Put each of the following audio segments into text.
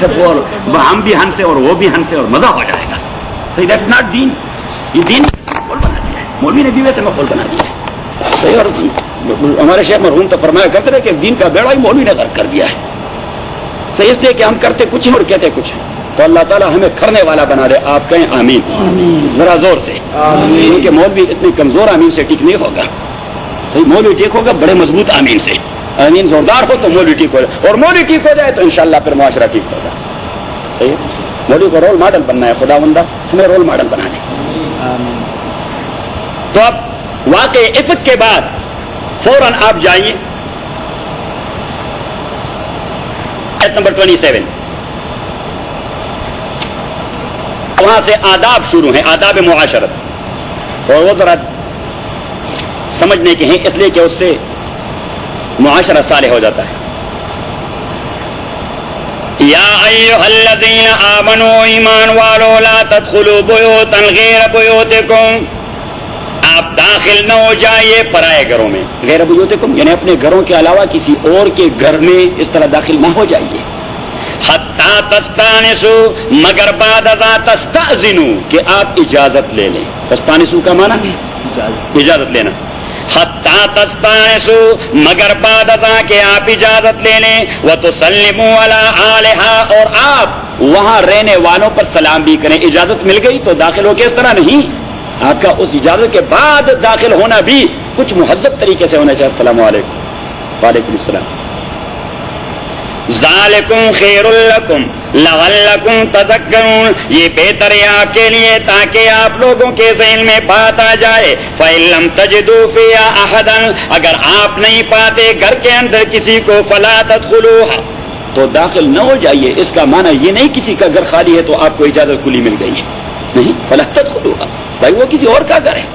سب کو اور ہم بھی ہنسے اور وہ بھی ہنسے اور مزہ ہو جائے گا. صحیح, دیٹ از ناٹ دین. یہ دین ماحول بنا دیا ہے, مولوی نے بھی ویسے ماحول بنا دیا ہے. صحیح. اور ہمارے شیخ مرحوم تو فرمایا کرتے تھے کہ دین کا بیڑا ہی مولوی نے غرق کر دیا ہے. صحیح, اس لیے کہ ہم کرتے کچھ ہیں اور کہتے کچھ ہیں. تو اللہ تعالیٰ ہمیں کرنے والا بنا دے. آپ کہیں آمین, ذرا زور سے آمین. کیونکہ مولوی اتنی کمزور آمین سے ٹھیک نہیں ہوگا. صحیح, مولوی ٹھیک ہوگا بڑے مضبوط آمین سے. آمین زوردار ہو تو مولوی ٹھیک ہو جائے, اور مولوی ٹھیک ہو جائے تو انشاءاللہ پھر معاشرہ ٹھیک ہوگا. صحیح, مولوی کو رول ماڈل بننا ہے. خدا بندہ ہمیں رول ماڈل بنا دے. تو اب واقع افق کے بعد فوراً آپ جائیے آیت نمبر 27. وہاں سے آداب شروع ہیں, آداب معاشرت, اور وہ ذرا سمجھنے کے ہیں اس لیے کہ اس سے معاشرہ صالح ہو جاتا ہے. یا ایھا الذین آمنوا, ایمان والو, لا تدخلوا بیوتا غیر بیوتکم, آپ داخل نہ ہو جائیے پرائے گھروں میں. غیر بیوتکم یعنی اپنے گھروں کے علاوہ کسی اور کے گھر میں اس طرح داخل نہ ہو جائیے. حتی تستانسوا, مگر بعد ازاں تستأذنوا, کہ آپ اجازت لے لیں. تستانسوا کا معنی اجازت لینا. حتی تستانسوا, مگر بعد ازاں کہ آپ اجازت لے لیں. وتسلموا علی اہلھا, اور آپ وہاں رہنے والوں پر سلام بھی کریں. اجازت مل گئی تو داخل ہو کے اس طرح نہیں, آپ کا اس اجازت کے بعد داخل ہونا بھی کچھ مہذب طریقے سے ہونا چاہیے. السلام علیکم. وعلیکم السلام. ذالکم خیر لکم لعلکم تذکرون, یہ بہتر ہے آپ کے لیے تاکہ آپ لوگوں کے ذہن میں بات آ جائے. فإن لم تجدوا فیہا احدا, اگر آپ نہیں پاتے گھر کے اندر کسی کو, فلا تدخلوها, تو داخل نہ ہو جائیے. اس کا معنی یہ نہیں کسی کا گھر خالی ہے تو آپ کو اجازت کھلی مل گئی ہے, نہیں. فلا تدخلوها, بھائی وہ کسی اور کا گھر ہے,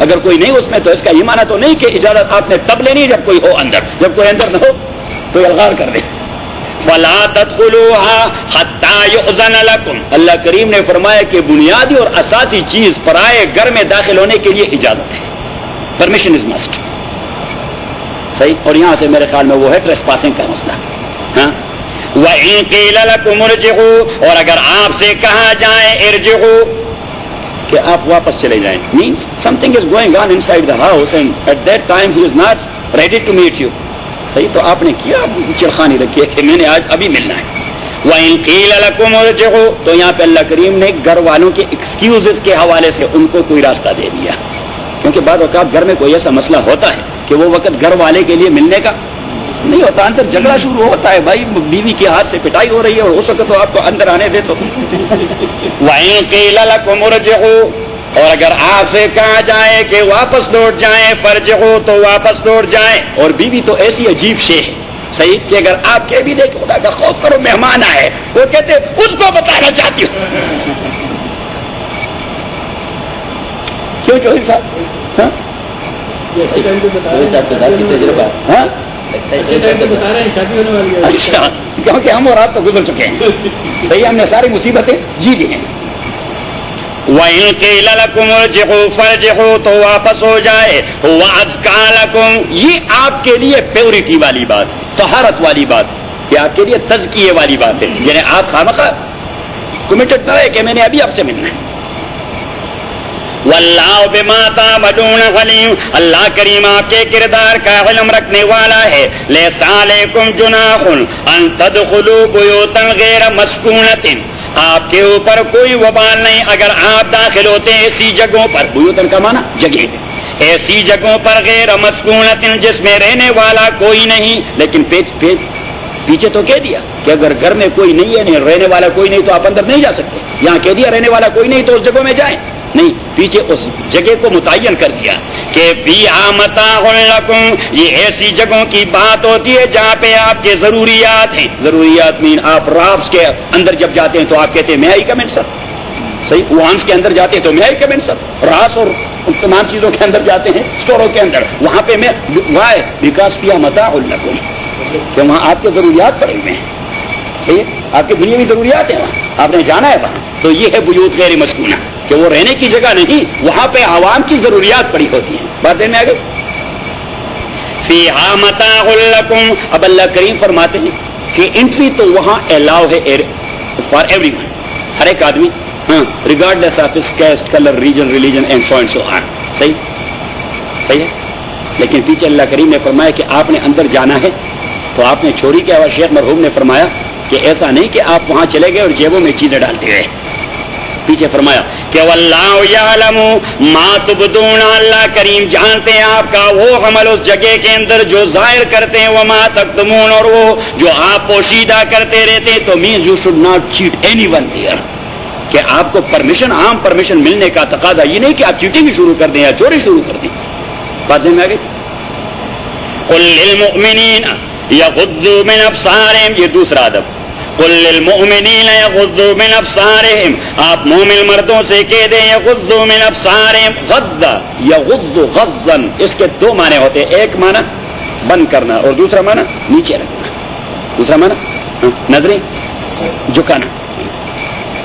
اگر کوئی نہیں اس میں تو اس کا یہ معنی تو نہیں کہ اجازت آپ نے تب لینی جب کوئی ہو اندر. جب کوئی اندر نہ ہو کوئی الغار کر دے. فلا تدخلوها حتى يؤذن لكم, اللہ کریم نے فرمایا کہ بنیادی اور اساسی چیز پرائے گھر میں داخل ہونے کے لیے اجازت ہے. Permission is must. صحیح, اور یہاں سے میرے خیال میں وہ ہے ٹریسپاسنگ کا مسئلہ. ہاں, وَإِن قِيلَ لَكُمُ ارْجِعُوا, اور اگر آپ سے کہا جائے ارجعوا, کہ آپ واپس چلے جائیں, means something is going on inside the house and at that time he is not ready to meet you. صحیح, تو آپ نے کیا چرخانی رکھی ہے کہ میں نے آج ابھی ملنا ہے. وَإِن قِيلَ لَكُمُ ارْجِعُوا, تو یہاں پہ اللہ کریم نے گھر والوں کے ایکسکیوزز کے حوالے سے ان کو کوئی راستہ دے دیا, کیونکہ بعض اوقات گھر میں کوئی ایسا مسئلہ ہوتا ہے کہ وہ وقت گھر والے کے لیے ملنے کا نہیں ہوتا, اندر جھگڑا شروع ہوتا ہے, بھائی بیوی کے ہاتھ سے پٹائی ہو رہی ہے, اور اس وقت تو آپ کو اندر آنے دے. تو وَإِن قِيلَ لَكُمُ ارْجِعُوا, اور اگر آپ سے کہا جائے کہ واپس لوٹ جائیں, فارجعوا, تو واپس لوٹ جائیں. اور بیوی تو ایسی عجیب شے ہے, صحیح, کہ اگر آپ کہہ بھی دیں کہ خدا کا خوف کرو مہمان آئے, وہ کہتے اس کو بتانا چاہتی ہوں. کیوں چوہی صاحب؟ ہاں, اچھا, کیونکہ ہم اور آپ تو گزر چکے ہیں. صحیح, ہم نے ساری مصیبتیں جی لی ہیں. وَإِن قِيلَ لَكُمُ ارْجِعُوا فَارْجِعُوا, تو واپس ہو جائے. وَأَزْكَىٰ لَكُمْ, یہ آپ کے لیے پیورٹی والی بات, طہارت والی بات, یہ آپ کے لیے تزکیے والی بات ہے. یعنی آپ خامخواہ کمیٹڈ نہ رہے کہ میں نے ابھی آپ سے ملنا ہے. واللہ بما تعملون علیم, اللہ کریم آپ کے کردار کا علم رکھنے والا ہے. لیس علیکم جناح ان تدخلوا بیوتا غیر مسکونۃ, آپ کے اوپر کوئی وبال نہیں اگر آپ داخل ہوتے ہیں ایسی جگہوں پر. بیوتن کا معنی جگہ, ایسی جگہوں پر غیر مسکونۃ, جس میں رہنے والا کوئی نہیں. لیکن پیچھے تو کہہ دیا کہ اگر گھر میں کوئی نہیں ہے, نہیں رہنے والا کوئی نہیں, تو آپ اندر نہیں جا سکتے. یہاں کہہ دیا رہنے والا کوئی نہیں تو اس جگہوں میں جائیں نہیں, پیچھے اس جگہ کو متعین کر دیا کہ فیہا متاع لکم, یہ ایسی جگہوں کی بات ہوتی ہے جہاں پہ آپ کے ضروریات ہیں. ضروریات مین آپ رابس کے اندر جب جاتے ہیں تو آپ کہتے ہیں میں آئی کم ان سر. صحیح, وانس کے اندر جاتے ہیں تو میں آئی کم ان سر. راس اور تمام چیزوں کے اندر جاتے ہیں, اسٹوروں کے اندر, وہاں پہ میں وائے بیکاز فیہا متاع لکم, کہ وہاں آپ کے ضروریات پڑے ہوئے ہیں. آپ کی دنیاوی ضروریات ہیں, وہاں آپ نے جانا ہے وہاں. تو یہ ہے بیوت غیر مسکونہ, کہ وہ رہنے کی جگہ نہیں, وہاں پہ عوام کی ضروریات پڑی ہوتی ہیں. بات سمجھ میں آ گئی. فیہا متاع لکم, اب اللہ کریم فرماتے ہیں کہ انٹری تو وہاں الاؤ ہے فار ایوری ون, ہر ایک آدمی, ہاں, regardless of his caste, colour, region, religion and so and so on. صحیح صحیح ہے. لیکن پیچھے اللہ کریم نے فرمایا کہ آپ نے اندر جانا ہے تو آپ نے چھوڑی کیا. اور شیخ مرحوم نے فرمایا کہ ایسا نہیں کہ آپ وہاں چلے گئے اور جیبوں میں چیزیں ڈالتے گئے. پیچھے فرمایا کہ واللہ یعلم ما تبدون, اللہ کریم جانتے ہیں آپ کا وہ عمل اس جگہ کے اندر جو ظاہر کرتے ہیں, وما تکتمون, اور وہ جو آپ پوشیدہ کرتے رہتے ہیں. تو means you should not cheat anyone there, کہ آپ کو پرمیشن, عام پرمیشن ملنے کا تقاضا یہ نہیں کہ آپ چیٹنگ شروع کر دیں یا چوری شروع کر دیں. بات میں آ گئی. قل للمؤمنین یغضوا من ابصارہم, یہ دوسرا ادب. قل للمؤمنین یغضوا من ابصارہم, آپ مومن مردوں سے کہہ دیں یغضوا من ابصارہم. غض یغض غضا, اس کے دو معنی ہوتے ہیں. ایک معنی بند کرنا اور دوسرا معنی نیچے رکھنا. دوسرا معنی نظریں جھکانا.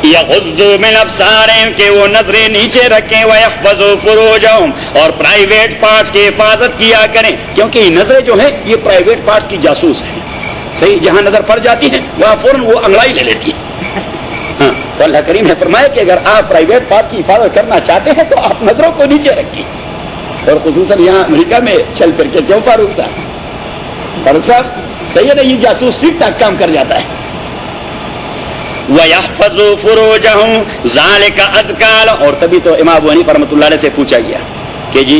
یغضوا من ابصارہم, کہ وہ نظریں نیچے رکھیں. ویحفظوا فروجہم, اور پرائیویٹ پارٹس کی حفاظت کیا کریں, کیونکہ یہ نظریں جو ہیں یہ پرائیویٹ پارٹس کی جاسوس ہیں. صحیح, جہاں نظر پڑ جاتی ہے وہاں فوراً وہ انگڑائی لے لیتی ہے. ہاں, تو اللہ کریم نے فرمایا کہ اگر آپ پرائیویٹ پارٹ کی حفاظت کرنا چاہتے ہیں تو آپ نظروں کو نیچے رکھیں. اور خصوصاً یہاں امریکہ میں چل پھر کے, کیوں فاروق صاحب صحیح ہے نا, یہ جاسوس ٹھیک ٹھاک کام کر جاتا ہے. وَيَحْفَظُوا فُرُوجَهُمْ ذَلِكَ أَزْكَىٰ لَهُمْ, اور تبھی تو امام ابو حنیفہ رحمۃ اللہ علیہ سے پوچھا گیا کہ جی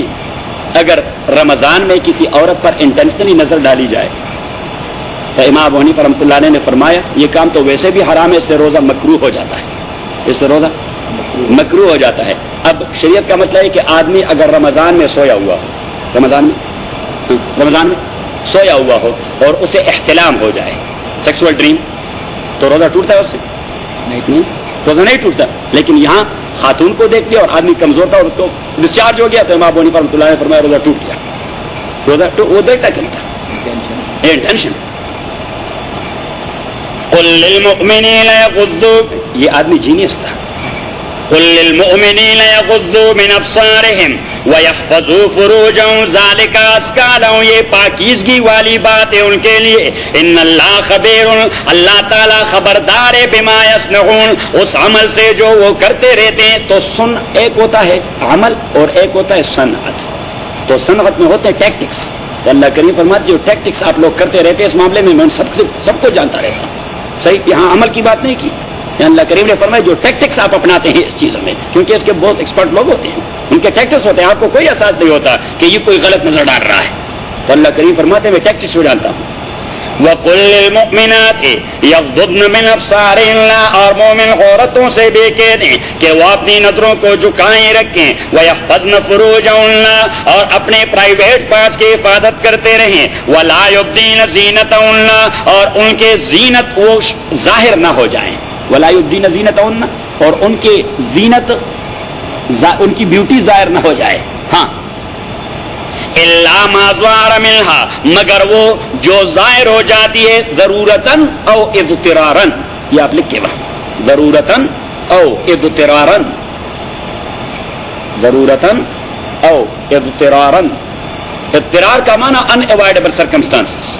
اگر رمضان میں کسی عورت پر انٹینشنلی نظر ڈالی جائے تو امام ابو حنیفہ رحمۃ اللہ علیہ نے فرمایا یہ کام تو ویسے بھی حرام ہے, اس سے روزہ مکروہ ہو جاتا ہے, اس سے روزہ مکروہ ہو جاتا ہے. اب شریعت کا مسئلہ ہے کہ آدمی اگر رمضان میں سویا ہوا ہو, رمضان میں سویا ہوا ہو اور اسے احتلام ہو جائے, سیکسول ڈریم, تو روزہ ٹوٹتا ہے اس سے؟ نہیں, روزہ نہیں ٹوٹتا. لیکن یہاں خاتون کو دیکھ لیا اور آدمی کمزور تھا اور اس کو ڈسچارج ہو گیا تو امام ابو حنیفہ رحمۃ اللہ نے فرمایا روزہ ٹوٹ گیا. روزہ وہ دیکھتا کہ نہیں تھا, انٹینشن. قل للمؤمنین یغضوا, یہ آدمی جینیس تھا. قل للمؤمنین یغضوا من ابصارہم ویحفظوا فروجہم ذلک ازکیٰ لہم, یہ پاکیزگی والی بات ہے ان کے لیے. ان اللہ خبیر, اللہ تعالیٰ خبردار ہے, بما یصنعون, اس عمل سے جو وہ کرتے رہتے ہیں. تو سن ایک ہوتا ہے عمل اور ایک ہوتا ہے صنعت. تو صنعت میں ہوتے ہیں ٹیکٹکس. اللہ کریم فرماتے جو ٹیکٹکس آپ لوگ کرتے رہتے ہیں اس معاملے میں ان سب کو جانتا رہتا ہوں. صحیح, یہاں عمل کی بات نہیں کی. اللہ کریم نے فرمایا جو ٹیکٹکس آپ اپناتے ہیں اس چیزوں میں, کیونکہ اس کے بہت ایکسپرٹ لوگ ہوتے ہیں, ان کے ٹیکٹکس ہوتے ہیں, آپ کو کوئی احساس نہیں ہوتا کہ یہ کوئی غلط نظر ڈال رہا ہے. تو اللہ کریم فرماتے ہیں میں ٹیکٹکس کو جانتا ہوں. وَقُلْ لِلْمُؤْمِنَاتِ يَغْضُضْنَ مِنْ أَبْصَارِهِنَّ, اور مومن عورتوں سے بھی کہہ دیں کہ وہ اپنی نظروں کو جھکائے رکھیں. وَيَحْفَظْنَ فُرُوجَهُنَّ, اور اپنے پرائیویٹ پارٹس کی حفاظت کرتے رہیں. وَلَا يُبْدِينَ زِينَتَهُنَّ, اور ان کے زینت وہ ظاہر نہ ہو جائیں. وَلَا يُبْدِينَ زِينَتَهُنَّ, اور ان کی زینت, ان کی بیوٹی ظاہر نہ ہو جائے. ہاں, الا ما ظهر منها, مگر وہ جو ظاہر ہو جاتی ہے ضرورتاً او اضطراراً. یہ آپ لکھ کے وہاں ضرورتاً او اضطراراً, ضرورتاً او اضطراراً. اضطرار کا معنی ان اوائڈیبل سرکمسٹانسز.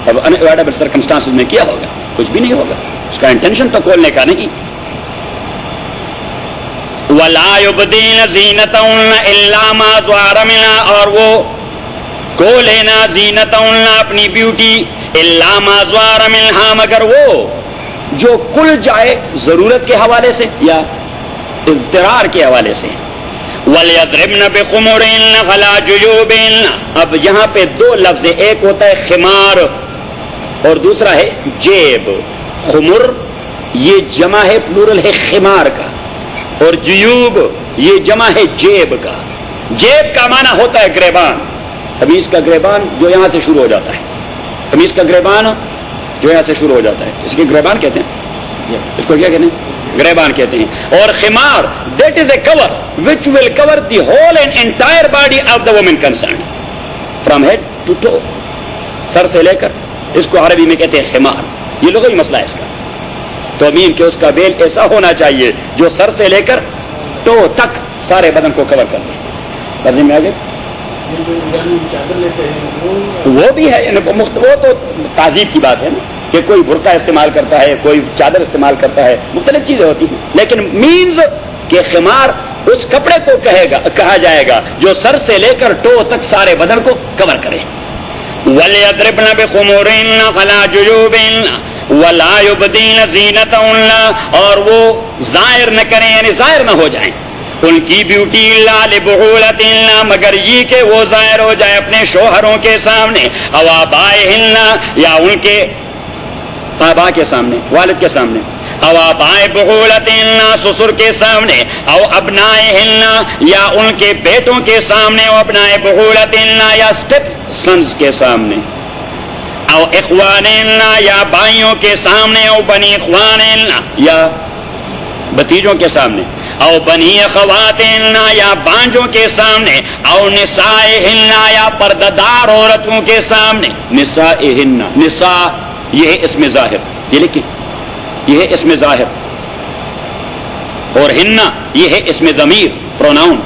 اب ان اوائڈیبل سرکمسٹانسز میں کیا ہوگا؟ کچھ بھی نہیں ہوگا, اس کا انٹینشن تو کھولنے کا نہیں. وَلَا يُبْدِينَ زِينَتَهُنَّ إِلَّا مَا ظَهَرَ مِنْهَا, اور وہ کو لینا زینتهن, اپنی بیوٹی, إِلَّا مَا ظَهَرَ مِنْهَا, مگر وہ جو کھل جائے ضرورت کے حوالے سے یا اضطرار کے حوالے سے. وَلْيَضْرِبْنَ بِخُمُرِهِنَّ عَلَى جُيُوبِهِنَّ, اب یہاں پہ دو لفظ, ایک ہوتا ہے خمار اور دوسرا ہے جیب. خمر یہ جمع ہے, پلورل ہے خمار کا, اور جیوب یہ جمع ہے جیب کا. جیب کا معنی ہوتا ہے گریبان, قمیص کا گریبان جو یہاں سے شروع ہو جاتا ہے, قمیص کا گریبان جو یہاں سے شروع ہو جاتا ہے, اس کے گریبان کہتے ہیں, اس کو کیا کہتے ہیں؟ گریبان کہتے ہیں. اور خمار that is a cover which will cover the whole and entire body of the woman concerned from head to toe, سر سے لے کر, اس کو عربی میں کہتے ہیں خمار. یہ لغوی مسئلہ ہے اس کا. تو امین کہ اس کا بیل ایسا ہونا چاہیے جو سر سے لے کر ٹو تک سارے بدن کو کور کر دے. بازی میں آگے وہ بھی ہے, وہ تو تہذیب کی بات ہے نا, کہ کوئی برقع استعمال کرتا ہے، کوئی چادر استعمال کرتا ہے، مختلف چیزیں ہوتی ہیں، لیکن مینز کہ خمار اس کپڑے کو کہا جائے گا جو سر سے لے کر ٹو تک سارے بدن کو کور کرے. وَلْيَضْرِبْنَ بِخُمُورِهِنَّ عَلَى جُيُوبِهِنَّ وَلَا يُبْدِينَ زِينَتَهُنَّ، اور وہ ظاہر نہ کریں، یعنی ظاہر نہ ہو جائیں ان کی بیوٹی الا لبعولتهن، مگر یہ کہ وہ ظاہر ہو جائے اپنے شوہروں کے سامنے، او آبائهن، یا ان کے آبا کے سامنے، والد کے سامنے، او آبائے بعولتهن، سسر کے سامنے، او ابنائهن، یا ان کے بیٹوں کے سامنے، او ابنائے بعولتهن، یا اسٹیپ سنز کے سامنے، او اخوانهن، یا بھائیوں کے سامنے، او بنی اخوانهن، یا بھتیجوں کے سامنے، او بنی اخواتهن، یا بانجوں کے سامنے، او نسائهن، یا پردہ دار عورتوں کے سامنے. نسائهن، نساء یہ ہے اسم ظاہر، یہ لکھیں، یہ ہے اسم ظاہر، اور ہننا یہ ہے اسم ضمیر، pronoun,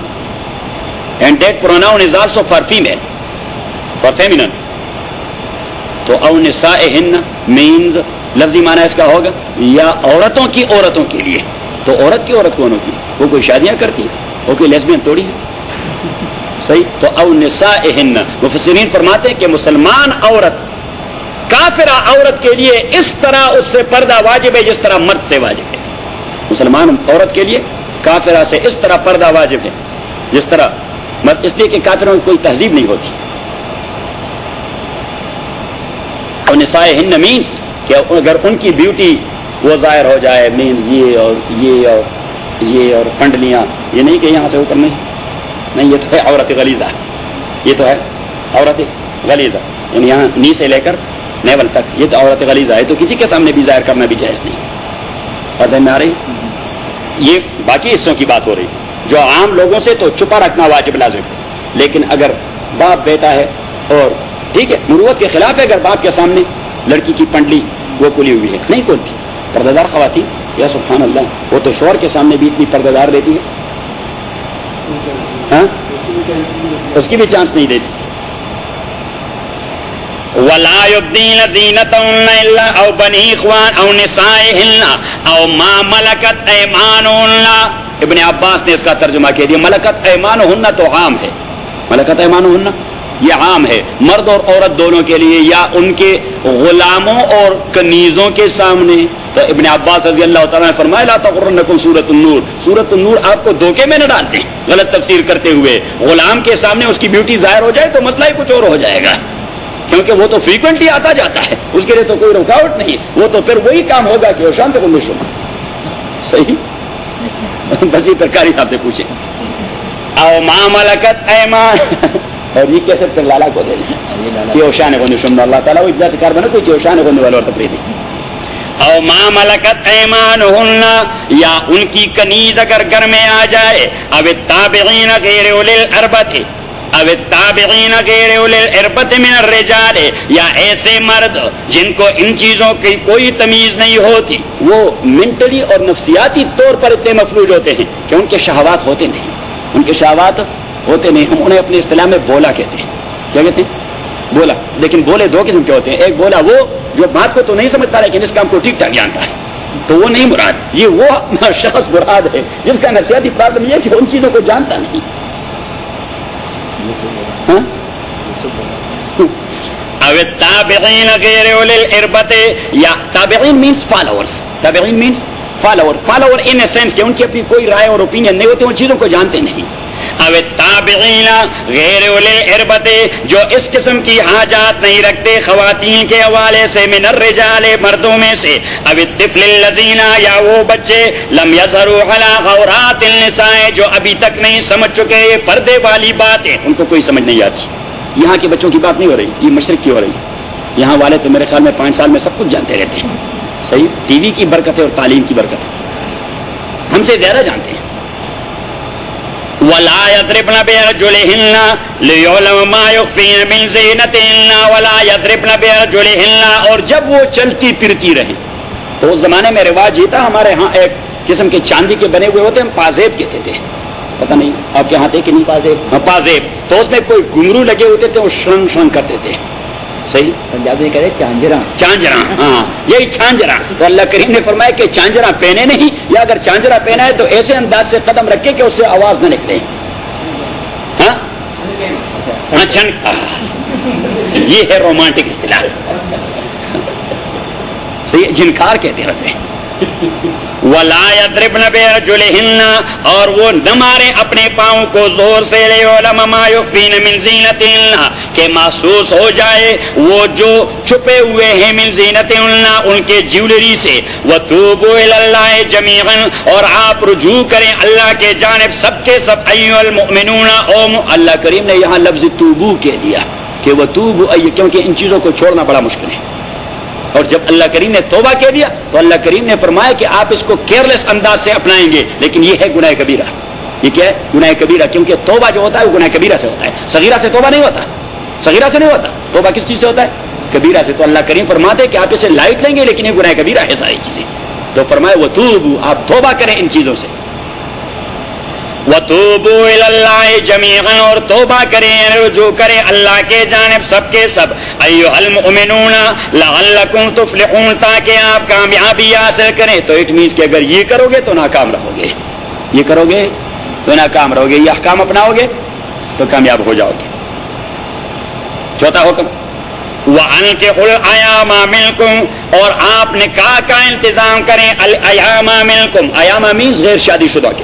and that pronoun is also for female, for feminine. تو او نسائہن مینز لفظی معنی اس کا ہوگا یا عورتوں کے لیے. تو عورت کی عورت کون ہوتی ہے؟ وہ کوئی شادیاں کرتی ہے، وہ کوئی لیسبین تھوڑی ہے، صحیح. تو او نسائہن، مفسرین فرماتے ہیں کہ مسلمان عورت کافرہ عورت کے لیے اس طرح اس سے پردہ واجب ہے جس طرح مرد سے واجب ہے. مسلمان عورت کے لیے کافرہ سے اس طرح پردہ واجب ہے جس طرح مرد، اس لیے کہ کافروں کی کوئی تہذیب نہیں ہوتی. اور نسائہن مینز کہ اگر ان کی بیوٹی وہ ظاہر ہو جائے، مینز یہ اور پنڈلیاں، یہ نہیں کہ یہاں سے اوپر نہیں، یہ تو ہے عورت غلیظہ، یہ تو ہے عورت غلیظہ، یعنی یہاں نی سے لے کر نیول تک یہ تو عورت غلیظہ ہے، تو کسی کے سامنے بھی ظاہر کرنا بھی جائز نہیں. اور ذہن میں آ رہی یہ باقی حصوں کی بات ہو رہی، جو عام لوگوں سے تو چھپا رکھنا واجب لازم ہے، لیکن اگر باپ بیٹا ہے اور ٹھیک ہے مروت کے خلاف ہے اگر باپ کے سامنے لڑکی کی پنڈلی وہ کھلی ہوئی ہے، نہیں کھولتی. پردہ دار خواتین، یا سبحان اللہ، وہ تو شوہر کے سامنے بھی اتنی پردہ دار دیتی ہے، ہاں اس کی بھی چانس نہیں دیتی. وَلَا يُبْدِينَ زِينَتَهُنَّ إِلَّا أَوْ بَنِي إِخْوَانٍ أَوْ نِسَائِهِنَّ أَوْ مَا مَلَكَتْ أَيْمَانُهُنَّ. ابن عباس نے اس کا ترجمہ کہہ دیا. ملکت ایمانہن تو عام ہے، ملکت ایمانہن یہ عام ہے مرد اور عورت دونوں کے لیے، یا ان کے غلاموں اور کنیزوں کے سامنے. تو ابن عباس رضی اللہ تعالیٰ نے فرمایا لا تغرنکم سورۃ النور، سورۃ النور آپ کو دھوکے میں نہ ڈال دیں غلط تفسیر کرتے ہوئے. غلام کے سامنے اس کی بیوٹی ظاہر ہو جائے تو مسئلہ ہی کچھ اور ہو جائے گا، کیونکہ وہ تو فریکوینٹلی آتا جاتا ہے، اس کے لیے تو کوئی رکاوٹ نہیں، وہ تو پھر وہی کام ہوگا کہ وہ شام تک انگلش ہوگا. صحیح. بس یہ ترکاری صاحب سے پوچھیں. او ما ملکت ایمان اور یہ کیسے پھر لالا کو دے دیں کہ اوشان ہونے شمد اللہ تعالیٰ وہ ابدا سے کار بنا کوئی اوشان ہونے والے اور تفریدی. او ما ملکت ایمانہن، یا ان کی کنیز اگر گھر میں آ جائے، او التابعین غیر اولی الاربۃ، او التابعین غیر اولی الاربۃ من الرجال، یا ایسے مرد جن کو ان چیزوں کی کوئی تمیز نہیں ہوتی، وہ منٹلی اور نفسیاتی طور پر اتنے مفلوج ہوتے ہیں کہ ان کے شہوات ہوتے نہیں، ان کے شہوات ہوتے نہیں. ہم انہیں اپنی اصطلاح میں بولا کہتے ہیں. کیا کہتے ہیں؟ بولا. لیکن بولے دو قسم کے ہوتے ہیں. ایک بولا وہ جو بات کو تو نہیں سمجھتا لیکن اس کام کو ٹھیک ٹھاک جانتا ہے، تو وہ نہیں مراد. یہ وہ شخص مراد ہے جس کا نفسیاتی پرابلم یہ ہے کہ وہ ان چیزوں کو جانتا نہیں. او التابعین غیر اولی الاربۃ، یا تابعین مینس فالوورز، تابعین means follower in a sense کہ ان کی اپنی کوئی رائے اور اوپینین نہیں ہوتی، ان چیزوں کو جانتے نہیں. او التابعین غیر اولی الاربۃ، جو اس قسم کی حاجات نہیں رکھتے خواتین کے حوالے سے، من الرجال مردوں میں سے، او الطفل الذین، یا وہ بچے، لم یظہروا علی عورات النساء، جو ابھی تک نہیں سمجھ چکے یہ پردے والی باتیں، ان کو کوئی سمجھ نہیں آتی. یہاں کے بچوں کی بات نہیں ہو رہی، یہ مشرق کی ہو رہی. یہاں والے تو میرے خیال میں 5 سال میں سب کچھ جانتے رہتے ہیں. صحیح. ٹی وی کی برکت ہے اور تعلیم کی برکت ہے، ہم سے زیادہ جانتے ہیں. وَلَا يَضْرِبْنَ بِأَرْجُلِهِنَّ لِيُعْلَمَ مَا يُخْفِينَ مِنْ زِينَتِهِنَّ وَلَا يَضْرِبْنَ بِأَرْجُلِهِنَّ. اور جب وہ چلتی پھرتی رہیں، تو اس زمانے میں رواج یہ تھا، ہمارے ہاں ایک قسم کے چاندی کے بنے ہوئے ہوتے ہیں، ہم پازیب کہتے تھے. پتہ نہیں آپ کے ہاں تھے کہ نہیں پازیب؟ ہاں پازیب. تو اس میں کوئی گھنگرو لگے ہوتے تھے، وہ شرنگ شرنگ کرتے تھے. صحیح پنجابی کہتے چانجرا، چانجرا، ہاں یہی چانجرا. تو اللہ کریم نے فرمایا کہ چانجرا پہنے نہیں، یا اگر چانجرا پہنا ہے تو ایسے انداز سے قدم رکھے کہ اس سے آواز نہ نکلے. ہاں یہ ہے رومانٹک اصطلاح. صحیح، جھنکار کہتے ہیں اسے. وَلَا يَضْرِبْنَ بِأَرْجُلِهِنَّ، اور وہ نہ مارے اپنے پاؤں کو زور سے، لِيُعْلَمَ مَا يُخْفِينَ مِنْ زِينَتِهِنَّ، کہ محسوس ہو جائے وہ جو چھپے ہوئے ہیں مِنْ زِينَتِهِنَّ ان کے جیولری سے. وَتُوبُوا إِلَى اللَّهِ جَمِيعًا، اور آپ رجوع کریں اللہ کے جانب سب کے سب. أَيُّهَا الْمُؤْمِنُونَ، اللہ کریم نے یہاں لفظ توبو کہہ دیا کہ وَتُوبُوا، کیونکہ ان چیزوں کو چھوڑنا بڑا مشکل ہے. اور جب اللہ کریم نے توبہ کہہ دیا تو اللہ کریم نے فرمایا کہ آپ اس کو کیئرلیس انداز سے اپنائیں گے، لیکن یہ ہے گناہ کبیرہ. یہ کیا ہے؟ گناہ کبیرہ. کیونکہ توبہ جو ہوتا ہے وہ گناہ کبیرہ سے ہوتا ہے، صغیرہ سے توبہ نہیں ہوتا. صغیرہ سے نہیں ہوتا توبہ. کس چیز سے ہوتا ہے؟ کبیرہ سے. تو اللہ کریم فرماتے ہیں کہ آپ اسے لائٹ لیں گے لیکن یہ گناہ کبیرہ ہے ساری چیزیں. تو فرمایا وہ توبو، آپ توبہ کریں ان چیزوں سے. وَتُوبُوا إِلَى اللَّهِ جَمِيعًا، اور توبہ کریں، رجوع کریں اللہ کے جانب سب کے سب. أَيُّهَا الْمُؤْمِنُونَ لَعَلَّكُمْ تُفْلِحُونَ، تاکہ آپ کامیابی حاصل کریں. تو اٹ مینس کہ اگر یہ کرو گے تو ناکام رہو گے، یہ کرو گے تو ناکام رہو گے، یہ احکام اپناؤ گے تو کامیاب ہو جاؤ گے. چوتھا حکم وَأَنكِحُوا الْأَيَامَ مِنكُمْ، اور آپ نکاح کا انتظام کریں. الْأَيَامَ مِنكُمْ، ایامہ مینس غیر شادی شدہ کے.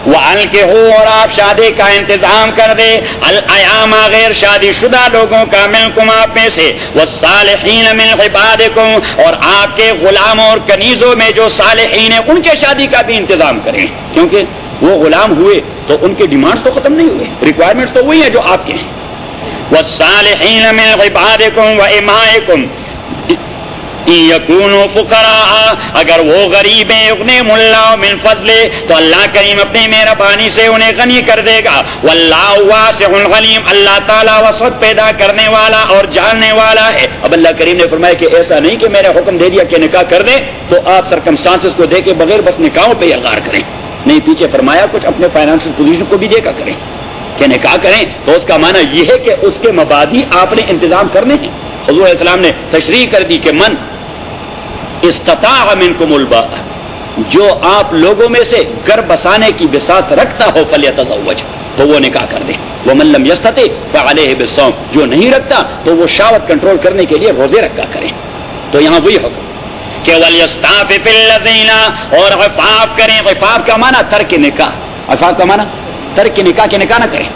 وَأَنكِحُوا، اور آپ شادی کا انتظام کر دے. الْأَيَامَ، غیر شادی شدہ لوگوں کا، مِنكُمْ، آپ میں سے. وَالصَّالِحِينَ مِنْ عِبَادِكُمْ، اور آپ کے غلاموں اور کنیزوں میں جو صالحین ہیں ان کے شادی کا بھی انتظام کریں. کیونکہ وہ غلام ہوئے تو ان کے ڈیمانڈ تو ختم نہیں ہوئے، ریکوائرمنٹس تو وہی ہیں جو آپ کے ہیں. وَالصَّالِحِينَ مِنْ عِبَادِكُمْ وَإِمَائِكُمْ یکونوا فقراء، اگر وہ غریب ہیں، یغنیہم اللہ من فضل، تو اللہ کریم اپنی مہربانی سے انہیں غنی کر دے گا. واللہ واسع علیم، اللہ تعالیٰ وسعت پیدا کرنے والا اور جاننے والا ہے. اب اللہ کریم نے فرمایا کہ ایسا نہیں کہ میں نے حکم دے دیا کہ نکاح کر دیں تو آپ سرکمسٹانسز کو دیکھے بغیر بس نکاحوں پہ اغار کریں. نہیں، پیچھے فرمایا کچھ اپنے فائنانشل پوزیشن کو بھی دیکھا کریں کہ نکاح کریں تو اس کا معنی یہ ہے کہ اس کے مبادی آپ نے انتظام کرنے ہیں. حضور علیہ السلام نے تشریح کر دی کہ من استطاع منکم الباء، جو آپ لوگوں میں سے گھر بسانے کی بساط رکھتا ہو فلیتزوج، تو وہ نکاح کر دے. ومن لم یستطع فعلیہ بالصوم، جو نہیں رکھتا تو وہ شہوت کنٹرول کرنے کے لیے روزے رکھا کریں. تو یہاں وہی حکم کہ ولیستعفف الذین، اور عفاف کریں. عفاف کا معنی ترک نکاح، عفاف کا معنی ترک نکاح کے نکاح نہ کریں.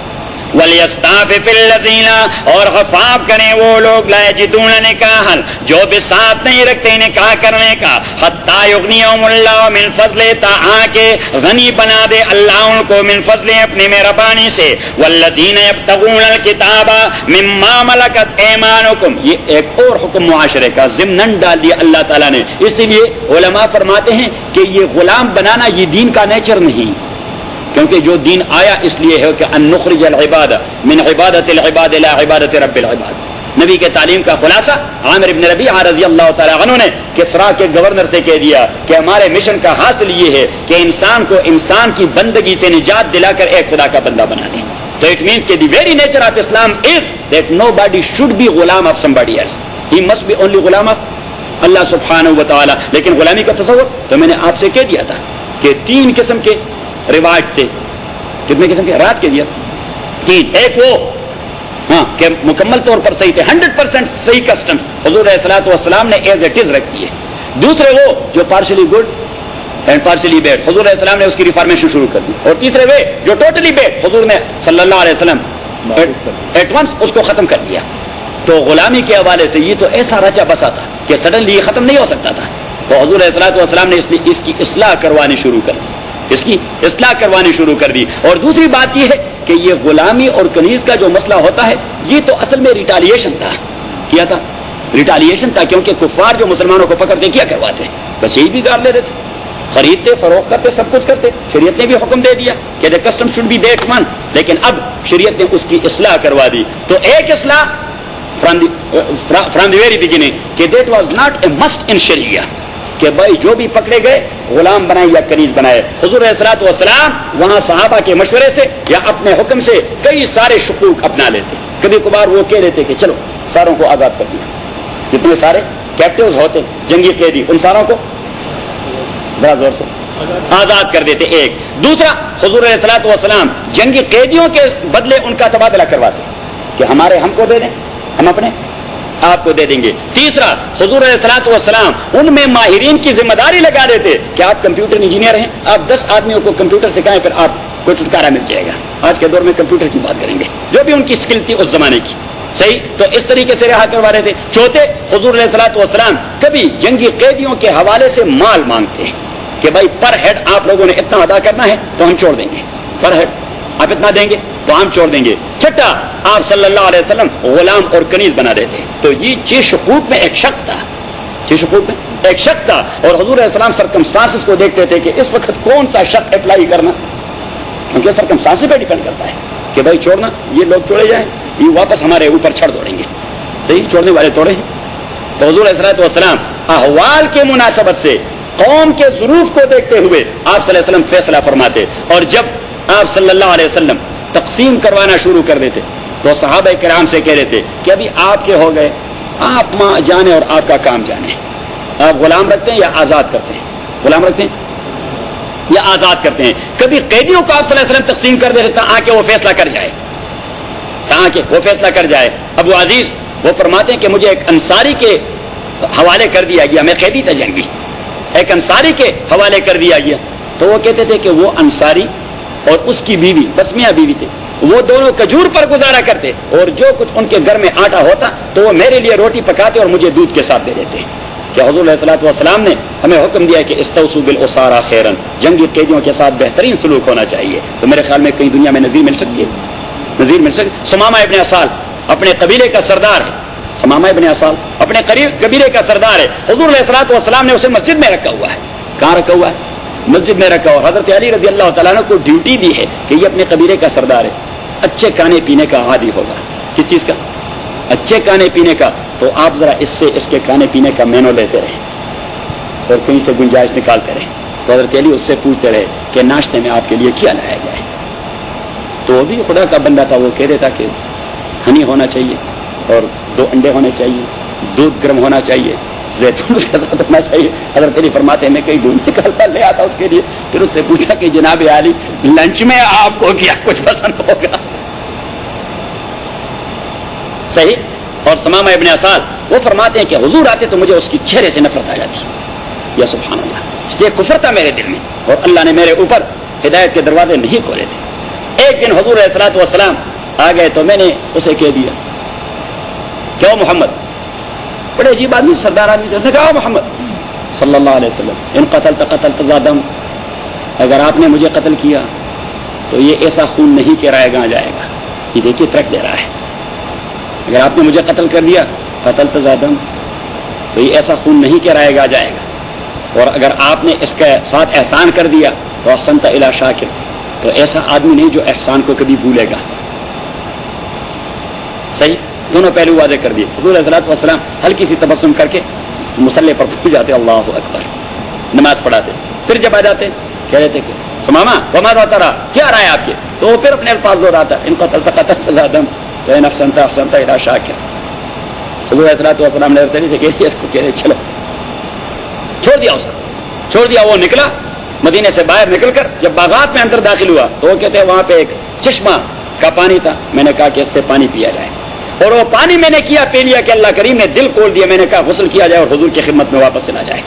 وَلْيَسْتَعْفِفِ الَّذِينَ، اور غفاف کریں وہ لوگ لا یجدون نکاحا، جو بساط نہیں رکھتے نکاح کرنے کا. حتیٰ یغنیہم اللہ من فضل، تا کہ غنی بنا دے اللہ ان کو من فضل اپنی مہربانی سے. والذین یبتغون الکتاب مما ملکت ایمانکم، یہ ایک اور حکم معاشرے کا ضمناً ڈال دیا اللہ تعالیٰ نے. اسی لیے علماء فرماتے ہیں کہ یہ غلام بنانا یہ دین کا نیچر نہیں، کیونکہ جو دین آیا اس لیے ہے کہ ان نخرج العباد من عبادت العباد الى عبادت رب العباد. نبی کے تعلیم کا خلاصہ عامر ابن ربیعہ رضی اللہ تعالیٰ عنہ نے کسرا کے گورنر سے کہہ دیا کہ ہمارے مشن کا حاصل یہ ہے کہ انسان کو انسان کی بندگی سے نجات دلا کر ایک خدا کا بندہ بنا دیں. تو اٹ مینس کہ the very nature of Islam is that nobody should be غلام of somebody else, he must be only غلام آف اللہ سبحانہ و تعالیٰ. لیکن غلامی کا تصور تو میں نے آپ سے کہہ دیا تھا کہ 3 قسم کے رواج تھے. کتنے قسم کے؟ رات کے دیا 3. ایک وہ ہاں کہ مکمل طور پر صحیح تھے، 100% صحیح کسٹم حضور علیہ الصلوۃ والسلام نے ایز اٹ از رکھ دیے. دوسرے وہ جو partially good and partially bad, حضور علیہ السلام نے اس کی ریفارمیشن شروع کر دی. اور تیسرے وہ جو ٹوٹلی بیڈ، حضور نے صلی اللہ علیہ وسلم ایٹ ونس اس کو ختم کر دیا. تو غلامی کے حوالے سے یہ تو ایسا رچا بسا تھا کہ سڈنلی یہ ختم نہیں ہو سکتا تھا. تو حضور علیہ الصلوۃ والسلام نے اس کی اصلاح کروانی شروع کر دی، اس کی اصلاح کروانی شروع کر دی. اور دوسری بات یہ ہے کہ یہ غلامی اور کنیز کا جو مسئلہ ہوتا ہے یہ تو اصل میں ریٹالیشن تھا. کیا تھا؟ ریٹالیشن تھا، کیونکہ کفار جو مسلمانوں کو پکڑتے کیا کرواتے؟ بس یہی بھی گاڑ لیتے تھے، خریدتے فروخت کرتے سب کچھ کرتے. شریعت نے بھی حکم دے دیا کہ the custom should be that one، لیکن اب شریعت نے اس کی اصلاح کروا دی. تو ایک اصلاح from the very beginning کہ that was not a must in شریعہ، کہ بھائی جو بھی پکڑے گئے غلام بنائے یا کنیز بنائے. حضور علیہ الصلوۃ والسلام وہاں صحابہ کے مشورے سے یا اپنے حکم سے کئی سارے شقوق اپنا لیتے. کبھی کبھار وہ کہہ دیتے کہ چلو ساروں کو آزاد کر دیا، جتنے سارے کیپٹیوز ہوتے جنگی قیدی ان ساروں کو بڑا زور سے آزاد کر دیتے. ایک دوسرا، حضور علیہ الصلوۃ والسلام جنگی قیدیوں کے بدلے ان کا تبادلہ کرواتے کہ ہمارے ہم کو دے دیں، ہم اپنے آپ کو دے دیں گے. تیسرا، حضور علیہ الصلوۃ والسلام ان میں ماہرین کی ذمہ داری لگا دیتے کہ آپ کمپیوٹر انجینئر ہیں، آپ 10 آدمیوں کو کمپیوٹر سکھائیں، پھر آپ کو چھٹکارا مل جائے گا. آج کے دور میں کمپیوٹر کی بات کریں گے، جو بھی ان کی اسکل تھی اس زمانے کی. صحیح، تو اس طریقے سے رہا کروا رہے تھے. چوتھے، حضور علیہ الصلوۃ والسلام کبھی جنگی قیدیوں کے حوالے سے مال مانگتے ہیں کہ بھائی پر ہیڈ آپ لوگوں نے اتنا ادا کرنا ہے تو ہم چھوڑ دیں گے، پر ہیڈ آپ اتنا دیں گے تو ہم چھوڑ دیں گے. چھٹا، آپ صلی اللہ علیہ وسلم غلام اور کنیز بنا دیتے. تو یہ 6 شقوق میں ایک شق تھا، 6 شقوق میں ایک شق تھا. اور حضور علیہ السلام سرکمسٹانسز کو دیکھتے تھے کہ اس وقت کون سا شق اپلائی کرنا، کیونکہ سرکمسٹانسز پہ ڈیپینڈ کرتا ہے کہ بھائی چھوڑنا، یہ لوگ چھوڑے جائیں، یہ واپس ہمارے اوپر چھڑ دوڑیں گے. صحیح، چھوڑنے والے توڑے ہیں. تو حضور علیہ الصلوۃ والسلام احوال کے مناسبت سے قوم کے ظروف کو دیکھتے ہوئے آپ صلی اللہ علیہ وسلم فیصلہ فرماتے. اور جب آپ صلی اللہ علیہ وسلم تقسیم کروانا شروع کر دیتے تو صحابہ کرام سے کہہ دیتے کہ ابھی آپ کے ہو گئے، آپ ماں جانے اور آپ کا کام جانے. آپ غلام رکھتے ہیں یا آزاد کرتے ہیں؟ غلام رکھتے ہیں یا آزاد کرتے ہیں؟ کبھی قیدیوں کو آپ صلی اللہ علیہ وسلم تقسیم کر دیتے تاکہ وہ فیصلہ کر جائے، تاکہ وہ فیصلہ کر جائے. ابو عزیز وہ فرماتے ہیں کہ مجھے ایک انصاری کے حوالے کر دیا گیا، میں قیدی تھا جنگی، ایک انصاری کے حوالے کر دیا گیا. تو وہ کہتے تھے کہ وہ انصاری اور اس کی بیوی بس میاں بیوی تھے، وہ دونوں کھجور پر گزارا کرتے، اور جو کچھ ان کے گھر میں آٹا ہوتا تو وہ میرے لیے روٹی پکاتے اور مجھے دودھ کے ساتھ دے دیتے. کہ حضور علیہ الصلوۃ والسلام نے ہمیں حکم دیا کہ استوصوا بالاسارى خیرا، جنگی قیدیوں کے ساتھ بہترین سلوک ہونا چاہیے. تو میرے خیال میں کئی دنیا میں نظیر مل سکتی ہے، نظیر مل سکتی. سمامہ ابن اسال اپنے قبیلے کا سردار ہے، سمامہ ابن اسال اپنے قبیلے کا سردار ہے. حضور علیہ الصلوۃ والسلام نے اسے مسجد میں رکھا ہوا ہے. کہاں رکھا ہوا ہے؟ مسجد میں رکھا. اور حضرت علی رضی اللہ تعالیٰ عنہ کو ڈیوٹی دی ہے کہ یہ اپنے قبیلے کا سردار ہے، اچھے کھانے پینے کا عادی ہوگا. کس چیز کا؟ اچھے کھانے پینے کا. تو آپ ذرا اس سے اس کے کھانے پینے کا مینو لیتے رہیں اور کہیں سے گنجائش نکالتے رہیں. تو حضرت علی اس سے پوچھتے رہے کہ ناشتے میں آپ کے لیے کیا لایا جائے. تو وہ بھی خدا کا بندہ تھا، وہ کہہ دیتا کہ ہنی ہونا چاہیے اور 2 انڈے ہونے چاہیے، دودھ گرم ہونا چاہیے، زیتون اس کے ساتھ ہونا چاہیے. حضرت علی فرماتے ہیں میں کہیں دودھ نکالتا لے آتا اس کے لیے. پھر اس سے پوچھا کہ جناب علی لنچ میں آپ کو کیا کچھ پسند ہوگا. صحیح. اور سمامہ ابن اسال وہ فرماتے ہیں کہ حضور آتے تو مجھے اس کی چہرے سے نفرت آ جاتی. یا سبحان اللہ، اس لیے کفر تھا میرے دل میں اور اللہ نے میرے اوپر ہدایت کے دروازے نہیں کھولے تھے. ایک دن حضور علیہ الصلوۃ والسلام آ گئے تو میں نے اسے کہہ دیا کیا محمد، بڑے عجیب آدمی سردار آدمی تھے. اس نے کہا محمد صلی اللہ علیہ وسلم ان قتلت قتلت زادم، اگر آپ نے مجھے قتل کیا تو یہ ایسا خون نہیں کہ رائے گاں جائے گا. یہ دیکھیے ترک دے رہا ہے. اگر آپ نے مجھے قتل کر دیا قتلت زادم تو یہ ایسا خون نہیں کہ رائے گا جائے گا. اور اگر آپ نے اس کے ساتھ احسان کر دیا تو احسنت الی شاکر، تو ایسا آدمی نہیں جو احسان کو کبھی بھولے گا. صحیح، دونوں پہلو واضح کر دیے. حضور علیہ الصلوۃ والسلام ہلکی سی تبسم کر کے مصلی پر پھول جاتے، اللہ اکبر، نماز پڑھاتے. پھر جب آ جاتے کہہ رہے کہ سماما وما ترى، کیا رائے آپ کے؟ تو وہ پھر اپنے الفاظ دہراتا ان قتلت قتلت زادم وان احسنت احسنت الی شاکر. حضور علیہ الصلوۃ والسلام نے سے کہہ دیا اس کو، کہہ رہے چلو چھوڑ دیا. اس کو چھوڑ دیا. وہ نکلا مدینے سے باہر نکل کر جب باغات میں اندر داخل ہوا تو وہ کہتے ہیں وہاں پہ ایک چشمہ کا پانی تھا. میں نے کہا کہ اس سے پانی پیا جائے، اور وہ پانی میں نے کیا پی لیا کہ اللہ کریم نے دل کھول دیا. میں نے کہا غسل کیا جائے اور حضور کی خدمت میں واپس چلا جائے.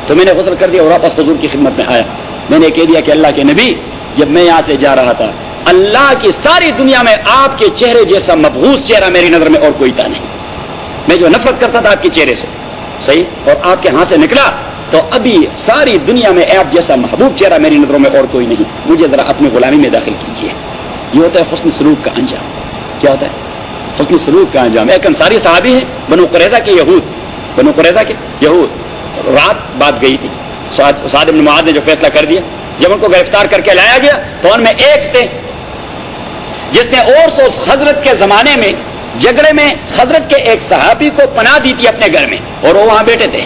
تو میں نے غسل کر دیا اور واپس حضور کی خدمت میں آیا. میں نے کہہ دیا کہ اللہ کے نبی، جب میں یہاں سے جا رہا تھا اللہ کی ساری دنیا میں آپ کے چہرے جیسا مبغوض چہرہ میری نظر میں اور کوئی تھا نہیں. میں جو نفرت کرتا تھا آپ کے چہرے سے، صحیح، اور آپ کے ہاں سے نکلا تو ابھی ساری دنیا میں آپ جیسا محبوب چہرہ میری نظروں میں اور کوئی نہیں. مجھے ذرا اپنی غلامی میں داخل کیجیے. یہ ہوتا ہے حسن سلوک کا انجام. کیا ہوتا ہے؟ حسن سلوک کا انجام. ایک انصاری صحابی ہے، بنو قریظہ کے یہود، بنو قریظہ کے یہود. رات بات گئی تھی، سعد بن معاذ نے جو فیصلہ کر دیا. جب ان کو گرفتار کر کے لایا گیا تو ان میں ایک تھے جس نے اوس اور خزرج کے زمانے میں جھگڑے میں خزرج کے ایک صحابی کو پناہ دی تھی اپنے گھر میں، اور وہ وہاں بیٹھے تھے.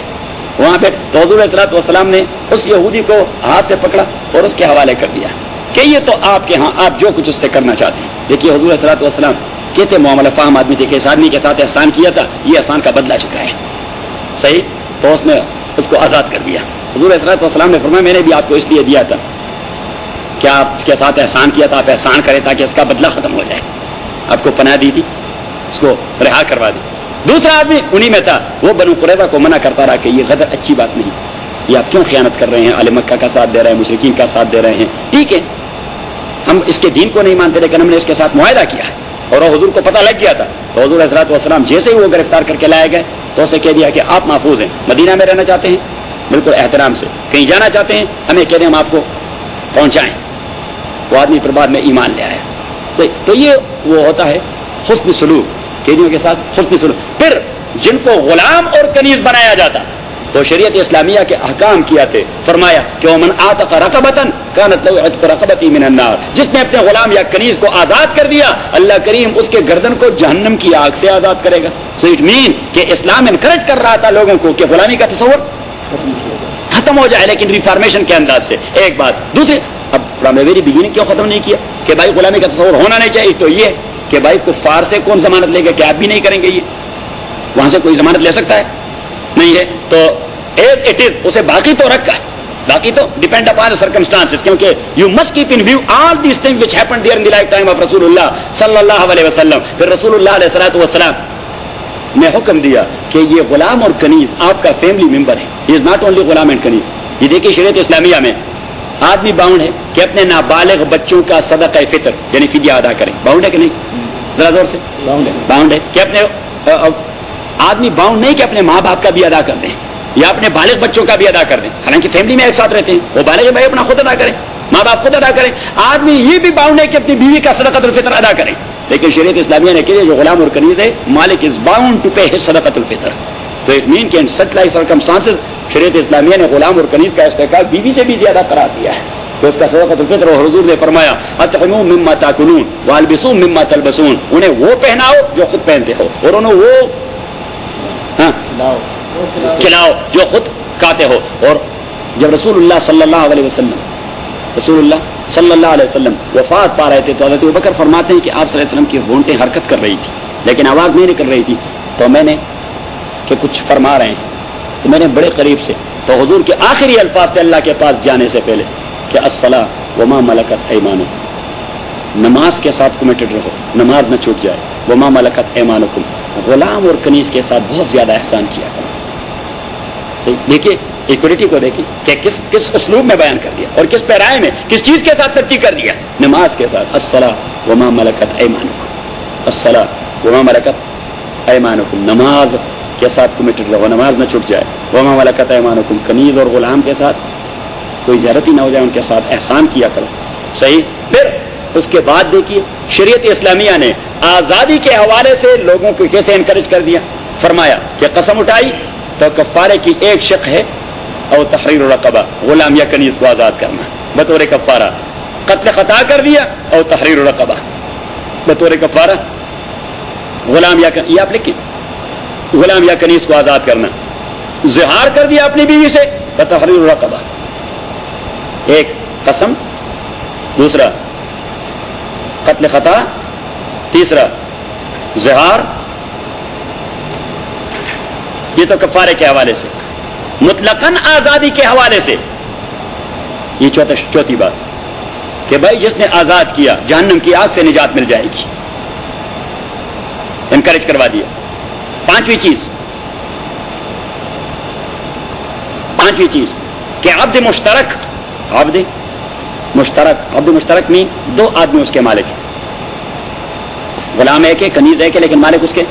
وہاں پہ تو حضور علیہ الصلوۃ والسلام نے اس یہودی کو ہاتھ سے پکڑا اور اس کے حوالے کر دیا کہ یہ تو آپ کے ہاں آپ جو کچھ اس سے کرنا چاہتے ہیں. دیکھیے حضور علیہ الصلوۃ والسلام کہتے معاملہ فہم آدمی تھے کہ اس آدمی کے ساتھ احسان کیا تھا، یہ احسان کا بدلہ چکا ہے، صحیح، تو اس نے اس کو آزاد کر دیا. حضور علیہ الصلوۃ والسلام نے فرمایا میں نے بھی آپ کو اس لیے دیا تھا کہ آپ اس کے ساتھ احسان کیا تھا، آپ احسان کریں تاکہ اس کا بدلہ ختم ہو جائے. آپ کو پناہ دی تھی، اس کو رہا کروا دی. دوسرا آدمی انہی میں تھا، وہ بنو قریظہ کو منع کرتا رہا کہ یہ غدر اچھی بات نہیں، یہ آپ کیوں خیانت کر رہے ہیں، اہل مکہ کا ساتھ دے رہے ہیں، مشرکین کا ساتھ دے رہے ہیں. ٹھیک ہے، ہم اس کے دین کو نہیں مانتے لیکن ہم نے اس کے ساتھ معاہدہ کیا ہے، اور وہ حضور کو پتہ لگ گیا تھا. تو حضور علیہ الصلوۃ والسلام جیسے ہی وہ گرفتار کر کے لائے گئے تو اسے کہہ دیا کہ آپ محفوظ ہیں، مدینہ میں رہنا چاہتے ہیں بالکل احترام سے، کہیں جانا چاہتے ہیں ہمیں کہہ دیں ہم آپ کو پہنچائیں. وہ آدمی پر بعد میں ایمان لے آیا. صحیح، تو یہ وہ ہوتا ہے حسن سلوک، قیدیوں کے ساتھ حسن سلوک. پھر جن کو غلام اور کنیز بنایا جاتا تو شریعت اسلامیہ کے احکام کیا تھے. فرمایا کہ ومن اعتق رقبۃ كانت له عتق رقبۃ من النار، جس نے اپنے غلام یا کنیز کو آزاد کر دیا اللہ کریم اس کے گردن کو جہنم کی آگ سے آزاد کرے گا. سو اٹ مین کہ اسلام انکریج کر رہا تھا لوگوں کو کہ غلامی کا تصور ختم ہو جائے، لیکن ریفارمیشن کے انداز سے. ایک بات. دوسری، اب فرام ویری بگننگ کیوں ختم نہیں کیا کہ بھائی غلامی کا تصور ہونا نہیں چاہیے؟ تو یہ کہ بھائی کفار سے کون ضمانت لے گا کہ آپ بھی نہیں کریں گے، یہ وہاں سے کوئی ضمانت لے سکتا ہے؟ نہیں ہے. تو ایز اٹ از اسے باقی تو رکھا ہے، باقی تو ڈیپینڈ اپان سرکمسٹانسز، کیونکہ you must keep in view all these things which happened there in the life time of رسول اللہ صلی اللہ علیہ وسلم. پھر رسول اللہ علیہ الصلوۃ والسلام نے حکم دیا کہ یہ غلام اور کنیز آپ کا فیملی ممبر ہے. He is not only Ghulam and کنیز. یہ دیکھیے شریعت اسلامیہ میں آدمی باؤنڈ ہے کہ اپنے نابالغ بچوں کا صدقہ فطر یعنی فدیہ ادا کریں. باؤنڈ ہے کہ نہیں؟ ذرا زور سے. باؤنڈ ہے کہ اپنے آدمی باؤنڈ نہیں کہ اپنے ماں باپ کا بھی ادا کر دیں یا اپنے بالغ بچوں کا بھی ادا کر دیں، حالانکہ فیملی میں ایک ساتھ رہتے ہیں. وہ بالغ بھائی اپنا خود ادا کریں، ماں باپ خود ادا کریں. آدمی یہ بھی باؤنڈ ہے کہ اپنی بیوی کا صدقۃ الفطر ادا کریں. لیکن شریعت اسلامیہ نے کہا جو غلام اور کنیز ہے مالک is bound to pay his صدقۃ الفطر. تو اٹ مین کہ ان سچ لائک سرکمسٹانسز شریعت اسلامیہ نے غلام اور کنیز کا استحقاق بیوی سے بھی زیادہ قرار دیا ہے. تو اس کا صدقۃ الفطر اور حضور نے فرمایا اطعموا مما تاکلون والبسوا مما تلبسون، انہیں وہ پہناؤ جو خود پہنتے ہو اور انہیں وہ کھلاؤ جو خود کھاتے ہو. اور جب رسول اللہ صلی اللہ علیہ وسلم وفات پا رہے تھے تو حضرت ابوبکر فرماتے ہیں کہ آپ صلی اللہ علیہ وسلم کی ہونٹیں حرکت کر رہی تھی لیکن آواز نہیں نکل رہی تھی. تو میں نے کہ کچھ فرما رہے ہیں تو میں نے بڑے قریب سے تو حضور کے آخری الفاظ تھے اللہ کے پاس جانے سے پہلے کہ الصلاۃ وما ملکت ایمانکم، نماز کے ساتھ کمیٹڈ رہو، نماز نہ چھوٹ جائے. وما ملکت ایمانکم، غلام اور کنیز کے ساتھ بہت زیادہ احسان کیا کرو. دیکھیے ایکولیٹی کو دیکھیے کہ کس اسلوب میں بیان کر دیا اور کس پیرائے میں کس چیز کے ساتھ ترتیب کر دیا. نماز کے ساتھ الصلاۃ وما ملکت ایمانکم، الصلاۃ وما ملکت ایمانکم، نماز کے ساتھ کمیٹڈ رہو، نماز نہ چھوٹ جائے. وما ملکت ایمانکم، کنیز اور غلام کے ساتھ کوئی زیادتی نہ ہو جائے، ان کے ساتھ احسان کیا کرو. صحیح. پھر اس کے بعد دیکھیے شریعت اسلامیہ نے آزادی کے حوالے سے لوگوں کو کیسے انکریج کر دیا. فرمایا کہ قسم اٹھائی تو کفارے کی ایک شق ہے اور تحریر رقبہ، غلام یا کنیز کو آزاد کرنا بطور کفارہ. قتل خطا کر دیا اور تحریر رقبہ بطور کفارہ. غلام یا یہ آپ لکھیں، غلام یا کنیز کو آزاد کرنا. زہار کر دیا اپنی بیوی سے تو تحریر رقبہ. ایک قسم، دوسرا قتل خطا، تیسرا زہار. یہ تو کفارے کے حوالے سے. مطلقاً آزادی کے حوالے سے یہ چوتھی بات کہ بھائی جس نے آزاد کیا جہنم کی آگ سے نجات مل جائے گی، انکریج کروا دیا. پانچویں چیز کہ عبد مشترک میں دو آدمی اس کے مالک ہیں. غلام ایک ہے، کنیز ایک ہے، لیکن مالک اس کے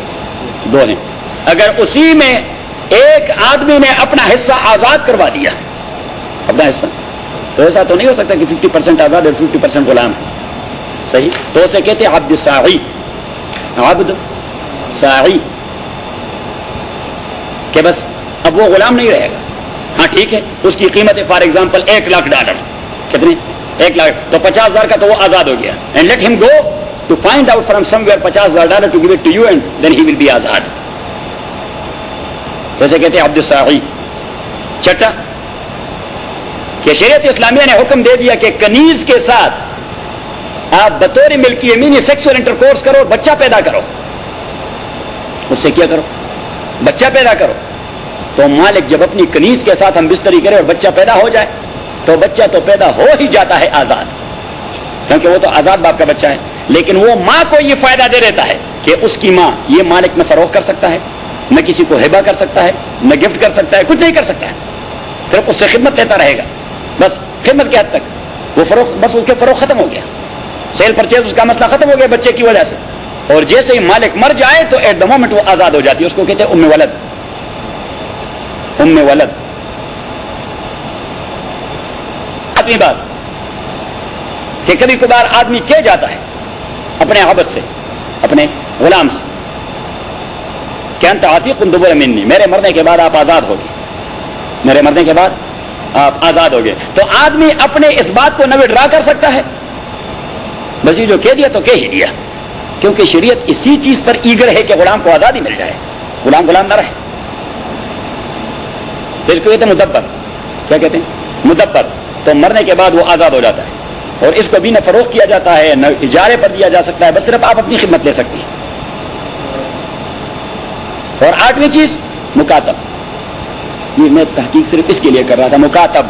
دو ہیں. اگر اسی میں ایک آدمی نے اپنا حصہ آزاد کروا دیا، اپنا حصہ، تو ایسا تو نہیں ہو سکتا کہ 50% آزاد اور 50% غلام. صحیح. تو اسے کہتے ہیں عبد ساعی. عبد ساعی کہ بس اب وہ غلام نہیں رہے گا. ہاں ٹھیک ہے، اس کی قیمت ہے فار ایگزامپل $1,00,000. کتنے؟ 1,00,000. تو 50,000 کا تو وہ آزاد ہو گیا. اینڈ لیٹ ہم go to find out from somewhere $50,000 to give it to you and then he will be آزاد. جیسے کہتے ہیں عبد الساعی. چھٹا کہ شریعت اسلامیہ نے حکم دے دیا کہ کنیز کے ساتھ آپ بطور ملکی یمینی سیکسول انٹرکورس کرو، بچہ پیدا کرو، اس سے کیا کرو، بچہ پیدا کرو، تو مالک جب اپنی کنیز کے ساتھ ہم بستری کرے اور بچہ پیدا ہو جائے تو بچہ تو پیدا ہو ہی جاتا ہے آزاد، کیونکہ وہ تو آزاد باپ کا بچہ ہے. لیکن وہ ماں کو یہ فائدہ دے دیتا ہے کہ اس کی ماں یہ مالک نہ فروخت کر سکتا ہے، نہ کسی کو ہبہ کر سکتا ہے، نہ گفٹ کر سکتا ہے، کچھ نہیں کر سکتا ہے، صرف اس سے خدمت لیتا رہے گا، بس خدمت کی حد تک. وہ فروخت، بس اس کے فروخت ختم ہو گیا، سیل پرچیز اس کا مسئلہ ختم ہو گیا بچے کی وجہ سے. اور جیسے ہی مالک مر جائے تو ایٹ دا مومنٹ وہ آزاد ہو جاتی ہے. اس کو کہتے ہیں ام ولد. ام ولد آدمی بات کہ کبھی کبھار آدمی کہہ جاتا ہے اپنے عبد سے، اپنے غلام سے کہ انت عتیق دبر منی، میرے مرنے کے بعد آپ آزاد ہوگے، میرے مرنے کے بعد آپ آزاد ہوگے. تو آدمی اپنے اس بات کو نہ وڈرا کر سکتا ہے، بس یہ جو کہہ دیا تو کہہ ہی دیا، کیونکہ شریعت اسی چیز پر ایگر ہے کہ غلام کو آزادی مل جائے، غلام غلام نہ رہے. پھر کو کہتے ہیں مدبر. کیا کہتے ہیں؟ مدبر. تو مرنے کے بعد وہ آزاد ہو جاتا ہے، اور اس کو بھی نہ فروخت کیا جاتا ہے نہ اجارے پر دیا جا سکتا ہے، بس صرف آپ اپنی خدمت لے سکتے ہیں. اور 8ویں چیز مکاتب. یہ میں تحقیق صرف اس کے لیے کر رہا تھا. مکاتب،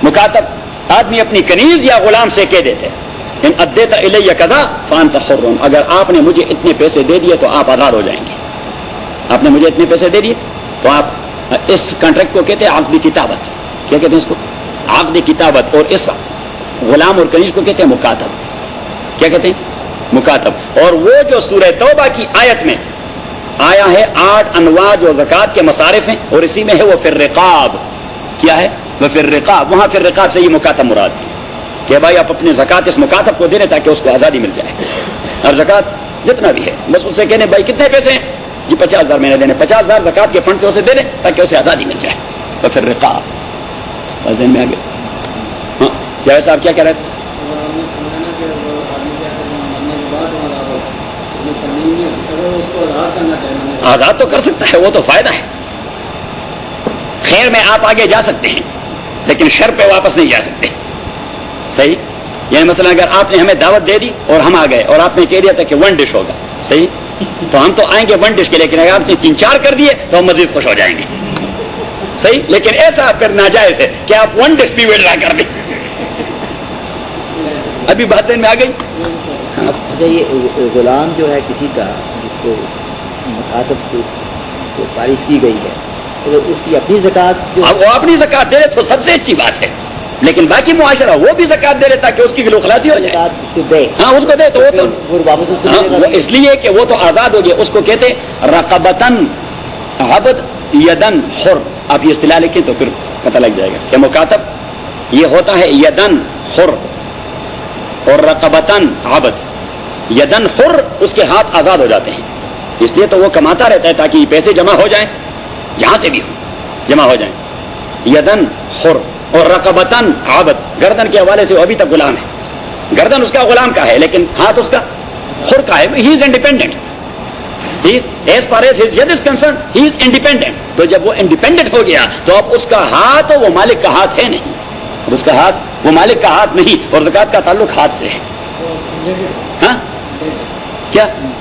مکاتب آدمی اپنی کنیز یا غلام سے کہہ دیتے ہیں ان ادیت الیہ کذا فانت حر، اگر آپ نے مجھے اتنے پیسے دے دیے تو آپ آزاد ہو جائیں گے. آپ نے مجھے اتنے پیسے دے دیے تو آپ، اس کانٹریکٹ کو کہتے ہیں عقد کتابت. کیا کہتے ہیں اس کو؟ عقد کتابت. اور اس غلام اور کنیز کو کہتے ہیں مکاتب. کیا کہتے ہیں؟ مکاتب. اور وہ جو سورہ توبہ کی آیت میں آیا ہے 8 انواع جو زکوٰۃ کے مصارف ہیں، اور اسی میں ہے وہ فی الرقاب. کیا ہے؟ وہ فی الرقاب. وہاں فی الرقاب سے یہ مکاتب مراد ہے کہ بھائی آپ اپنے زکوٰۃ اس مکاتب کو دے دیں تاکہ اس کو آزادی مل جائے. اور زکوٰۃ جتنا بھی ہے بس اس سے کہنے بھائی کتنے پیسے ہیں جی 50,000 میں نے دینے، 50,000 زکوٰۃ کے فنڈ سے اسے دے دیں تاکہ اسے آزادی مل جائے. تو پھر رقاب ذہن میں آ گیا. ہاں جاوید صاحب کیا کہہ رہے تھے؟ آزاد تو کر سکتا ہے، وہ تو فائدہ ہے. خیر میں آپ آگے جا سکتے ہیں لیکن شر پہ واپس نہیں جا سکتے. صحیح؟ یعنی مثلا اگر آپ نے ہمیں دعوت دے دی اور ہم آ گئے اور آپ نے کہہ دیا تھا کہ 1 ڈش ہوگا، صحیح، تو ہم تو آئیں گے 1 ڈش کے، لیکن اگر آپ نے 3-4 کر دیے تو ہم مزید خوش ہو جائیں گے. صحیح؟ لیکن ایسا پھر ناجائز ہے کہ آپ 1 ڈش بھی ویڈرا کر دیں. ابھی بات ذہن میں آ گئی. یہ غلام جو ہے کسی کا جس کو مخاطب کو فارغ کی گئی ہے، تو اس کی اپنی زکوٰۃ جو وہ اپنی زکوٰۃ دے رہے تو سب سے اچھی بات ہے، لیکن باقی معاشرہ وہ بھی زکوٰۃ دے رہے تاکہ اس کی گلو خلاصی ہو جائے. ہاں اس کو دے تو وہ تو واپس اس لیے کہ وہ تو آزاد ہو گیا. اس کو کہتے رقبتن عبد یدن حر. آپ یہ اصطلاح لکھیں تو پھر پتہ لگ جائے گا کہ مکاتب یہ ہوتا ہے یدن حر اور رقبتن عبد. یدن حر اس کے ہاتھ آزاد ہو جاتے ہیں، اس لیے تو وہ کماتا رہتا ہے تاکہ پیسے جمع ہو جائیں، جہاں سے بھی ہو جمع ہو جائیں. یدن حر اور رقبتن عبد. گردن کے حوالے سے وہ ابھی تک غلام ہے، گردن اس کا غلام کا ہے لیکن ہاتھ اس کا حر کا ہے. He is independent. As far as his ید is concern he is independent. تو جب وہ انڈیپینڈنٹ ہو گیا تو اب اس کا ہاتھ وہ مالک کا ہاتھ ہے نہیں، اب اس کا ہاتھ وہ مالک کا ہاتھ نہیں. اور زکوٰۃ کا تعلق ہاتھ سے ہے. ہاں کیا نہیں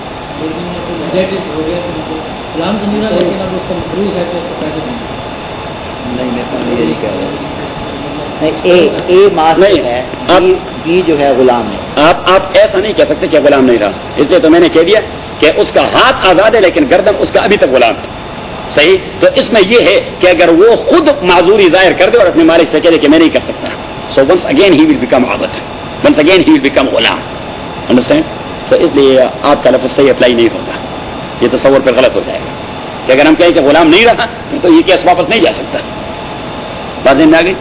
جو ہے غلام ہے. آپ ایسا نہیں کہہ سکتے کہ غلام نہیں رہا، اس لیے تو میں نے کہہ دیا کہ اس کا ہاتھ آزاد ہے لیکن گردن اس کا ابھی تک غلام ہے. صحیح؟ تو اس میں یہ ہے کہ اگر وہ خود معذوری ظاہر کر دے اور اپنے مالک سے کہہ دے کہ میں نہیں کر سکتا، so once again he will become عبد، once again he will become غلام. انڈرسٹینڈ؟ تو اس لیے آپ کا لفظ صحیح اپلائی نہیں ہوگا، یہ تصور پر غلط ہو جائے گا کہ اگر ہم کہیں کہ غلام نہیں رہا تو یہ کیس واپس نہیں جا سکتا. بازی میں آ گئی.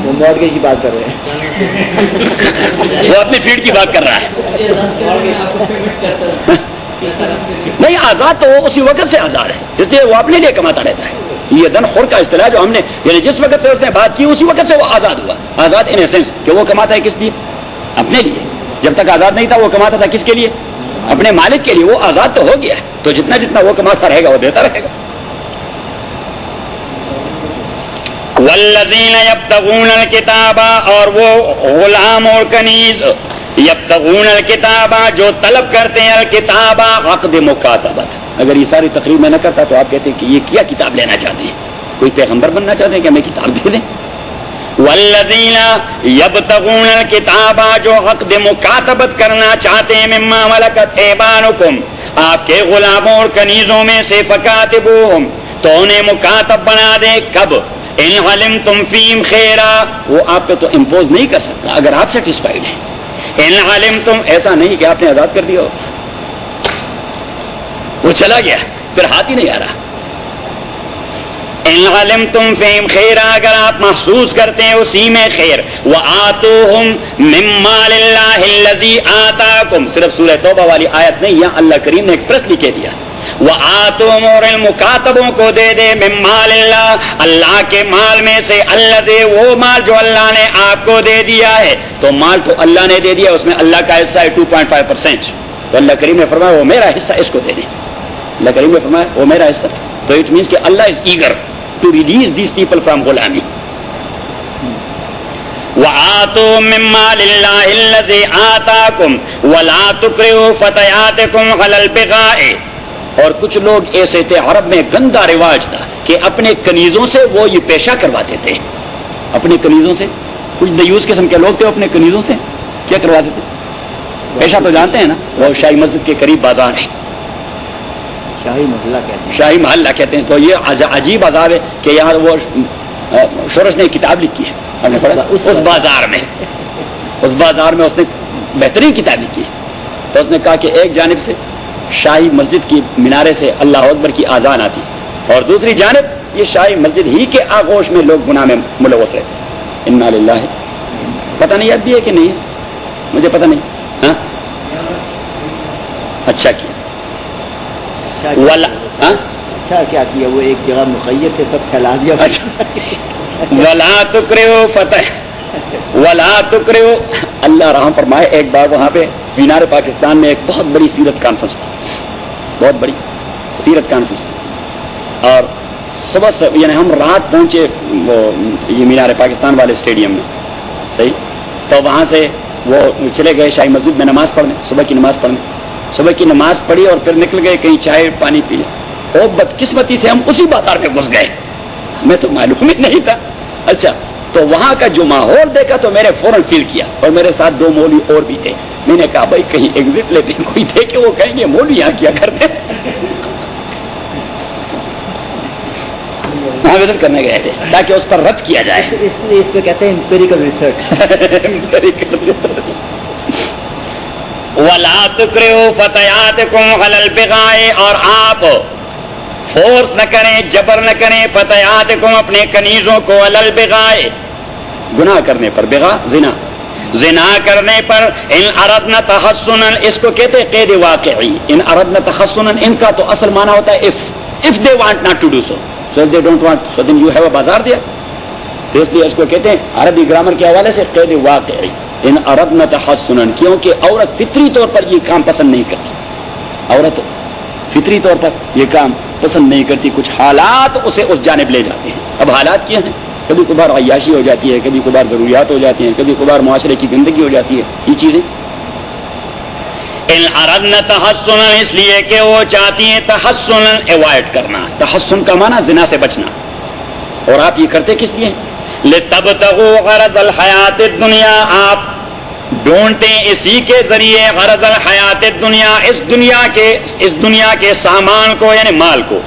وہ مارگیج کی بات کر رہے ہیں، وہ اپنی فیلڈ کی بات کر رہا ہے. نہیں، آزاد تو وہ اسی وقت سے آزاد ہے، اس لیے وہ اپنے لیے کماتا رہتا ہے. یہ دن خور کا اصطلاح جو ہم نے یعنی جس وقت سے اس نے بات کی اسی وقت سے وہ آزاد ہوا. آزاد ان اے سینس کہ وہ کماتا ہے کس لیے؟ اپنے لیے. جب تک آزاد نہیں تھا وہ کماتا تھا کس کے لیے؟ اپنے مالک کے لیے. وہ آزاد تو ہو گیا ہے تو جتنا جتنا وہ کماتا رہے گا وہ دیتا رہے گا. والذین یبتغون الکتاب، اور وہ غلام اور کنیز، یبتغون الکتاب جو طلب کرتے ہیں، الکتاب عقد مکاتبت. اگر یہ ساری تقریر میں نہ کرتا تو آپ کہتے ہیں کہ یہ کیا کتاب لینا چاہتے ہیں، کوئی پیغمبر بننا چاہتے ہیں کہ ہمیں کتاب دے دیں. والذین یبتغون الکتاب جو عقد مکاتبت کرنا چاہتے ہیں، مما ملکت ایمانکم آپ کے غلاموں اور کنیزوں میں سے، فکاتبوہم تو انہیں مکاتب بنا دے. کب؟ ان علمتم فیہم خیرا، وہ آپ پہ تو امپوز نہیں کر سکتا اگر آپ سیٹسفائیڈ ہیں. ان علمتم ایسا نہیں کہ آپ نے آزاد کر دیا ہو، وہ چلا گیا پھر ہاتھ ہی نہیں آ رہا. ان علمتم فیہم خیرا اگر آپ محسوس کرتے ہیں اسی میں خیر. وآتوہم من مال اللہ الذی آتاکم، صرف سورہ توبہ والی آیت نہیں، یہاں اللہ کریم نے ایکسپریسلی کہہ دیا وآتوہم، اور ان مکاتبوں کو دے دے، من مال اللہ اللہ کے مال میں سے، الذی وہ مال جو اللہ نے آپ کو دے دیا ہے. تو مال تو اللہ نے دے دیا، اس میں اللہ کا حصہ ہے 2.5%. تو اللہ کریم نے فرمایا وہ میرا حصہ، اس کو دے دیں. اللہ کریم نے فرمایا وہ میرا حصہ. تو اٹ مینس کہ Allah is eager to release these people from غلامی. وآتوا من مال اللہ الذی آتاکم ولا تکرہوا فتیاتکم علی البغاء. اور کچھ لوگ ایسے تھے، عرب میں گندا رواج تھا کہ اپنے کنیزوں سے وہ یہ پیشہ کرواتے تھے. اپنے کنیزوں سے، کچھ دیوس قسم کے لوگ تھے، اپنے کنیزوں سے کیا کرواتے تھے؟ پیشہ تو جانتے ہیں نا، وہ شاہی مسجد کے قریب بازار ہے، شاہی محلہ کہتے ہیں. شاہی محلہ کہتے ہیں. تو یہ عجیب عذاب ہے کہ یہاں وہ شورش نے کتاب لکھی ہے، ہم نے پڑھا اس بازار میں، اس بازار میں اس نے بہترین کتاب لکھی ہے. تو اس نے کہا کہ ایک جانب سے شاہی مسجد کی مینارے سے اللہ اکبر کی آذان آتی، اور دوسری جانب یہ شاہی مسجد ہی کے آغوش میں لوگ گناہ میں ملوث رہتے. انا للہ، پتہ نہیں اب بھی ہے کہ نہیں ہے، مجھے پتہ نہیں. ہاں اچھا کیا اچھا کیا کیا، وہ ایک جگہ مخیر سے سب پھیلا دیا. ولا تکرہوا فتح ولا تکرہوا. اللہ رحم فرمائے، ایک بار وہاں پہ مینار پاکستان میں ایک بہت بڑی سیرت کانفرنس تھی، بہت بڑی سیرت کانفرنس تھی. اور صبح سے یعنی ہم رات پہنچے وہ یہ مینار پاکستان والے اسٹیڈیم میں، صحیح. تو وہاں سے وہ چلے گئے شاہی مسجد میں نماز پڑھنے، صبح کی نماز پڑھنے. صبح کی نماز پڑھی اور پھر نکل گئے کہیں چائے پانی پی. اور بدقسمتی سے ہم اسی بازار میں گھس گئے، ہمیں تو معلوم ہی نہیں تھا. اچھا، تو وہاں کا جو ماحول دیکھا تو میں نے فوراً فیل کیا، اور میرے ساتھ دو مولوی اور بھی تھے. میں نے کہا بھائی کہیں ایگزٹ لیتے ہیں، کوئی دیکھے وہ کہیں گے مولوی یہاں کیا کرتے. ہاں وزٹ کرنے گئے تھے تاکہ اس پر رد کیا جائے. اس پہ کہتے ہیں امپیریکل ریسرچ. ولا تکرہوا فتیاتکم علی البغاء، اور آپ فورس نہ کریں، جبر نہ کریں، فتیاتکم اپنے کنیزوں کو، علی البغاء گناہ کرنے پر. بغاء زنا، زنا کرنے پر. ان اردنا تحسنا، اس کو کہتے ہیں قید واقعی. ان اردنا تحسنا، ان کا تو اصل معنی ہوتا ہے if they want not to do so, so if they don't want, so then you have a بازار دیا. تو اس لیے اس کو کہتے ہیں عربی گرامر کے حوالے سے قید واقعی. ان اردنا تحسنا، کیونکہ عورت فطری طور پر یہ کام پسند نہیں کرتی. عورت فطری طور پر یہ کام پسند نہیں کرتی، کچھ حالات اسے اس جانب لے جاتے ہیں. اب حالات کیا ہیں؟ کبھی کبھار عیاشی ہو جاتی ہے، کبھی کبھار ضروریات ہو جاتی ہیں، کبھی کبھار معاشرے کی گندگی ہو جاتی ہے، یہ چیزیں. ان اردنا تحسنا، اس لیے کہ وہ چاہتی ہیں تحسنا اوائڈ کرنا. تحسن کا معنی زنا سے بچنا. اور آپ یہ کرتے کس لیے؟ لتبتغوا عرض الحیات الدنیا، آپ ڈھونڈتے اسی کے ذریعے غرض الحیات الدنیا، اس دنیا کے سامان کو یعنی مال کو.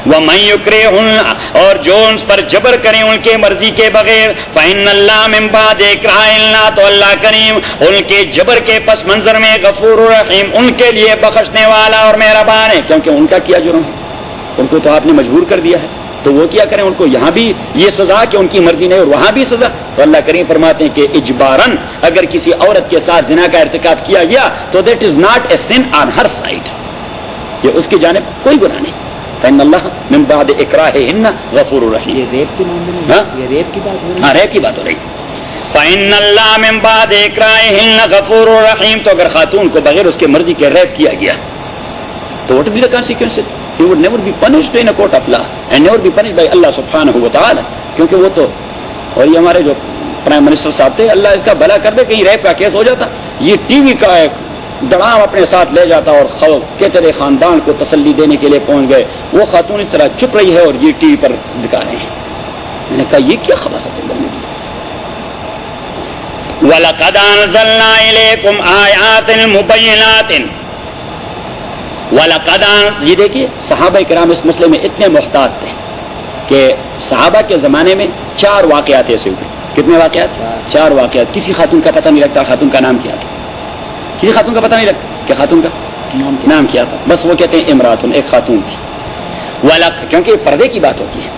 وَمَن يُكْرِهُنَّ، اور جو ان پر جبر کریں ان کے مرضی کے بغیر. فَإِنَّ اللَّهَ مِن بَعْدِ إِكْرَاهِ، تو اللہ کریم ان کے جبر کے پس منظر میں غفور رحیم، ان کے لیے بخشنے والا اور مہربان ہے. کیونکہ ان کا کیا جرم ہے؟ ان کو تو آپ نے مجبور کر دیا ہے، تو وہ کیا کریں؟ ان کو یہاں بھی یہ سزا کہ ان کی مرضی نہیں اور وہاں بھی سزا. تو اللہ کریم فرماتے ہیں کہ اجباراً اگر کسی عورت کے ساتھ زنا کا ارتکاب کیا گیا تو that is not a sin on her side, یہ اس کی جانب کوئی گناہ نہیں. فإن اللہ من بعد اکراہہن غفور رحیم. یہ ریپ کے معاملے میں، یہ ریپ کی بات ہو رہی ہے. ہاں ریپ کی بات ہو رہی. فإن اللہ من بعد اکراہہن غفور رحیم. تو اگر خاتون کو بغیر اس کے مرضی کے ریپ کیا گیا تو what will be the consequences? He would never be punished in a court of law and never be punished by Allah subhanahu wa ta'ala. کیونکہ وہ تو اور یہ ہمارے جو پرائم منسٹر صاحب تھے، اللہ اس کا بھلا کر دے، کہیں ریپ کا کیس ہو جاتا، یہ ٹی وی کا ایک ڈڑام اپنے ساتھ لے جاتا اور کہتے خاندان کو تسلی دینے کے لیے پہنچ گئے. وہ خاتون اس طرح چپ رہی ہے اور یہ ٹی وی پر دکھا رہے ہیں. میں نے کہا یہ کیا خباثت ہے. وَلَقَدْ أَنزَلْنَا إِلَيْكُمْ آيَاتٍ مُبَيِّنَاتٍ. وَلَقَدْ یہ دیکھیے صحابہ کرام اس مسئلے میں اتنے محتاط تھے کہ صحابہ کے زمانے میں 4 واقعات ایسے ہوئے. کتنے واقعات؟ 4 واقعات. کسی خاتون کا پتہ نہیں لگتا خاتون کا نام کیا تھا. کسی خاتون کا پتہ نہیں لگتا کہ خاتون کا نام کیا تھا. بس وہ کہتے ہیں امراتن، ایک خاتون تھی. کیونکہ پردے کی بات ہوتی ہے.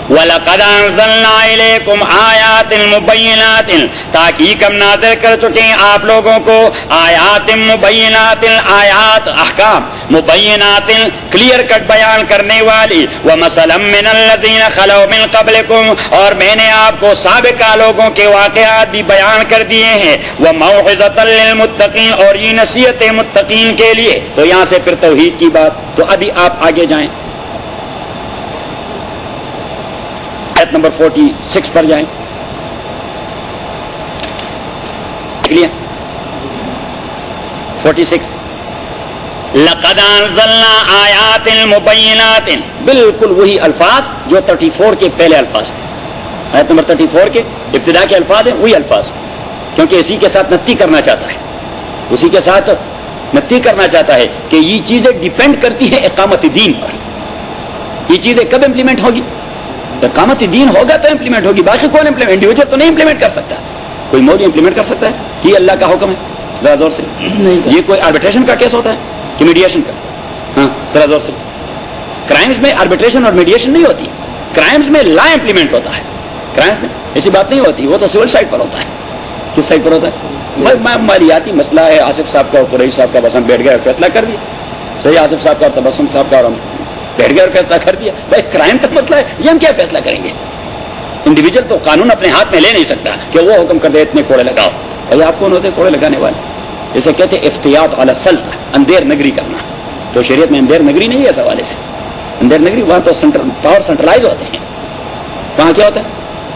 وَلَقَدْ أَنزَلْنَا إِلَيْكُمْ آيَاتٍ مُبَيِّنَاتٍ، تاکہ ہم نازل کر چکے ہیں آپ لوگوں کو آیات مبینات، آیات احکام مبینات کلیئر کٹ بیان کرنے والی. وَمَثَلًا مِّنَ الَّذِينَ خَلَوْا مِن قَبْلِكُمْ، اور میں نے آپ کو سابقہ لوگوں کے واقعات بھی بیان کر دیے ہیں. وَمَوْعِظَةً لِّلْمُتَّقِينَ، اور یہ نصیحت متقین کے لیے. تو یہاں سے پھر توحید کی بات. تو ابھی آپ آگے جائیں، آیت نمبر 46 پر جائیں. دیکھ لیا 46. لَقَدْ أَنزَلْنَا آيَاتٍ مُبَيِّنَاتٍ، بالکل وہی الفاظ جو 34 کے پہلے الفاظ تھے. آیت نمبر 34 کے ابتدا کے الفاظ ہیں وہی الفاظ، کیونکہ اسی کے ساتھ نتی کرنا چاہتا ہے. اسی کے ساتھ نتی کرنا چاہتا ہے کہ یہ چیزیں ڈیپینڈ کرتی ہیں اقامت دین پر. یہ چیزیں کب امپلیمنٹ ہوگی؟ اقامت دین ہوگا تو امپلیمنٹ ہوگی. باقی کون امپلیمنٹ؟ انڈیویجول تو نہیں امپلیمنٹ کر سکتا. کوئی مولوی امپلیمنٹ کر سکتا ہے؟ یہ اللہ کا حکم ہے. ذرا زور سے. یہ کوئی آربیٹریشن کا کیس ہوتا ہے کہ میڈیشن کا؟ ہاں ذرا زور سے. کرائمز میں آربیٹریشن اور میڈیشن نہیں ہوتی. کرائمز میں لا امپلیمنٹ ہوتا ہے. کرائمز میں ایسی بات نہیں ہوتی. وہ تو سول سائڈ پر ہوتا ہے. کس سائڈ پر ہوتا ہے؟ مالیاتی مسئلہ ہے. آصف صاحب کا اور قریشی صاحب کا بس ہم بیٹھ گئے اور فیصلہ کر دیا. صحیح، آصف صاحب کا اور تبسم صاحب کا اور ہم بیٹھ گئے اور فیصلہ کر دیا. بھائی کرائم کا مسئلہ ہے، یہ ہم کیا فیصلہ کریں گے؟ انڈیویجل تو قانون اپنے ہاتھ میں لے نہیں سکتا کہ وہ حکم کر دے اتنے کوڑے لگاؤ. بھائی آپ کون ہوتے کوڑے لگانے والے؟ جسے کہتے ہیں افتیات علی السلطہ، اندیر نگری کرنا. تو شریعت میں اندیر نگری نہیں ہے اس حوالے سے. اندیر نگری وہاں تو پاور سینٹرلائز ہوتے ہیں. وہاں کیا ہوتا ہے؟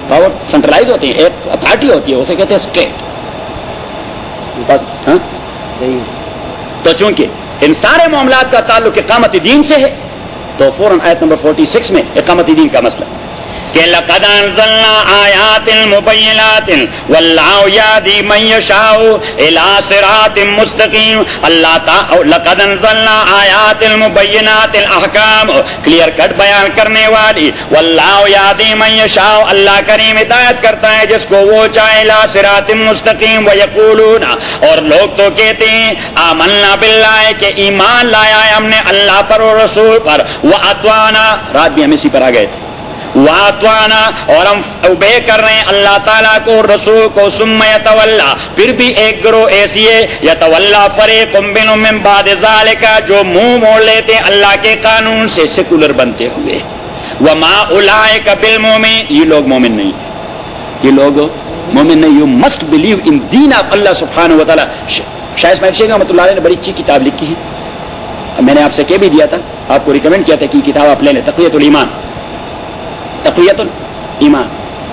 پاور سینٹرلائز ہوتے ہیں. ایک اتھارٹی ہوتی ہے، اسے کہتے ہیں اسٹیٹ. بس ہاں تو چونکہ ان سارے معاملات کا تعلق اقامت دین سے ہے تو فوراً آیت نمبر 46 میں اقامت دین کا مسئلہ کہ لقد انزلنا آیات مبینات واللہ یہدی من یشاء الی صراط مستقیم. اللہ تعالی لقد انزلنا آیات مبینات، احکام کلیئر کٹ بیان کرنے والی. واللہ یہدی من یشاء، اللہ کریم ہدایت کرتا ہے جس کو وہ چاہے. الی صراط مستقیم. ویقولون، اور لوگ تو کہتے ہیں آمنا باللہ، کہ ایمان لایا ہے ہم نے اللہ پر اور رسول پر. واطعنا، رات بھی ہم اسی پر آ گئے تھے. واتوانا، اور ہم اوبے کر رہے ہیں اللہ تعالیٰ کو رسول کو. ثم یتولا، پھر بھی ایک گروہ ایسی ہے یتولا فریق منہم من بعد ذالک، جو منہ موڑ لیتے ہیں اللہ کے قانون سے سیکولر بنتے ہوئے. وما اولئک بالمؤمنین، یہ لوگ مومن نہیں، یہ لوگ مومن نہیں. یو مسٹ بلیو ان دین آف اللہ سبحانہ و تعالیٰ. شاہ اسماعیل شیخ رحمۃ اللہ علیہ نے بڑی اچھی کتاب لکھی ہے. میں نے آپ سے کہہ بھی دیا تھا، آپ کو ریکمینڈ کیا تھا کہ کتاب آپ لے لیں، تقویۃ الایمان. تقویۃ الایمان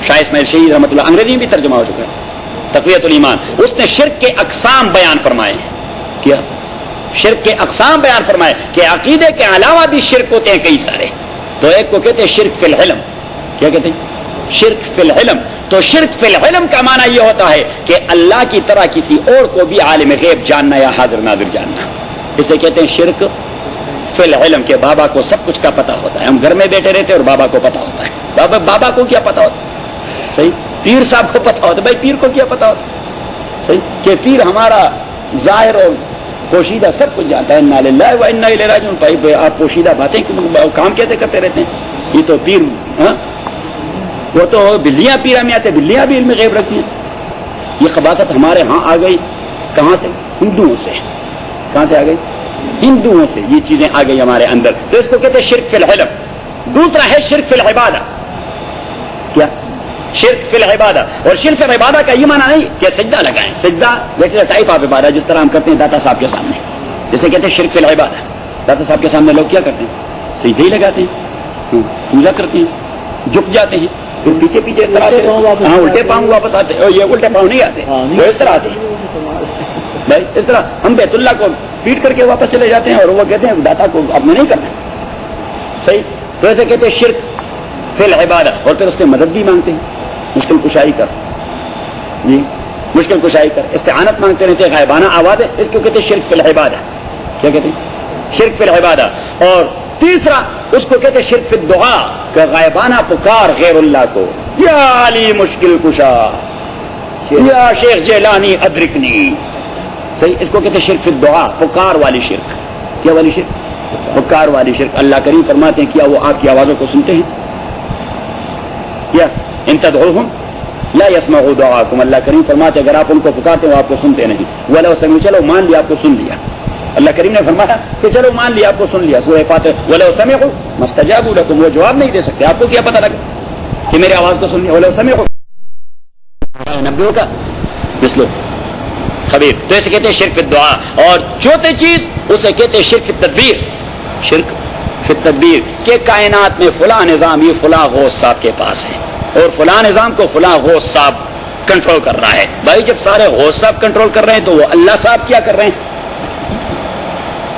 شاہ اسماعیل شہید رحمۃ اللہ، انگریزی میں بھی ترجمہ ہو چکا ہے. تقویۃ الایمان، اس نے شرک کے اقسام بیان فرمائے ہیں. کیا شرک کے اقسام بیان فرمائے کہ عقیدے کے علاوہ بھی شرک ہوتے ہیں کئی سارے. تو ایک کو کہتے ہیں شرک فی العلم. کیا کہتے ہیں؟ شرک فی العلم. تو شرک فی العلم کا معنی یہ ہوتا ہے کہ اللہ کی طرح کسی اور کو بھی عالم غیب جاننا یا حاضر ناظر جاننا. اسے کہتے ہیں شرک فی العلم، کہ بابا کو سب کچھ کا پتہ ہوتا ہے. ہم گھر میں بیٹھے رہتے اور بابا کو پتہ ہوتا ہے. بابا کو کیا پتہ ہوتا ہے؟ صحیح. پیر صاحب کو پتہ ہوتا ہے. بھائی پیر کو کیا پتہ ہوتا ہے؟ صحیح کہ پیر ہمارا ظاہر اور پوشیدہ سب کچھ جانتا ہے. انا للہ و انا الیہ راجعون. بھائی آپ پوشیدہ باتیں کام کیسے کرتے رہتے ہیں؟ یہ تو پیر، ہاں وہ تو بلیاں پیرا میں آتے، بلیاں بھی علم غیب رکھتی ہیں. یہ خباثت ہمارے ہاں آ گئی. کہاں سے؟ ہندوؤں سے. کہاں سے آ گئی؟ ہندوؤں سے یہ چیزیں آ گئی ہمارے اندر. تو اس کو کہتے ہیں شرک فی العلم. دوسرا ہے شرک فی العبادہ. کیا؟ شرک فی العبادہ. اور شرک فی العبادہ کا یہ معنی نہیں کہ سجدہ لگائیں. سجدہ that is a type of Ubadah, جس طرح ہم کرتے ہیں داتا صاحب کے سامنے، جسے کہتے ہیں شرک فی العبادہ. داتا صاحب کے سامنے لوگ کیا کرتے ہیں؟ سجدے ہی لگاتے ہیں، پوجا کرتے ہیں، جھک جاتے ہیں. پھر پیچھے پیچھے اس طرح آتے ہیں. ہاں الٹے پاؤں واپس آتے ہیں. یہ الٹے پاؤں نہیں آتے, وہ اس طرح آتے ہیں بھائی. اس طرح ہم بیت اللہ کو پیٹ کر کے واپس چلے جاتے ہیں اور وہ کہتے ہیں داتا کو اب میں نہیں کرنا. صحیح. تو ایسے کہتے ہیں شرک فی العبادہ. اور پھر اس سے مدد بھی مانگتے ہیں, مشکل کشائی کر, جی مشکل کشائی کر, استعانت مانگتے رہتے ہیں, غائبانہ آوازیں, اس کو کہتے ہیں شرک فی العبادہ. کیا کہتے ہیں؟ شرک فی العبادہ. اور تیسرا اس کو کہتے ہیں شرک فی الدعاء, کہ غائبانہ پکار غیر اللہ کو, یا علی مشکل کشا, یا شیخ جیلانی ادرکنی. صحیح. اس کو کہتے ہیں شرک فی الدعاء, پکار والی شرک. کیا والی شرک؟ پکار والی شرک. اللہ کریم فرماتے ہیں کیا وہ آپ کی آوازوں کو سنتے ہیں؟ کیا ان تدعوہم لا يسمعوا دعاءکم. اللہ کریم فرماتے ہیں اگر آپ ان کو پکارتے ہیں وہ آپ کو سنتے نہیں. ولو سمعوا, چلو مان لیا آپ کو سن لیا. اللہ کریم نے فرمایا کہ چلو مان لیا آپ کو سن لیا. سورہ فاتحہ ولو سمعوا ما استجابوا لكم, وہ جواب نہیں دے سکتے. آپ کو کیا پتہ لگا کہ میری آواز کو سن لیا؟ ولو سمعوا نبیوں کا مثلو خبیر. تو اسے کہتے ہیں شرک فی الدعاء. اور چوتھی چیز اسے کہتے ہیں شرک فی التدبیر. شرک فی التدبیر کہ کائنات میں فلاں نظام یہ فلاں غوث صاحب کے پاس ہے اور فلاں نظام کو فلاں غوث صاحب کنٹرول کر رہا ہے. بھائی جب سارے غوث صاحب کنٹرول کر رہے ہیں تو وہ اللہ صاحب کیا کر رہے ہیں؟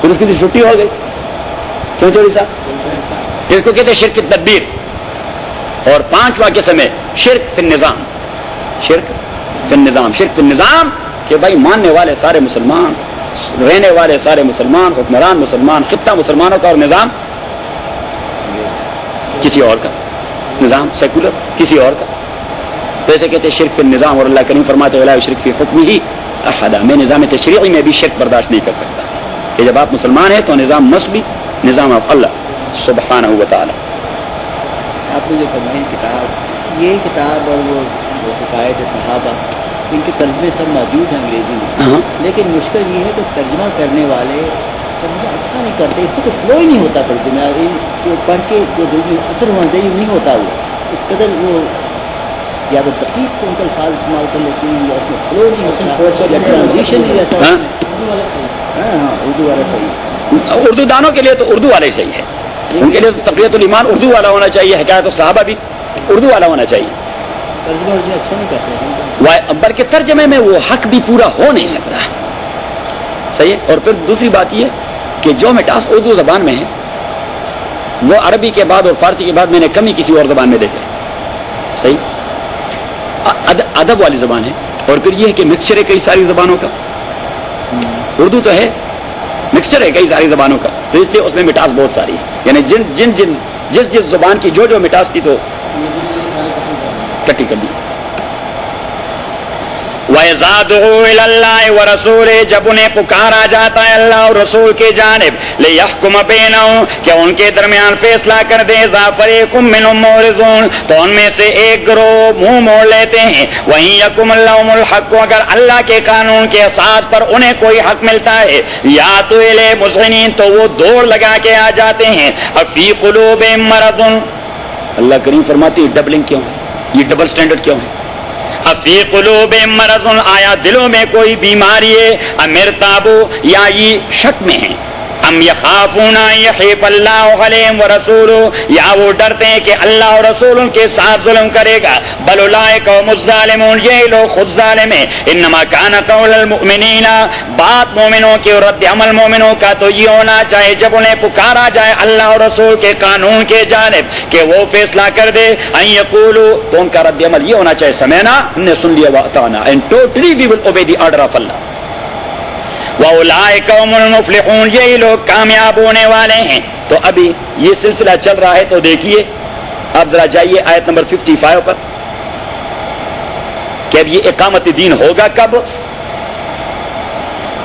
پھر اس کی چھٹی ہو گئی. کیوں چوری صاحب؟ اس کو کہتے ہیں شرک فی التدبیر. اور پانچواں قسم ہے شرک فی النظام. شرک فی النظام. شرک فی النظام کہ بھائی ماننے والے سارے مسلمان, رہنے والے سارے مسلمان, حکمران مسلمان, خطہ مسلمانوں کا اور نظام کسی اور کا, نظام سیکولر کسی اور کا. تو ایسے کہتے ہیں شرک فی النظام. اور اللہ کریم فرماتے ہیں ولا یشرک فی حکمہ احدا, میں نظام تشریعی میں بھی شرک برداشت نہیں کر سکتا. کہ جب آپ مسلمان ہیں تو نظام مست بھی نظام آف اللہ سبحانہ و تعالی. آپ نے جو فرمائی کتاب, یہ کتاب اور وہ حکایت صحابہ ان کے ترجمے سب موجود ہیں انگریزی میں, لیکن مشکل یہ ہے کہ ترجمہ کرنے والے ترجمہ اچھا نہیں کرتے. اس کو فلو ہی نہیں ہوتا ترجمہ, جو پڑھ کے جو دل میں اثر ہونا چاہیے نہیں ہوتا. وہ اس قدر وہ یا تو تقریب کو ان کا الفاظ استعمال کر لیتے ہیں یا اس میں فلو نہیں ہوتا یا ٹرانزیشن نہیں رہتا. ہاں اردو والا صحیح. اردو دانوں کے لیے تو اردو والا ہی صحیح ہے. ان کے لیے تو تقریۃ الایمان اردو والا ہونا چاہیے, حکایت الصحابہ بھی اردو والا ہونا چاہیے. ترجمہ اچھا نہیں کرتے بلکہ ترجمے میں وہ حق بھی پورا ہو نہیں سکتا. صحیح ہے. اور پھر دوسری بات یہ کہ جو مٹاس اردو زبان میں ہے وہ عربی کے بعد اور فارسی کے بعد میں نے کمی کسی اور زبان میں دیکھا. صحیح. ادب والی زبان ہے. اور پھر یہ ہے کہ مکسچر ہے کئی ساری زبانوں کا. اردو تو ہے مکسچر ہے کئی ساری زبانوں کا, تو اس لیے اس میں مٹاس بہت ساری ہے. یعنی جس زبان کی جو مٹاس تھی تو کٹی کر دی. وَيَزَادُهُ إِلَى اللَّهِ وَرَسُولِهِ, جب انہیں پکارا جاتا ہے اللہ اور رسول کی جانب, لِيَحْكُمَ بَيْنَهُمْ, کہ ان کے درمیان فیصلہ کر دے, إِذَا فَرِيقٌ مِّنْهُمْ مُعْرِضُونَ, تو ان میں سے ایک گروہ منہ موڑ لیتے ہیں. وَإِن يَكُن لَّهُمُ الْحَقُّ, اگر اللہ کے قانون کے اساس پر انہیں کوئی حق ملتا ہے, يَأْتُوا إِلَيْهِ مُذْعِنِينَ, تو وہ دوڑ لگا کے آ جاتے ہیں. أَفِي قُلُوبِهِم مَّرَضٌ, اللہ کریم فرماتے ہیں ڈبلنگ کیوں ہے, یہ ڈبل سٹینڈرڈ کیوں ہے؟ افی قلوبہم مرض, آیا دلوں میں کوئی بیماری ہے, ام ارتابوا, یا یہ شک میں ہیں, ام یخافون ان یحیف اللہ علیہم ورسولہ, یا وہ ڈرتے ہیں کہ اللہ اور رسول ان کے ساتھ ظلم کرے گا. بل اولئک هم الظالمون, یہ لوگ خود ظالم ہیں. انما کان قول المؤمنین, بات مومنوں کی اور رد عمل مومنوں کا تو یہ ہونا چاہیے جب انہیں پکارا جائے اللہ اور رسول کے قانون کے جانب کہ وہ فیصلہ کر دے, ان یقولوا, تو ان کا رد عمل یہ ہونا چاہیے سمعنا, ہم نے سن لیا, واطعنا, and totally we will obey the order of Allah. وَأُولَٰئِكَ هُمُ الْمُفْلِحُونَ, یہی لوگ کامیاب ہونے والے ہیں. تو ابھی یہ سلسلہ چل رہا ہے, تو دیکھیے آپ ذرا جائیے آیت نمبر 55 پر, کہ اب یہ اقامت دین ہوگا کب؟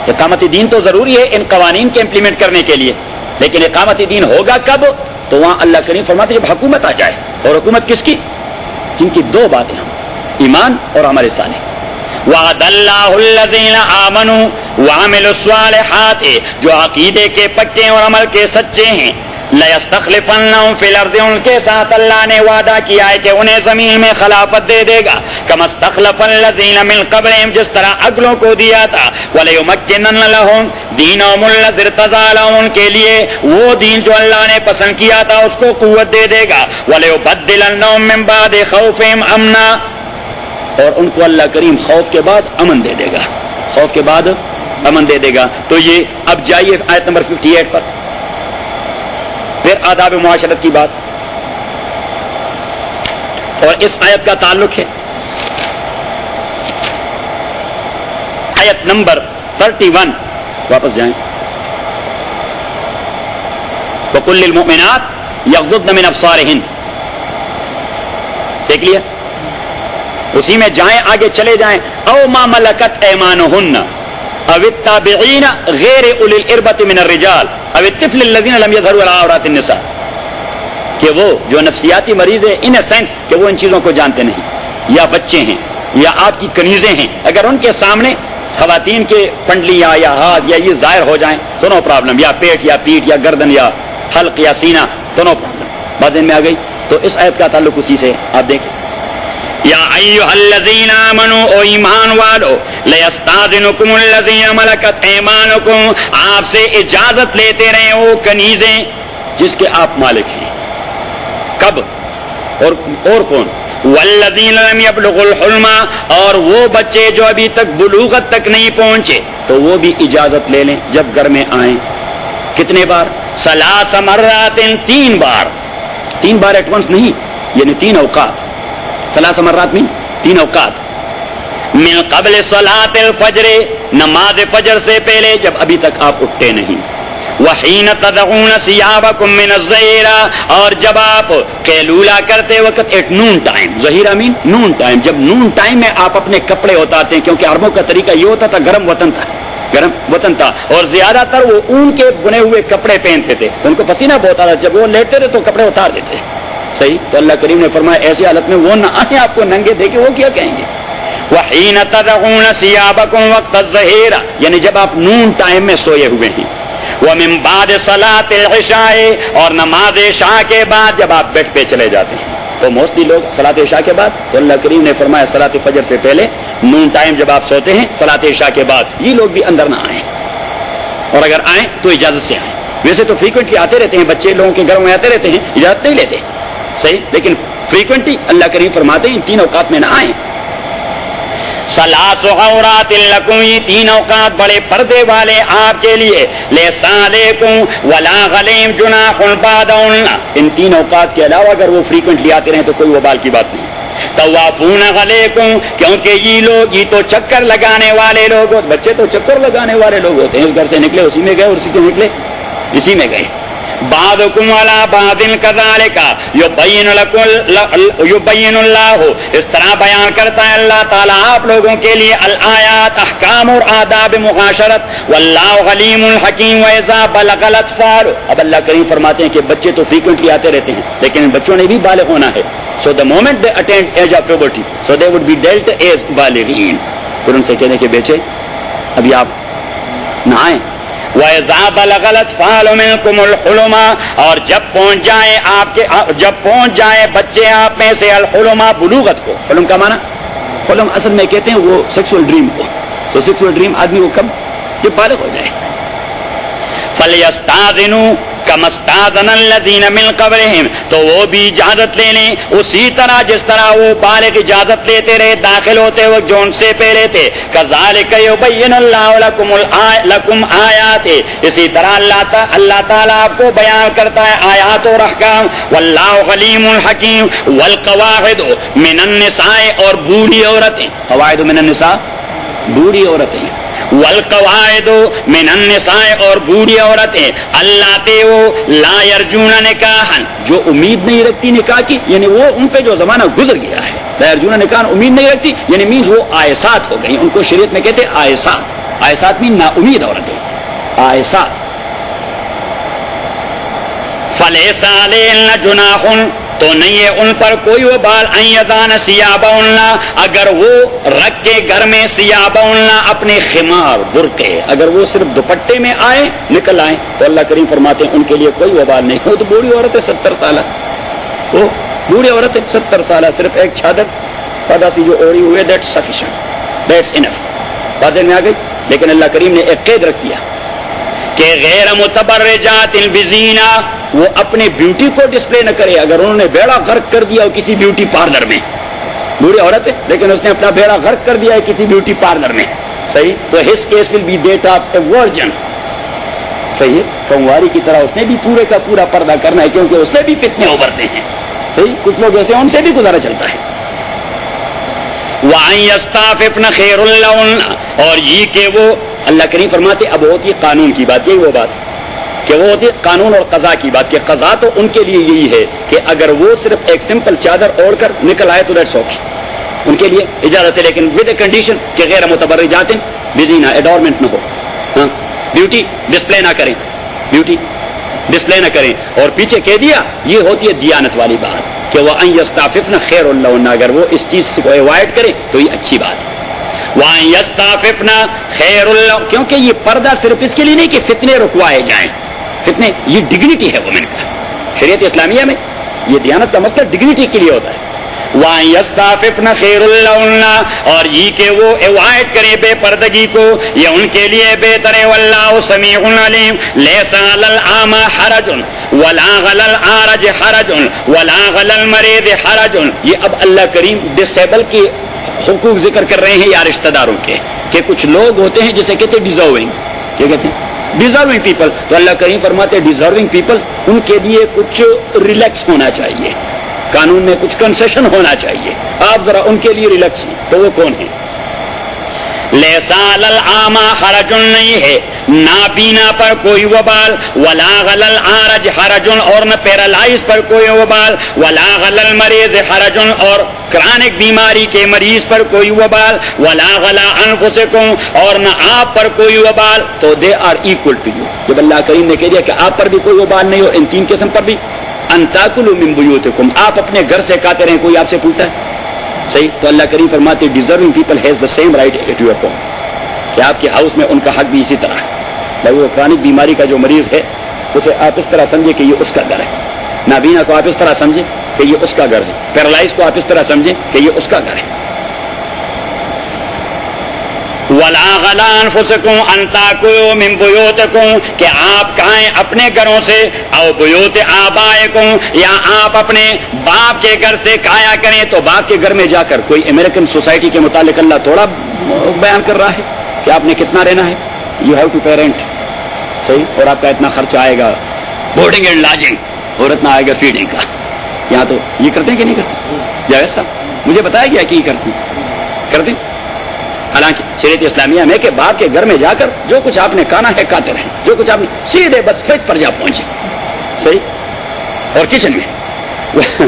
اقامت دین تو ضروری ہے ان قوانین کے امپلیمنٹ کرنے کے لیے, لیکن اقامت دین ہوگا کب؟ تو وہاں اللہ کریم فرماتے جب حکومت آ جائے. اور حکومت کس کی؟ جن کی دو باتیں ہیں, ایمان اور عمل صالح. وعد اللہ الذین آمنوا وعملوا الصالحات, جو عقیدے کے پکے اور عمل کے سچے ہیں, لَيَسْتَخْلِفَنَّهُمْ فِي الْأَرْضِ, ان کے ساتھ اللہ نے وعدہ کیا ہے کہ انہیں زمین میں خلافت دے دے گا. كَمَا اسْتَخْلَفَ الَّذِينَ مِن قَبْلِهِمْ, جس طرح اگلوں کو دیا تھا. وَلَيُمَكِّنَنَّ لَهُمْ دینہم الذی ارتضی لہم، ان کے لیے وہ دین جو اللہ نے پسند کیا تھا اس کو قوت دے دے گا. وَلَيُبَدِّلَنَّهُم مِّن بَعْدِ خَوْفِهِمْ أَمْنًا، اور ان کو اللہ کریم خوف کے بعد امن دے دے گا، خوف کے بعد امن دے دے گا. تو یہ اب جائیے آیت نمبر 58 پر، پھر آداب معاشرت کی بات، اور اس آیت کا تعلق ہے آیت نمبر 31. واپس جائیں. وَقُلْ لِلْمُؤْمِنَاتِ يَغْضُضْنَ مِنْ أَبْصَارِهِنَّ، دیکھ لیا، اسی میں جائیں، آگے چلے جائیں. او ما ملکت ایمانہن او التابعین غیر اولی الاربۃ من الرجال او الطفل الذین لم یظہروا علی عورات النساء، کہ وہ جو نفسیاتی مریض ہے ان سینس کہ وہ ان چیزوں کو جانتے نہیں، یا بچے ہیں یا آپ کی کنیزیں ہیں، اگر ان کے سامنے خواتین کے پنڈلیاں یا ہاتھ یا یہ ظاہر ہو جائیں تو نو پرابلم، یا پیٹ یا پیٹھ یا گردن یا حلق یا سینہ تو نو پرابلم. بات میں آ گئی. تو اس آیت کا تعلق اسی سے. آپ دیکھیں، یا ایھا الذین آمنوا، او ایمان والو، لیستاذنکم الذین ملکت ایمانکم، آپ سے اجازت لیتے رہے وہ کنیزیں جس کے آپ مالک ہیں. کب اور کون؟ والذین لم یبلغوا الحلم، اور وہ بچے جو ابھی تک بلوغت تک نہیں پہنچے تو وہ بھی اجازت لے لیں جب گھر میں آئیں. کتنے بار؟ ثلاث مرات، 3 بار. 3 بار ایٹ ونس نہیں، یعنی 3 اوقات. ثلاث مرات میں 3 اوقات. من قبل صلاۃ الفجر، نماز فجر سے پہلے جب ابھی تک آپ اٹھتے نہیں. وحین تدعون ثیابکم من الظہیرہ، اور جب آپ قیلولہ کرتے وقت ایٹ نون ٹائم. ظہیرہ مین نون ٹائم، جب نون ٹائم میں آپ اپنے کپڑے اتارتے ہیں، کیونکہ عربوں کا طریقہ یہ ہوتا تھا، گرم وطن تھا اور زیادہ تر وہ اون کے بنے ہوئے کپڑے پہنتے تھے، تو ان کو پسینہ بہت آتا، جب وہ لیٹتے تھے تو کپڑے اتار دیتے. صحیح. تو اللہ کریم نے فرمایا ایسی حالت میں وہ نہ آئیں آپ کو ننگے دیکھے، وہ کیا کہیں گے؟ وحین تدعون ثیابکم وقت الظہیرہ، یعنی جب آپ نون ٹائم میں سوئے ہوئے ہیں. ومن بعد صلاۃ العشاء، اور نماز عشاء کے بعد جب آپ بیڈ پہ چلے جاتے ہیں. تو موسٹلی لوگ صلاۃ عشاء کے بعد، تو اللہ کریم نے فرمایا صلاۃ فجر سے پہلے نون ٹائم جب آپ سوتے ہیں، صلاۃ عشاء کے بعد یہ لوگ بھی اندر نہ آئیں، اور اگر آئیں تو اجازت سے آئیں. ویسے تو فریکوینٹلی آتے رہتے ہیں، بچے لوگوں کے گھروں میں آتے رہتے ہیں، اجازت نہیں لیتے. صحیح. لیکن فریکوینٹلی اللہ کریم فرماتے ہیں 3 اوقات میں نہ آئیں. ثلاث عورات لکم، یہ 3 اوقات بڑے پردے والے آپ کے لیے. لیس علیکم ولا علیہم جناح بعدہن، ان 3 اوقات کے علاوہ اگر وہ فریکوینٹلی آتے رہیں تو کوئی وبال کی بات نہیں. طوافون علیکم، کیونکہ یہ لوگ یہ تو چکر لگانے والے لوگ ہوتے، بچے تو چکر لگانے والے لوگ ہوتے ہیں، اس گھر سے نکلے اسی میں گئے اور اسی سے نکلے اسی میں گئے. بعضکم علی بعض کذالک یبین اللہ، اس طرح بیان کرتا ہے اللہ تعالیٰ آپ لوگوں کے لیے الآیات، احکام اور آداب معاشرت. واللہ علیم الحکیم. واذا بلغ الاطفال، اب اللہ کریم فرماتے ہیں کہ بچے تو فریکوینٹلی آتے رہتے ہیں لیکن بچوں نے بھی بالغ ہونا ہے. So the moment they attain age of puberty, so they would be dealt as بالغین. پھر ان سے کہتے ہیں کہ بیچے ابھی آپ نہ آئیں. وَإِذَا بَلَغَ الْأَطْفَالُ مِنْكُمُ الْحُلُمَ، اور جب پہنچ جائے بچے آپ میں سے الحلم، بلوغت کو. حلم کا معنی، حلم اصل میں کہتے ہیں وہ سیکسول ڈریم کو. تو سیکسول ڈریم آدمی کو کب؟ جب بالغ ہو جائے. فَلْيَسْتَأْذِنُوا كَمَا اسْتَأْذَنَ الَّذِينَ مِنْ قَبْلِهِمْ، تو وہ بھی اجازت لے لیں اسی طرح جس طرح وہ بالغ اجازت لیتے رہے داخل ہوتے وقت جو ان سے پہلے تھے. كَذَلِكَ يُبَيِّنُ اللَّهُ لَكُمْ آيَاتِهِ، اسی طرح اللہ تعالیٰ آپ کو بیان کرتا ہے آیات اور احکام. وَاللَّهُ عَلِيمٌ الْحَكِيمٌ. وَالْقَوَاعِدُ مِنَ النِّسَاءِ، اور بوڑھی عورتیں. قواعد من النساء، بوڑھی عورتیں. والقواعد من النساء، اور بوڑھی عورتیں. اللاتی، وہ لا یرجون نکاحا، جو امید نہیں رکھتی نکاح کی، یعنی وہ ان پہ جو زمانہ گزر گیا ہے. لا یرجون نکاحا، امید نہیں رکھتی، یعنی مینز وہ آئسات ہو گئی. ان کو شریعت میں کہتے ہیں آئسات. آئسات مین نا امید عورتیں، آئسات. فلیس علیہن جناح، تو نہیں ہے ان پر کوئی وبال ان یضعن ثیابہن، اگر وہ رکھ کے گھر میں ثیابہن اپنے خمار برقع، اگر وہ صرف دوپٹے میں آئے نکل آئیں تو اللہ کریم فرماتے ہیں ان کے لیے کوئی وبال نہیں. وہ تو بوڑھی عورت ہے 70 سالہ، وہ بوڑھی عورت ہے 70 سالہ، صرف ایک چادر سادہ سی جو اوڑی ہوئے، دیٹس سفیشینٹ، دیٹس انف. بات میں آ گئی. لیکن اللہ کریم نے ایک قید رکھ دیا کہ غیر متبرجات بزینہ، وہ اپنے بیوٹی کو ڈسپلے نہ کرے. اگر انہوں نے بیڑا غرق کر دیا کسی بیوٹی پارلر میں، بوڑھی عورت ہے لیکن اس نے اپنا بیڑا غرق کر دیا ہے کسی بیوٹی پارلر میں، صحیح، تو his case will be that of a virgin. صحیح ہے، کنواری کی طرح اس نے بھی پورے کا پورا پردہ کرنا ہے، کیونکہ اس سے بھی فتنے ابھرتے ہیں. صحیح، کچھ لوگ ایسے ان سے بھی گزارا چلتا ہے. وَأَن يَسْتَعْفِفْنَ خَيْرٌ لَّهُنَّ، اور یہ کہ وہ اللہ کریم فرماتے اب ہوتی ہے قانون کی بات، یہی وہ بات کہ وہ ہوتی ہے قانون اور قضا کی بات، کہ قضا تو ان کے لیے یہی ہے کہ اگر وہ صرف ایک سمپل چادر اوڑھ کر نکل آئے تو دیٹس اوکے، ان کے لیے اجازت ہے، لیکن ود اے کنڈیشن کہ غیر متبرجات بزینہ، ایڈورمنٹ نہ ہو، ہاں، بیوٹی ڈسپلے نہ کریں، بیوٹی ڈسپلے نہ کریں. اور پیچھے کہہ دیا یہ ہوتی ہے دیانت والی بات کہ وَأَن يَسْتَعْفِفْنَ خَيْرٌ لَّهُنَّ، اگر وہ اس چیز کو اوائڈ کریں تو یہ اچھی بات ہے. وَأَن يَسْتَعْفِفْنَ خَيْرٌ لَّهُنَّ، کیونکہ یہ پردہ صرف اس کے لیے نہیں کہ فتنے رکوائے جائیں، فتنے، یہ ڈگنیٹی ہے وومن کا. شریعت اسلامیہ میں یہ دیانت کا مسئلہ ڈگنیٹی کے لیے ہوتا ہے. وَأَن يَسْتَعْفِفْنَ خَيْرٌ لَّهُنَّ، اور یہ کہ وہ اوائڈ کریں بے پردگی کو، یہ ان کے لیے بہتر ہے. وَاللَّهُ سَمِيعٌ عَلِيمٌ. لَيْسَ عَلَى الْأَعْمَى حَرَجٌ وَلَا عَلَى الْأَعْرَجِ حَرَجٌ وَلَا عَلَى الْمَرِيضِ حَرَجٌ. یہ اب اللہ کریم ڈسیبل کے حقوق ذکر کر رہے ہیں یا رشتہ داروں کے، کہ کچھ لوگ ہوتے ہیں جسے کہتے ہیں ڈیزرونگ، کیا کہتے ہیں؟ Deserving people. تو اللہ کریم فرماتے ہیں ڈیزرونگ پیپل، ان کے لیے کچھ ریلیکس ہونا چاہیے، قانون میں کچھ کنسیشن ہونا چاہیے. آپ ذرا ان کے لیے ریلیکس ہیں، تو وہ کون ہیں؟ لیس علی الأعمى حرج، نہیں ہے نابینا پر کوئی وبال، ولا علی الأعرج حرج، اور نہ پیرالائز پر کوئی وبال، ولا علی المریض حرج، اور کرانک بیماری کے مریض پر کوئی وبال، ولا علی انفسکم، اور نہ آپ پر کوئی وبال. تو they are equal to you. جب اللہ کریم نے کہہ دیا کہ آپ پر بھی کوئی وبال نہیں ہو، ان تین قسم پر بھی، ان تاکلوا من بیوتکم، آپ اپنے گھر سے کھاتے رہیں، کوئی آپ سے پوچھتا ہے؟ صحیح. تو اللہ کریم فرماتے deserving people has the same right at your home, کہ آپ کے ہاؤس میں ان کا حق بھی اسی طرح ہے. بھائی وہ کرانک بیماری کا جو مریض ہے اسے آپ اس طرح سمجھے کہ یہ اس کا گھر ہے، نابینا کو آپ اس طرح سمجھیں کہ یہ اس کا گھر ہے، پیرالائز کو آپ اس طرح سمجھیں کہ یہ اس کا گھر ہے. وَلَا عَلَىٰ أَنفُسِكُمْ أَن تَأْكُلُوا مِن بُيُوتِكُمْ، کہ آپ کھائیں اپنے گھروں سے، او بیوت آبائکم، یا آپ اپنے باپ کے گھر سے کھایا کریں. تو باپ کے گھر میں جا کر کوئی امریکن سوسائٹی کے متعلق اللہ تھوڑا بیان کر رہا ہے کہ آپ نے کتنا رہنا ہے، یو ہیو ٹو پیرنٹ، صحیح، اور آپ کا اتنا خرچہ آئے گا بورڈنگ اینڈ لاجنگ، اور اتنا آئے گا فیڈنگ کا. یہاں تو یہ کرتے ہیں کہ نہیں کرتے؟ جاوید صاحب مجھے بتایا گیا کہ یہ کرتے ہیں. حالانکہ شریعت اسلامیہ میں کہ باپ کے گھر میں جا کر جو کچھ آپ نے کھانا ہے کھاتے رہیں، جو کچھ آپ نے سیدھے بس فریج پر جا پہنچے، صحیح، اور کچن میں.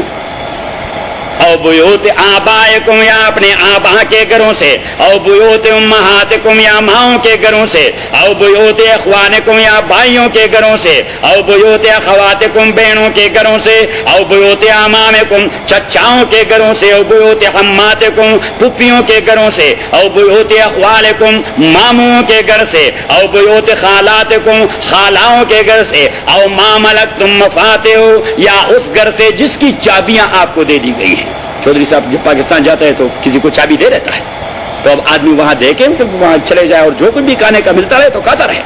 او بیوت آبائکم، یا اپنے آبا کے گھروں سے، او بیوت امہاتکم، یا ماؤں کے گھروں سے، او بیوت اخوانکم، یا بھائیوں کے گھروں سے، او بیوت اخواتکم، بہنوں کے گھروں سے، او بیوت امامکم، چچاؤں کے گھروں سے، او بیوت حماتکم، پھپھیوں کے گھروں سے، او بیوت اخوالکم، ماموں کے گھر سے، او بیوت خالاتکم، خالاؤں کے گھر سے، او ما ملکتم مفاتحہ، یا اس گھر سے جس کی چابیاں آپ کو دے دی گئی ہیں. چودھری صاحب جب پاکستان جاتا ہے تو کسی کو چابی دے دیتا ہے، تو اب آدمی وہاں دیکھے کہ وہاں چلے جائے اور جو کچھ بھی کھانے کا ملتا رہے تو کھاتا رہے.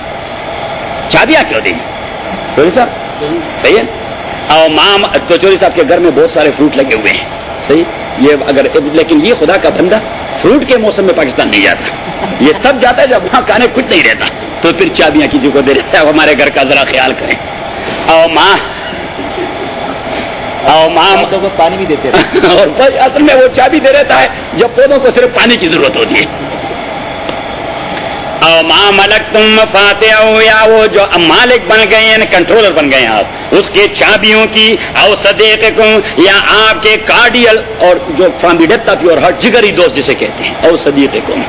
چابیاں کیوں دیں چودھری صاحب؟ صحیح ہے. اور مام تو چودھری صاحب کے گھر میں بہت سارے فروٹ لگے ہوئے ہیں، صحیح، یہ اگر، لیکن یہ خدا کا بندہ فروٹ کے موسم میں پاکستان نہیں جاتا، یہ تب جاتا ہے جب وہاں کھانے کچھ نہیں رہتا، تو پھر چابیاں کسی کو دے دیتا ہے. ہمارے گھر کا ذرا خیال کریں. اور ماں کو پانی بھی دیتے ہیں اور اصل میں وہ چابی دے رہتا ہے جب پودوں کو صرف پانی کی ضرورت ہوتی ہے. او ما ملکتم مفاتحہ، یا وہ جو مالک بن گئے ہیں، کنٹرولر بن گئے ہیں آپ اس کے چابیوں کی، او صدیقکم، یا آپ کے کارڈیل اور جو فامبیڈتا پیور ہارٹ، جگری دوست جسے کہتے ہیں، او صدیقکم،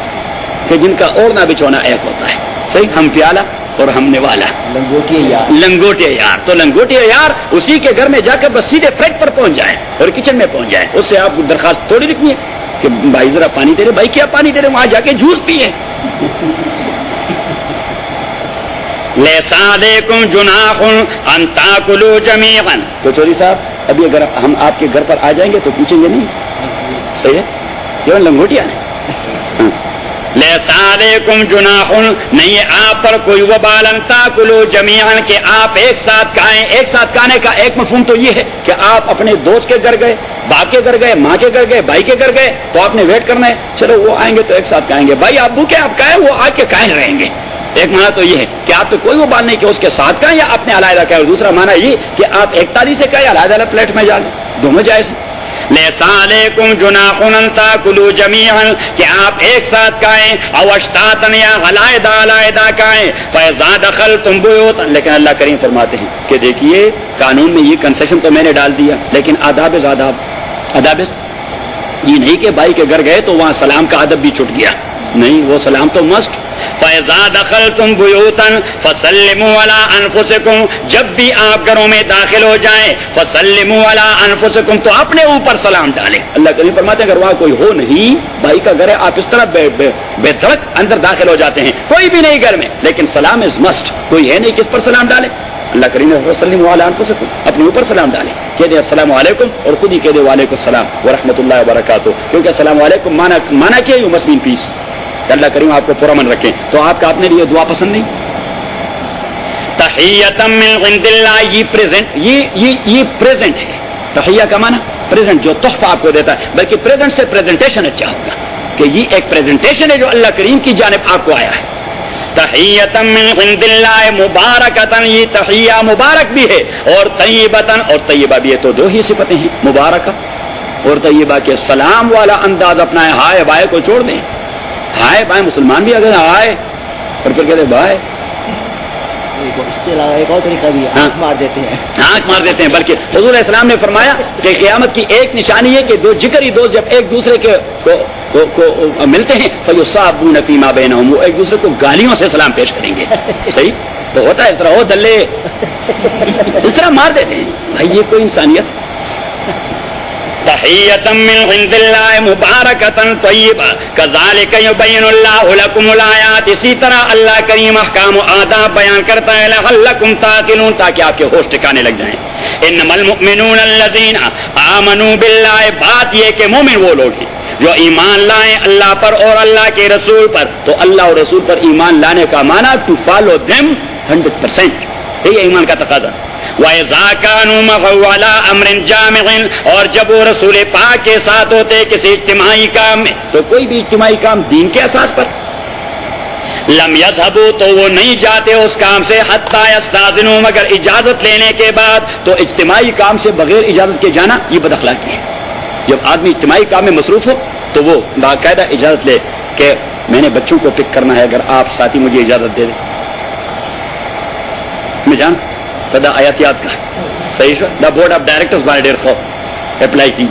کہ جن کا اوڑھنا بچھونا ایک ہوتا ہے، صحیح، ہم پیالہ اور ہم نوالا، لنگوٹیا یار. تو لنگوٹیا یار اسی کے گھر میں جا کر بس سیدھے فریج پر پہنچ جائیں اور کچن میں پہنچ جائیں. اس سے آپ کو درخواست تھوڑی لکھنی ہے کہ بھائی ذرا پانی دے رہے، بھائی کیا پانی دے رہے، وہاں جا کے جوس پیئے. لیس علیکم جناح ان تاکلوا جمیعا. تو چودھری صاحب ابھی اگر ہم آپ کے گھر پر آ جائیں گے تو پوچھیں گے نہیں، صحیح ہے، یہ لنگوٹیا ہے. لیسا علیکم جناح، نہیں ہے آپ پر کوئی وبال ان تاکلوا جمیعا، کہ آپ ایک ساتھ کھائیں. ایک ساتھ کھانے کا ایک مفہوم تو یہ ہے کہ آپ اپنے دوست کے گھر گئے، باپ کے گھر گئے، ماں کے گھر گئے، بھائی کے گھر گئے، تو آپ نے ویٹ کرنا ہے، چلو وہ آئیں گے تو ایک ساتھ کھائیں گے. بھائی آپ بھوکے آپ کھائیں، وہ آ کے کھائیں رہیں گے. ایک معنی تو یہ ہے کہ آپ پہ کوئی وبال نہیں کہ اس کے ساتھ کھائیں یا اپنے علیحدہ کھائیں. اور دوسرا معنی یہ کہ آپ ایک تالی سے کھائیں، علیحدہ پلیٹ میں ڈالیں، دونوں جائز ہیں. لیسا علیکم جناح ان تاکلوا جمیعا، کہ آپ ایک ساتھ کھائیں، او اشتاتا یا علیحدہ کھائیں. فاذا دخلتم بیوتا، لیکن اللہ کریم فرماتے ہیں کہ دیکھیے قانون میں یہ کنسیشن تو میں نے ڈال دیا، لیکن آداب یہ نہیں کہ بھائی کے گھر گئے تو وہاں سلام کا ادب بھی چھٹ گیا، نہیں، وہ سلام تو مسٹ. فَإِذَا دَخَلْتُمْ بُيُوتًا فَسَلِّمُوا عَلَىٰ أَنفُسِكُمْ، جب بھی آپ گھروں میں داخل ہو جائیں، فَسَلِّمُوا عَلَىٰ أَنفُسِكُمْ، تو اپنے اوپر سلام ڈالیں. اللہ کریم فرماتے ہیں اگر وہاں کوئی ہو نہیں، بھائی کا گھر ہے، آپ اس طرح بے دھڑک اندر داخل ہو جاتے ہیں، کوئی بھی نہیں گھر میں، لیکن سلام از مسٹ، کوئی ہے نہیں کس پر سلام ڈالیں. اللہ کریم نے وسلموا علی انفسکم، اپنے اوپر سلام ڈالیں، کہہ دیں السلام علیکم اور خود ہی کہہ دیں وعلیکم السلام ورحمۃ اللہ وبرکاتہ، کیونکہ السلام علیکم مانا کیا یو مسٹ بی پیس. اللہ کریم آپ کو پرامن رکھیں. تو آپ کا اپنے لیے دعا پسند نہیں؟ تحیۃ من عند اللہ، یہ پریزنٹ ہے. تحیہ کا معنی پریزنٹ، جو تحفہ آپ کو دیتا ہے، بلکہ پریزنٹ سے پریزنٹیشن اچھا ہوگا کہ یہ ایک پریزنٹیشن ہے جو اللہ کریم کی جانب آپ کو آیا ہے. تحیۃ من عند اللہ مبارکۃ، یہ تحیہ مبارک بھی ہے اور طیبۃ، اور طیبہ بھی ہے. تو دو ہی صفتیں ہیں، مبارکہ اور طیبہ کے. سلام والا انداز اپنا ہے، ہائے بائے کو چھوڑ دیں. ہائے بائے مسلمان بھی اگر ہائے اور پھر کہتے بھائی. اس کے علاوہ ایک اور طریقہ بھی ہے، آنکھ مار دیتے ہیں، آنکھ مار دیتے ہیں. بلکہ حضور علیہ السلام نے فرمایا کہ قیامت کی ایک نشانی ہے کہ دو جگری دوست جب ایک دوسرے کے کو ملتے ہیں فیصابون فیما بینہم، وہ ایک دوسرے کو گالیوں سے سلام پیش کریں گے. صحیح تو ہوتا ہے اس طرح، ہو دلے اس طرح مار دیتے ہیں. بھائی یہ کوئی انسانیت؟ تحیۃ من عند اللہ مبارکۃ طیبہ کذالک یبین اللہ لکم الآیات، اسی طرح اللہ کریم احکام و آداب بیان کرتا ہے لعلکم تعقلون، تاکہ آپ کے ہوش ٹھکانے لگ جائیں. انما المؤمنون الذین آمنوا باللہ، بات یہ کہ مومن وہ لوگ ہیں جو ایمان لائیں اللہ پر اور اللہ کے رسول پر. تو اللہ اور رسول پر ایمان لانے کا معنی ٹو فالو دیم 100%، یہ ایمان کا تقاضا. وَإِذَا كَانُوا مَعَهُ عَلَىٰ أَمْرٍ جَامِعٍ، اور جب وہ رسول پاک کے ساتھ ہوتے کسی اجتماعی کام میں، تو کوئی بھی اجتماعی کام دین کے اساس پر، لم يذهبوا، تو وہ نہیں جاتے اس کام سے، حتیٰ يستأذنوا، مگر اجازت لینے کے بعد. تو اجتماعی کام سے بغیر اجازت کے جانا یہ بد اخلاقی ہے. جب آدمی اجتماعی کام میں مصروف ہو تو وہ باقاعدہ اجازت لے کہ میں نے بچوں کو پک کرنا ہے، اگر آپ ساتھی مجھے اجازت دے دیں. میں جان پدا آیاتیات کا صحیح دا بورڈ آف ڈائریکٹرز بائی ڈیئر فور اپلائی کی.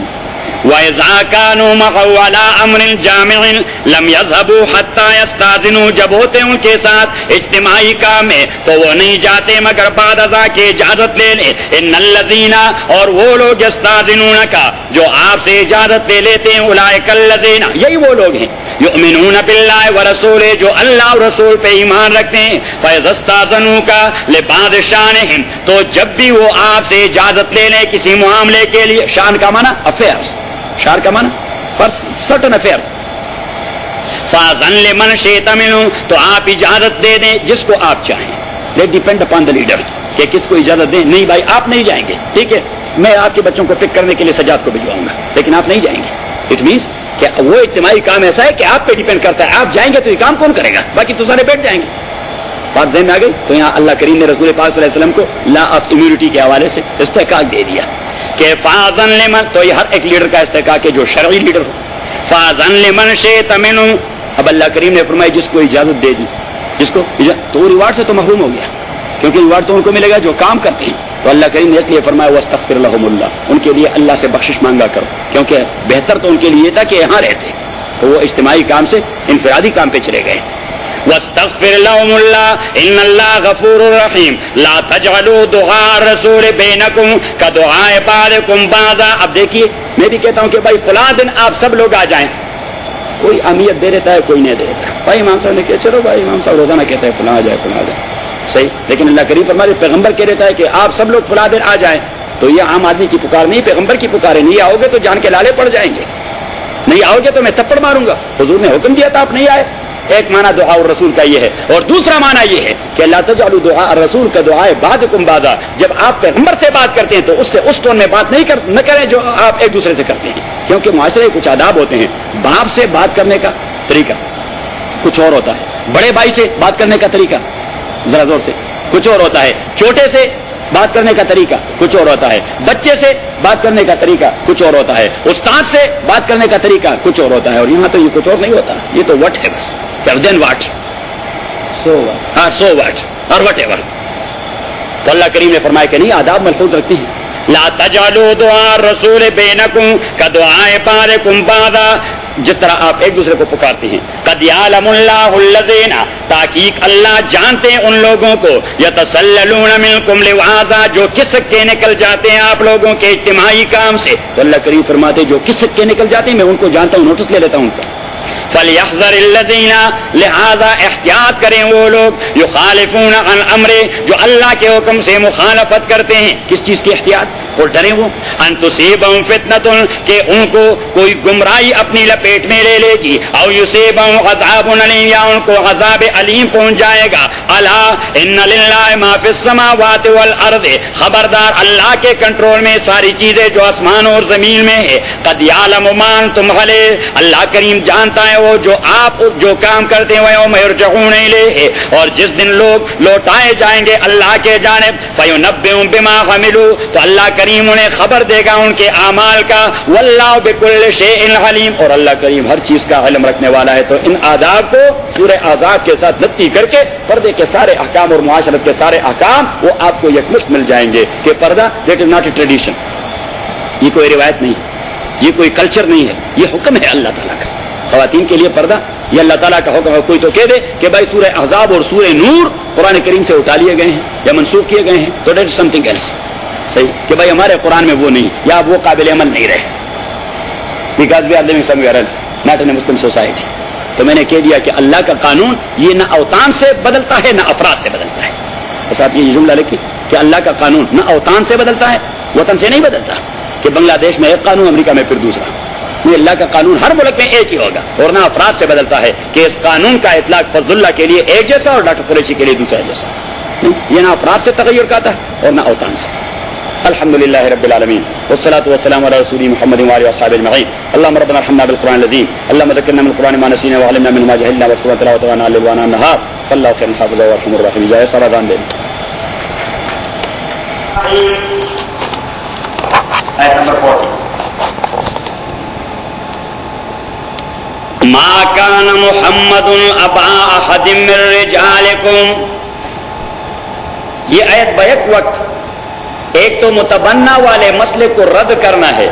وَإِذَا كَانُوا مَعَهُ عَلَىٰ أَمْرٍ جَامِعٍ لَمْ يَذْهَبُوا حَتَّىٰ يَسْتَأْذِنُوا، جب ہوتے ان کے ساتھ اجتماعی کام میں تو وہ نہیں جاتے مگر بعد ازاں کے اجازت لے لیں. ان الذین، اور وہ لوگ یستأذنونک، جو آپ سے اجازت لے لیتے ہیں، اولئک الذین، یہی وہ لوگ ہیں، یؤمنون باللہ ورسولہ، جو اللہ اور رسول پہ ایمان رکھتے ہیں. فَإِذَا اسْتَأْذَنُوكَ لِبَعْضِ شَأْنِهِمْ، تو جب بھی وہ آپ سے اجازت لے لیں کسی معاملے کے لیے، شان کا معنی افیئرز، شار کا معنی پر سرٹن افیئرز. فَأَذَن لِمَنْ شِئْتَ مِنْهُمْ، تو آپ اجازت دے دیں جس کو آپ چاہیں. دے ڈیپینڈ اپان دا لیڈر کہ کس کو اجازت دیں. نہیں بھائی آپ نہیں جائیں گے، ٹھیک ہے، میں آپ کے بچوں کو پک کرنے کے لیے سجاد کو بھجواؤں گا، لیکن آپ نہیں جائیں گے. اٹ مینس کہ وہ اجتماعی کام ایسا ہے کہ آپ پہ ڈیپینڈ کرتا ہے، آپ جائیں گے تو یہ کام کون کرے گا، باقی تو سارے بیٹھ جائیں گے. بات ذہن میں آ گئی؟ تو یہاں اللہ کریم نے رسول پاک صلی اللہ علیہ وسلم کو لا آف امیونٹی کے حوالے سے استحقاق دے دیا کہ فاذن لمن، تو یہ ہر ایک لیڈر کا استحقاق ہے جو شرعی لیڈر ہو. فاذن لمن شئت منہم، اب اللہ کریم نے فرمایا جس کو اجازت دے دی، جس کو تو وہ ریوارڈ سے تو محروم ہو گیا، کیونکہ ریوارڈ تو ان کو ملے گا جو کام کرتے ہیں. تو اللہ کریم نے اس لیے فرمایا واستغفر لهم اللہ، ان کے لیے اللہ سے بخشش مانگا کرو، کیونکہ بہتر تو ان کے لیے تھا کہ یہاں رہتے، تو وہ اجتماعی کام سے انفرادی کام پہ چلے گئے. واستغفر لهم اللہ ان اللہ غفور رحیم. لا تجعلوا دعاء الرسول بینکم کدعاء بعضکم بعضا. اب دیکھیے میں بھی کہتا ہوں کہ بھائی فلاں دن آپ سب لوگ آ جائیں، کوئی اہمیت دے دیتا ہے کوئی نہیں دے دیتا. بھائی امام صاحب نے کہا چلو بھائی امام صاحب روزانہ کہتے ہیں فلاں آ جائے فلاں آ جائے، صحیح، لیکن اللہ کریم فرماتے پیغمبر کہہ دیتا ہے کہ آپ سب لوگ فلاں دن آ جائیں. تو یہ عام آدمی کی پکار نہیں، پیغمبر کی پکار ہے. نہیں آؤ گے تو جان کے لالے پڑ جائیں گے، نہیں آؤ گے تو میں تھپڑ ماروں گا. حضور نے حکم دیا تھا آپ نہیں آئے، ایک معنی دعا الرسول کا یہ ہے، اور دوسرا معنی یہ ہے کہ لا تجعلوا دعاء الرسول کا دعائے بعضکم بعضا، جب آپ پیغمبر سے بات کرتے ہیں تو اس سے اس ٹون میں بات نہ کریں جو آپ ایک دوسرے سے کرتے ہیں، کیونکہ معاشرے کچھ آداب ہوتے ہیں، باپ سے بات کرنے کا طریقہ کچھ اور ہوتا ہے، بڑے بھائی سے بات کرنے کا طریقہ ذرا زور سے کچھ اور ہوتا ہے، چھوٹے سے بات کرنے کا طریقہ کچھ اور ہوتا ہے، بچے سے بات کرنے کا طریقہ کچھ اور ہوتا ہے، استاد سے بات کرنے کا طریقہ کچھ اور ہوتا ہے، اور یہاں تو یہ کچھ اور نہیں ہوتا، یہ تو وٹ ہے بس، دین واٹ، سو واٹ اور وٹ ایور۔ تو اللہ کریم نے فرمایا کہ نہیں، آداب محفوظ رکھتے ہیں۔ لا تجعلوا دعاء الرسول بینکم کدعاء بعضکم بعضا، جس طرح آپ ایک دوسرے کو پکارتے ہیں۔ قد یعلم اللہ الذین، تحقیق اللہ جانتے ہیں ان لوگوں کو، یتسللون منکم لواذا، جو کسکے نکل جاتے ہیں آپ لوگوں کے اجتماعی کام سے۔ تو اللہ کریم فرماتے ہیں جو کسکے نکل جاتے ہیں میں ان کو جانتا ہوں، نوٹس لے لیتا ہوں ان کا۔ فَلْيَحْذَرِ الَّذِينَ، لہذا احتیاط کریں وہ لوگ، یخالفون عن امرہ، جو اللہ کے حکم سے مخالفت کرتے ہیں۔ کس چیز کی احتیاط؟ اور ڈریں وہ ان تصیبہم فتنۃ، کہ ان کو کوئی گمراہی اپنی لپیٹ میں لے لے گی، او یصیبہم عذاب علیم، یا ان کو عذاب علیم پہنچ جائے گا۔ الا ان للہ ما فی السماوات والارض، خبردار اللہ کے کنٹرول میں ساری چیزیں جو آسمان اور زمین میں ہے۔ قد یعلم ما انتم علیہ، اللہ کریم جانتا ہے وہ جو آپ جو کام کرتے ہیں، ویوم یرجعون الیہ، اور جس دن لوگ لوٹائے جائیں گے اللہ کے جانب، فینبئہم بما عملوا، تو اللہ کریم انہیں خبر دے گا ان کے اعمال کا۔ واللہ بکل شیء علیم، اور اللہ کریم ہر چیز کا علم رکھنے والا ہے۔ تو ان آداب کو سورہ احزاب کے ساتھ نتی کر کے پردے کے سارے احکام اور معاشرت کے سارے احکام وہ آپ کو یکمشت مل جائیں گے کہ پردہ that is not a tradition, یہ کوئی روایت نہیں، یہ کوئی کلچر نہیں ہے، یہ حکم ہے اللہ تعالیٰ کا۔ خواتین کے لیے پردہ یہ اللہ تعالیٰ کا حکم ہے۔ کوئی تو کہہ دے کہ بھائی سورہ احزاب اور سورہ نور قرآن کریم سے اٹھا لیے گئے ہیں یا منسوخ کیے گئے ہیں، تو that is something else, صحیح کہ بھائی ہمارے قرآن میں وہ نہیں، یا وہ قابل عمل نہیں رہے، بیکاز وی آر لیونگ سم ویئر else not in a Muslim society. تو میں نے کہہ دیا کہ اللہ کا قانون یہ نہ اوطان سے بدلتا ہے نہ افراد سے بدلتا ہے۔ بس آپ یہ جملہ لکھیں کہ اللہ کا قانون نہ اوطان سے بدلتا ہے، وطن سے نہیں بدلتا، کہ بنگلہ دیش میں ایک قانون، امریکہ میں پھر دوسرا۔ یہ اللہ کا قانون ہر ملک میں ایک ہی ہوگا، اور نہ افراد سے بدلتا ہے کہ اس قانون کا اطلاق فضل اللہ کے لیے ایک جیسا اور ڈاکٹر قریشی کے لیے دوسرا جیسا، یہ نہ افراد سے تغیر کا آتا ہے اور نہ اوطان سے۔ الحمدللہ رب العالمین والصلاة والسلام علی رسول محمد وعلی اصحابہ اجمعین۔ اللهم ربنا ارحمنا بالقرآن العظیم، اللهم ذکرنا من القرآن ما نسینا وعلمنا منه ما جهلنا وارزقنا تلاوته آناء الليل وآناء النهار، فالله خير حافظا وارحم الراحمين۔ جائے سرازان دے آیت نمبر 40۔ ما کان محمد ابا احد من رجالکم، یہ آیت بیک وقت ایک تو متبنہ والے مسئلے کو رد کرنا ہے،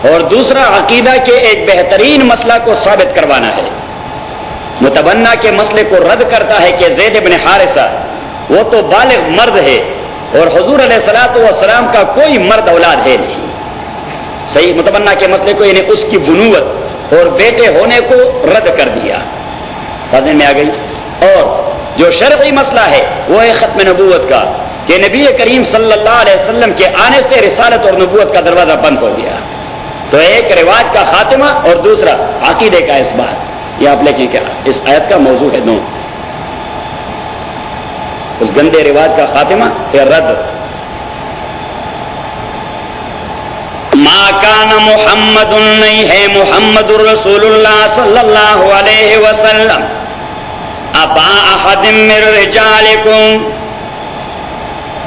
اور دوسرا عقیدہ کے ایک بہترین مسئلہ کو ثابت کروانا ہے۔ متبنہ کے مسئلے کو رد کرتا ہے کہ زید بن حارثہ وہ تو بالغ مرد ہے، اور حضور علیہ الصلوۃ والسلام کا کوئی مرد اولاد ہے نہیں، صحیح۔ متبنہ کے مسئلے کو یعنی اس کی بنوت اور بیٹے ہونے کو رد کر دیا، واضح میں آ گئی۔ اور جو شرعی مسئلہ ہے وہ ہے ختم نبوت کا، کہ نبی کریم صلی اللہ علیہ وسلم کے آنے سے رسالت اور نبوت کا دروازہ بند ہو گیا۔ تو ایک رواج کا خاتمہ اور دوسرا عقیدے کا اثبات۔ یہ آپ لکھیں کہ اس آیت کا موضوع ہے دونوں، اس گندے رواج کا خاتمہ یا رد۔ ما کان محمد، نہیں ہے محمد رسول اللہ صلی اللہ علیہ وسلم، ابا احد من رجالکم،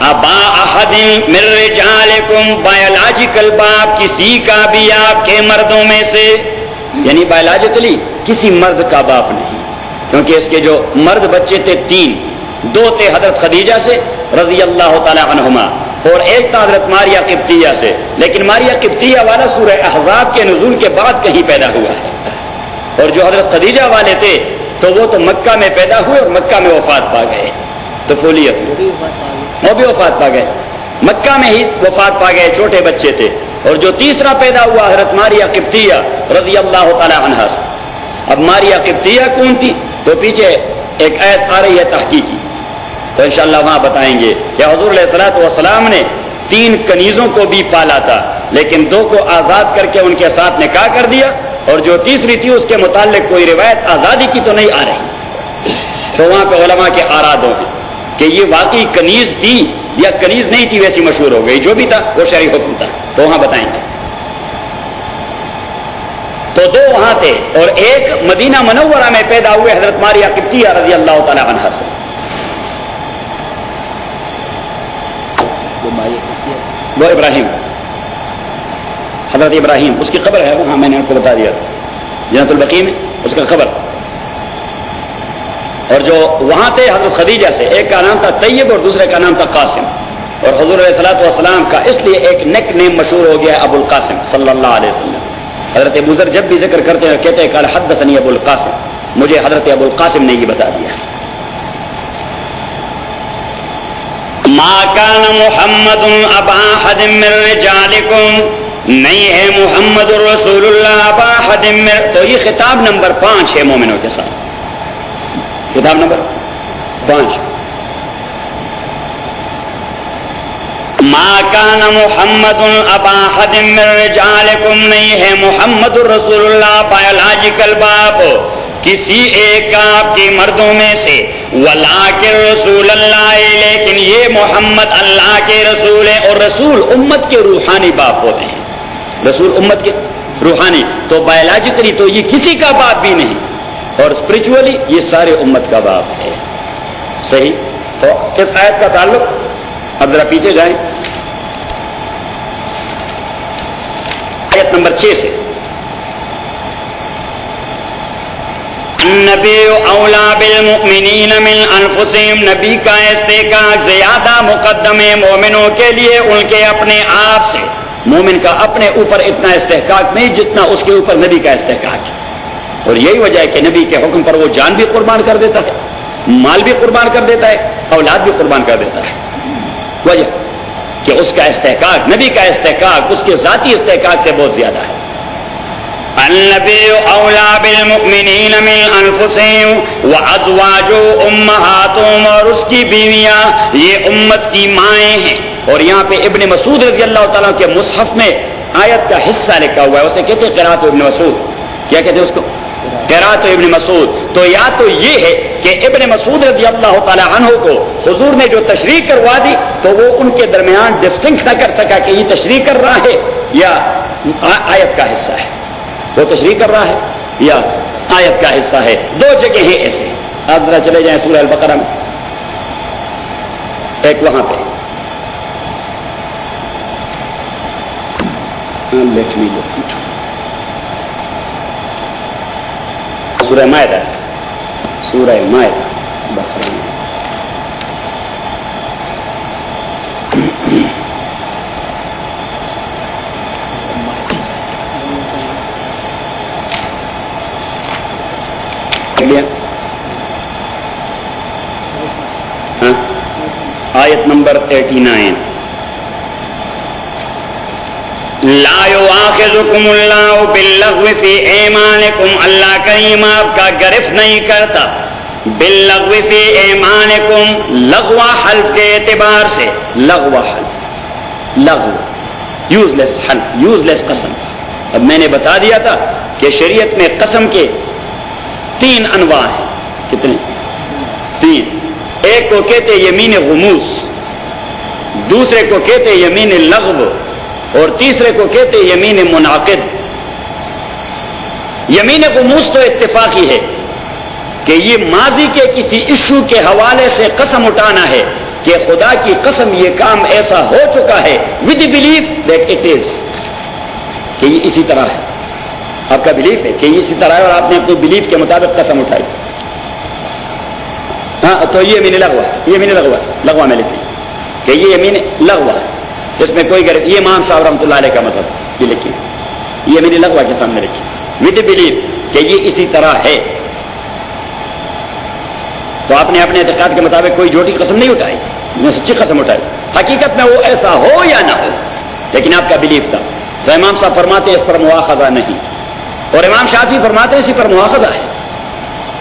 ابا احد من رجالکم، بایولوجیکل باپ کسی کا بھی آپ کے مردوں میں سے، یعنی بایولوجیکلی کسی مرد کا باپ نہیں، کیونکہ اس کے جو مرد بچے تھے تین، دو تھے حضرت خدیجہ سے رضی اللہ تعالی عنہما، اور ایک تھا حضرت ماریہ قبطیہ سے، لیکن ماریہ قبطیہ والا سورہ احزاب کے نزول کے بعد کہیں پیدا ہوا ہے، اور جو حضرت خدیجہ والے تھے تو وہ تو مکہ میں پیدا ہوئے اور مکہ میں وفات پا گئے، طفولیت وہ بھی وفات پا گئے، مکہ میں ہی وفات پا گئے، چھوٹے بچے تھے۔ اور جو تیسرا پیدا ہوا حضرت ماریہ قبطیہ رضی اللہ تعالی عنہا سے۔ اب ماریہ قبطیہ کون تھی تو پیچھے ایک آیت آ رہی ہے تحقیقی، تو انشاءاللہ وہاں بتائیں گے کہ حضور علیہ الصلوۃ والسلام نے 3 کنیزوں کو بھی پالا تھا، لیکن 2 کو آزاد کر کے ان کے ساتھ نکاح کر دیا، اور جو تیسری تھی اس کے متعلق کوئی روایت آزادی کی تو نہیں آ رہی. تو وہاں پہ علماء کے آراء دو ہیں کہ یہ واقعی کنیز تھی یا کنیز نہیں تھی، ویسی مشہور ہو گئی. جو بھی تھا وہ شرعی حکم تھا، تو وہاں بتائیں گے. تو دو وہاں تھے، اور ایک مدینہ منورہ میں پیدا ہوئے حضرت ماریہ قبطیہ رضی اللہ تعالی عنہا سے. وہ ابراہیم، حضرت ابراہیم، اس کی قبر ہے وہاں، میں نے ان کو بتا دیا جنت البقیع میں اس کا قبر. اور جو وہاں تھے حضرت خدیجہ سے، ایک کا نام تھا طیب اور دوسرے کا نام تھا قاسم. اور حضور علیہ الصلوۃ والسلام کا اس لیے ایک نیک نیم مشہور ہو گیا ابو القاسم صلی اللہ علیہ وسلم. حضرت ابو ذر جب بھی ذکر کرتے ہیں کہتے ہیں قال حدثنی ابو القاسم، مجھے حضرت ابو القاسم نے یہ بتا دیا. ما کان محمد ابا احد من رجالکم، نہیں ہے محمد رسول اللہ ابا احد من. تو یہ خطاب نمبر 5 ہے مومنوں کے ساتھ، خطاب نمبر 5. ما کان محمد ابا احد من رجالکم، نہیں ہے محمد رسول اللہ بایولوجیکل باپ کسی ایک آپ کے مردوں میں سے، ولیکن رسول اللہ، لیکن یہ محمد اللہ کے رسول ہیں. اور رسول امت کے روحانی باپ ہوتے ہیں، رسول امت کے روحانی. تو بایولوجیکلی تو یہ کسی کا باپ بھی نہیں، اور اسپرچولی یہ سارے امت کا باپ ہے. صحیح. تو کس آیت کا تعلق؟ اب ذرا پیچھے جائیں، آیت نمبر 6 سے. النبی اولا بالمؤمنین من انفسہم، نبی کا استحقاق زیادہ مقدم ہے مومنوں کے لیے ان کے اپنے آپ سے. مومن کا اپنے اوپر اتنا استحقاق نہیں جتنا اس کے اوپر نبی کا استحقاق ہے. اور یہی وجہ ہے کہ نبی کے حکم پر وہ جان بھی قربان کر دیتا ہے، مال بھی قربان کر دیتا ہے، اولاد بھی قربان کر دیتا ہے. وجہ کہ اس کا استحقاق، نبی کا استحقاق اس کے ذاتی استحقاق سے بہت زیادہ ہے. النبی اولا بالمؤمنین من انفسہم وازواج امہاتہم، اور اس کی بیویاں یہ امت کی مائیں ہیں. اور یہاں پہ ابن مسعود رضی اللہ تعالیٰ کے مصحف میں آیت کا حصہ لکھا ہوا ہے، اسے کہتے ہیں قرات ابن مسعود. کیا کہتے ہیں اس کو؟ قرات ابن مسعود. تو یا تو یہ ہے کہ ابن مسعود رضی اللہ تعالیٰ عنہ کو حضور نے جو تشریح کروا دی تو وہ ان کے درمیان ڈسٹنکٹ نہ کر سکا کہ یہ تشریح کر رہا ہے یا آیت کا حصہ ہے. وہ تشریح کر رہا ہے یا آیت کا حصہ ہے. دو جگہ ہیں ایسے. آپ ذرا چلے جائیں سورہ البقرہ میں، ایک وہاں پہ سورہ مائدہ، سورہ مائدہ بقرہ میں. آیت نمبر 39. لا یؤاخذکم اللہ باللغو فی ایمانکم، اللہ کریم آپ کا گرفت نہیں کرتا باللغو فی ایمانکم، لغو حلف کے اعتبار سے. لغو حلف، لغو یوز لیس حلف، یوز لیس قسم. اب میں نے بتا دیا تھا کہ شریعت میں قسم کے 3 انواع ہیں. کتنے؟ 3. ایک کو کہتے یمین غموس، دوسرے کو کہتے یمین لغو، اور تیسرے کو کہتے یمین منعقد. یمین غموس تو اتفاقی ہے کہ یہ ماضی کے کسی ایشو کے حوالے سے قسم اٹھانا ہے کہ خدا کی قسم یہ کام ایسا ہو چکا ہے with belief that it is, کہ یہ اسی طرح ہے. آپ کا بلیف ہے کہ یہ اسی طرح ہے اور آپ نے اپنے بلیف کے مطابق قسم اٹھائی. ہاں تو یہ یمین لغوا، یمین لغوا، لغوا میں لکھی کہ یہ یمین لغوا، اس میں کوئی غیر. یہ امام صاحب رحمۃ اللہ علیہ کا مذہب یہ لکھی، یہ یمین لغوا کے سامنے لکھی ود بلیف کہ یہ اسی طرح ہے. تو آپ نے اپنے اعتقاد کے مطابق کوئی جھوٹی قسم نہیں اٹھائی، نے سچی قسم اٹھائی. حقیقت میں وہ ایسا ہو یا نہ ہو لیکن آپ کا بلیف تھا. تو امام صاحب فرماتے ہیں اس پر مواخذہ نہیں، اور امام شافعی فرماتے ہیں اسی پر مواخذہ ہے.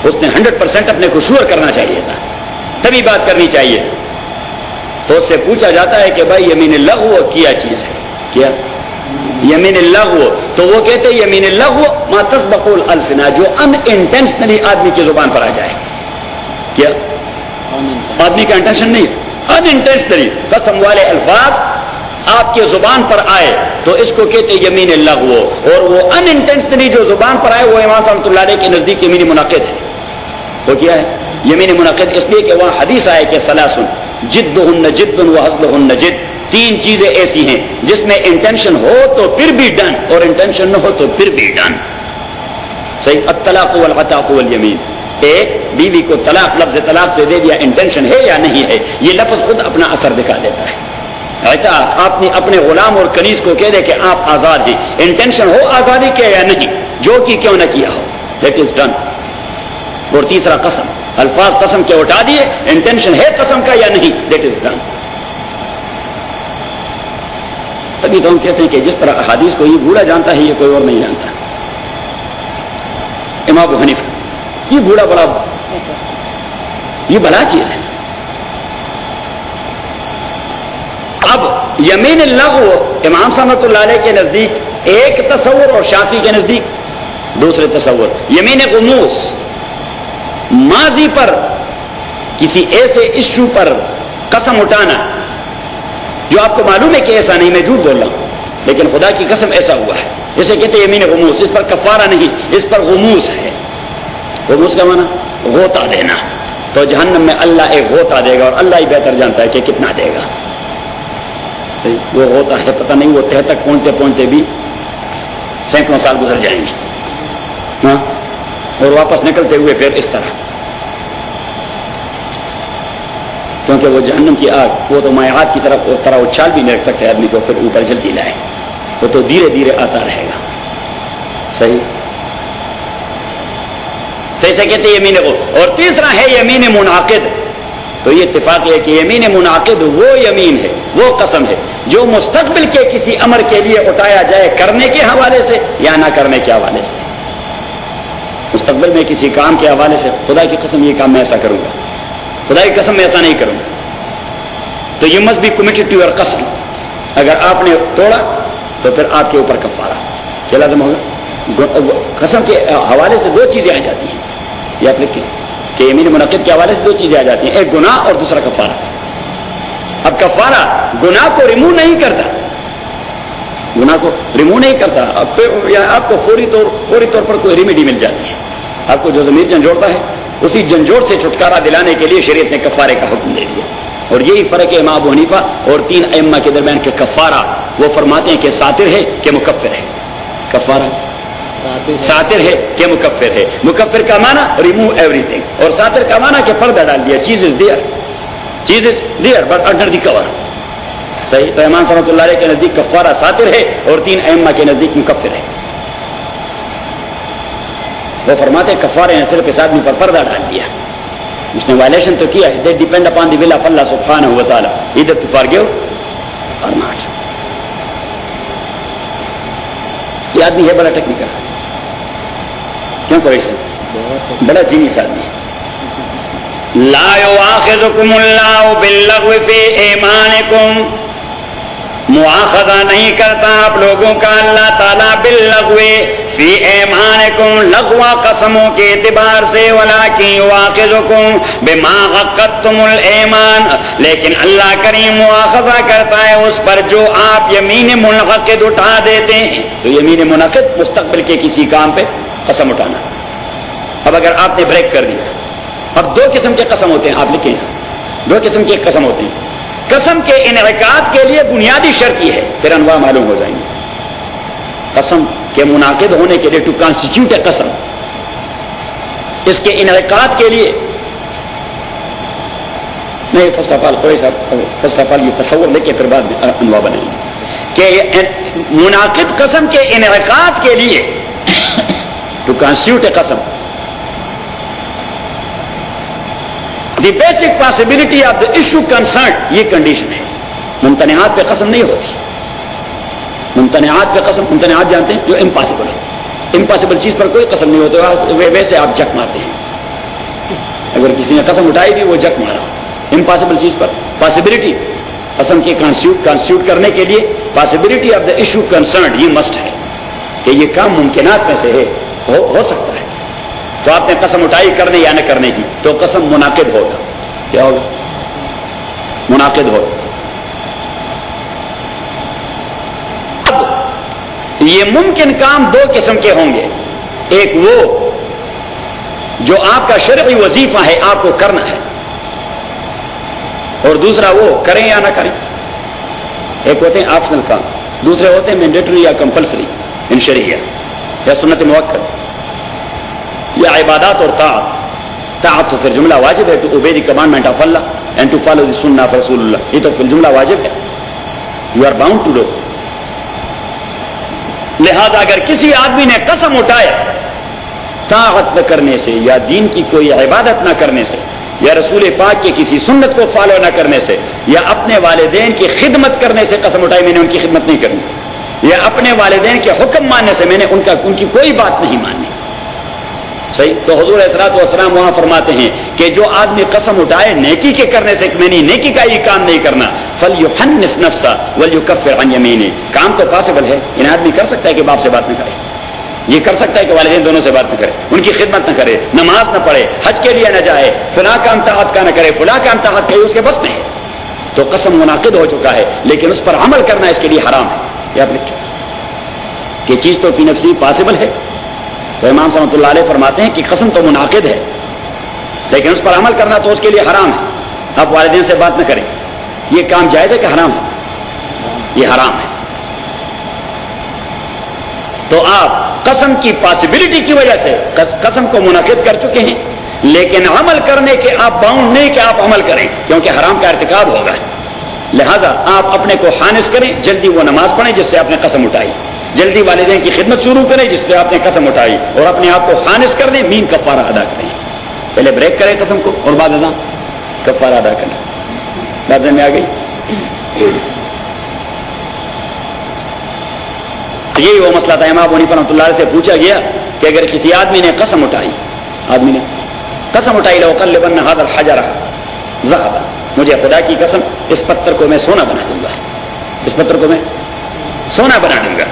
اس نے 100% اپنے کو شور کرنا چاہیے تھا، تبھی بات کرنی چاہیے. تو اس سے پوچھا جاتا ہے کہ بھائی یمین لغو کیا چیز ہے، کیا یمین اللغو، تو وہ کہتے ہیں یمین اللغو ما تسبق الالسنہ، جو ان انٹینشنلی آدمی کی زبان پر آ جائے. کیا آدمی کا انٹینشن نہیں ہے، ان انٹینشنلی قسم والے الفاظ آپ کے زبان پر آئے تو اس کو کہتے ہیں یمین اللغو. اور وہ ان انٹینشنلی جو زبان پر آئے وہ امام صاحب اللہ علیہ کے نزدیک یمین منعقد ہے. وہ کیا ہے یمین منعقد؟ اس لیے کہ وہاں حدیث آئے کہ ثلاثن جدہن جد وحزلہن جد، تین چیزیں ایسی ہیں جس میں انٹینشن ہو تو پھر بھی ڈن، اور انٹینشن نہ ہو تو پھر بھی ڈن. صحیح. الطلاق والعتاق والیمین، ایک بیوی کو طلاق لفظ طلاق سے دے دیا، انٹینشن ہے یا نہیں ہے، یہ لفظ خود اپنا اثر دکھا دیتا ہے. عتاق آپ نے اپنے غلام اور کنیز کو کہہ دے کہ آپ آزاد ہیں، انٹینشن ہو آزادی کے یا نہیں، جو کی کیوں نہ کیا ہو، دیٹ از ڈن. اور تیسرا قسم، الفاظ قسم کے اٹھا دیے، انٹینشن ہے قسم کا یا نہیں، دیٹ از ڈن. تبھی تو ہم کہتے ہیں کہ جس طرح احادیث کو یہ بوڑھا جانتا ہے یہ کوئی اور نہیں جانتا. امام ابو حنیفہ یہ بوڑھا بڑا یہ بڑا چیز ہے. اب یمین اللغو امام صاحب اللہ علیہ کے نزدیک ایک تصور اور شافعی کے نزدیک دوسرے تصور. یمین غموس، ماضی پر کسی ایسے ایشو پر قسم اٹھانا جو آپ کو معلوم ہے کہ ایسا نہیں، میں جھوٹ بول رہا ہوں لیکن خدا کی قسم ایسا ہوا ہے، اسے کہتے ہیں یمین غموس. اس پر کفارہ نہیں، اس پر غموس ہے. غموس کا معنی غوطہ دینا. تو جہنم میں اللہ ایک غوطہ دے گا اور اللہ ہی بہتر جانتا ہے کہ کتنا دے گا. وہ غوطہ ہے پتہ نہیں، وہ تہ تک پہنچتے پہنچتے بھی سینکڑوں سال گزر جائیں گے، ہاں، اور واپس نکلتے ہوئے پھر اس طرح. کیونکہ وہ جہنم کی آگ وہ تو مائعات کی طرح اچھال بھی نہیں رکھ سکتے آدمی کو، پھر اوپر جلدی لائے، وہ تو دھیرے دھیرے آتا رہے گا. صحیح. تو اسے کہتے ہیں یمین غموس. اور تیسرا ہے یمین منعقد. تو یہ اتفاق ہے کہ یمین منعقد وہ یمین ہے، وہ قسم ہے جو مستقبل کے کسی امر کے لیے اٹھایا جائے کرنے کے حوالے سے یا نہ کرنے کے حوالے سے. مستقبل میں کسی کام کے حوالے سے خدا کی قسم یہ کام میں ایسا کروں گا، خدا کی قسم میں ایسا نہیں کروں گا، تو you must be committed to your قسم. اگر آپ نے توڑا تو پھر آپ کے اوپر کفارہ کیا لازم ہوگا. قسم کے حوالے سے دو چیزیں آ جاتی ہیں، یہ آپ لکھیں کہ یمین منعقد کے حوالے سے دو چیزیں آ جاتی ہیں، ایک گناہ اور دوسرا کفارہ. اب کفارہ گناہ کو ریمو نہیں کرتا، گناہ کو ریمو نہیں کرتا. اب آپ کو فوری طور پر کوئی ریمیڈی مل جاتی ہے. آپ کو جو ضمیر جھنجھوڑتا ہے اسی جھنجھوڑ سے چھٹکارا دلانے کے لیے شریعت نے کفارے کا حکم دے دیا. اور یہی فرق ہے امام ابو حنیفہ اور تین ائمہ کے درمیان کہ کفارہ وہ فرماتے ہیں کہ ساتر ہے کہ مکفر ہے. کفارہ ساتر ہے کہ مکفر ہے. مکفر کا معنی ریمو ایوری تھنگ، اور ساتر کا معنی کہ پردہ ڈال دیا، چیز is there but under the cover. صحیح. تو امام صاحب اللہ علیہ کے نزدیک کفارہ ساتر ہے اور تین ائمہ کے نزدیک مکفر ہے. وہ فرماتے ہیں کفارے نے صرف اس آدمی پر پردہ ڈال دیا، اس نے وائلیشن تو کیا ہے. They depend upon the will of Allah سبحانہ و تعالی either to forgive or not. یہ آدمی ہے بڑا ٹیکنیکل، کیوں کوئی سے بڑا جینیس آدمی ہے. لا یؤاخذکم اللہ باللغو فی ایمانکم، مواخذہ نہیں کرتا آپ لوگوں کا اللہ تعالیٰ باللغو فی ایمانکم، لغو قسموں کے اعتبار سے، ولکن یؤاخذکم بما عقدتم الایمان، لیکن اللہ کریم مواخذہ کرتا ہے اس پر جو آپ یمین منعقد اٹھا دیتے ہیں. تو یمین منعقد مستقبل کے کسی کام پہ قسم اٹھانا. اب اگر آپ نے بریک کر دیا، اب دو قسم کے قسم ہوتے ہیں، آپ لکھیں دو قسم کے قسم ہوتے ہیں. قسم کے انعقاد کے لیے بنیادی شرط یہ ہے، پھر انواع معلوم ہو جائیں گے. قسم کے منعقد ہونے کے لیے ٹو کانسٹیٹیوٹ اے قسم، اس کے انعقاد کے لیے نہیں. فرسٹ آف آل یہ تصور لے کے پھر بعد میں انواع بنائیں گے کہ منعقد قسم کے انعقاد کے لیے ٹو کانسٹیٹیوٹ اے قسم the basic possibility of the issue concern, یہ کنڈیشن ہے. ممتنعات پہ قسم نہیں ہوتی. ممتنعات پہ قسم، ممتنعات جانتے ہیں جو امپاسبل ہے، امپاسبل چیز پر کوئی قسم نہیں ہوتی، ویسے آپ جک مارتے ہیں. اگر کسی نے قسم اٹھائی بھی وہ جک مارا. امپاسبل چیز پر پاسبلٹی قسم کی کانسٹیٹیوٹ کرنے کے لیے possibility of the issue concerned یہ مسٹ ہے کہ یہ کام ممکنات میں سے ہے، ہو سکتا ہے. تو آپ نے قسم اٹھائی کرنے یا نہ کرنے کی، تو قسم منعقد ہوگا. کیا ہوگا؟ منعقد ہوگا. اب یہ ممکن کام دو قسم کے ہوں گے. ایک وہ جو آپ کا شرعی وظیفہ ہے، آپ کو کرنا ہے، اور دوسرا وہ کریں یا نہ کریں. ایک ہوتے ہیں آپشنل کام، دوسرے ہوتے ہیں مینڈیٹری یا کمپلسری ان شریعہ یا سنت موقت یا عبادات اور طاعت. طاعت تو پھر جملہ واجب ہے، to obey the commandment of اللہ اینڈ ٹو فالو دی سنہ آف رسول اللہ. یہ تو پھر جملہ واجب ہے، you are bound to do. لہذا اگر کسی آدمی نے قسم اٹھایا طاعت نہ کرنے سے یا دین کی کوئی عبادت نہ کرنے سے یا رسول پاک کے کسی سنت کو فالو نہ کرنے سے یا اپنے والدین کی خدمت کرنے سے قسم اٹھائی میں نے ان کی خدمت نہیں کرنی، یا اپنے والدین کے حکم ماننے سے میں نے ان کی کوئی بات نہیں ماننی. صحیح. تو حضور اصلاۃ والسلام وہاں فرماتے ہیں کہ جو آدمی قسم اٹھائے نیکی کے کرنے سے کہ میں نے نیکی کا یہ کام نہیں کرنا، فلیحنس نفسہ ولیکفر عن یمینہ. کام تو پاسبل ہے، ان آدمی کر سکتا ہے کہ باپ سے بات نہ کرے، یہ کر سکتا ہے کہ والدین دونوں سے بات نہ کرے، ان کی خدمت نہ کرے، نماز نہ پڑھے، حج کے لیے نہ جائے، فلاں کام طاعت کا نہ کرے، فلاں کام طاعت کا اس کے بس میں ہے. تو قسم منعقد ہو چکا ہے، لیکن اس پر عمل کرنا اس کے لیے حرام ہے. یاد رکھیں کہ چیز تو فی نفسی پاسبل ہے. تو امام صلی اللہ علیہ فرماتے ہیں کہ قسم تو منعقد ہے، لیکن اس پر عمل کرنا تو اس کے لیے حرام ہے. آپ والدین سے بات نہ کریں، یہ کام جائز ہے کہ حرام ہے؟ یہ حرام ہے. تو آپ قسم کی پاسبلٹی کی وجہ سے قسم کو منعقد کر چکے ہیں، لیکن عمل کرنے کے آپ باؤنڈ نہیں کہ آپ عمل کریں، کیونکہ حرام کا ارتکاب ہوگا. لہذا آپ اپنے کو خانص کریں، جلدی وہ نماز پڑھیں جس سے آپ نے قسم اٹھائی، جلدی والدین کی خدمت شروع کریں جس سے آپ نے قسم اٹھائی، اور اپنے آپ کو خانص کر دیں، مین کفارہ ادا کریں. پہلے بریک کریں قسم کو اور بعد ادا کفارہ ادا کریں. بات میں آ گئی. یہی وہ مسئلہ تھا. امام ابو حنیفہ رحمۃ اللہ علیہ سے پوچھا گیا کہ اگر کسی آدمی نے قسم اٹھائی لأقلبن هذا الحجر ذهبا، مجھے خدا کی قسم اس پتھر کو میں سونا بنا دوں گا، اس پتھر کو میں سونا بنا دوں گا.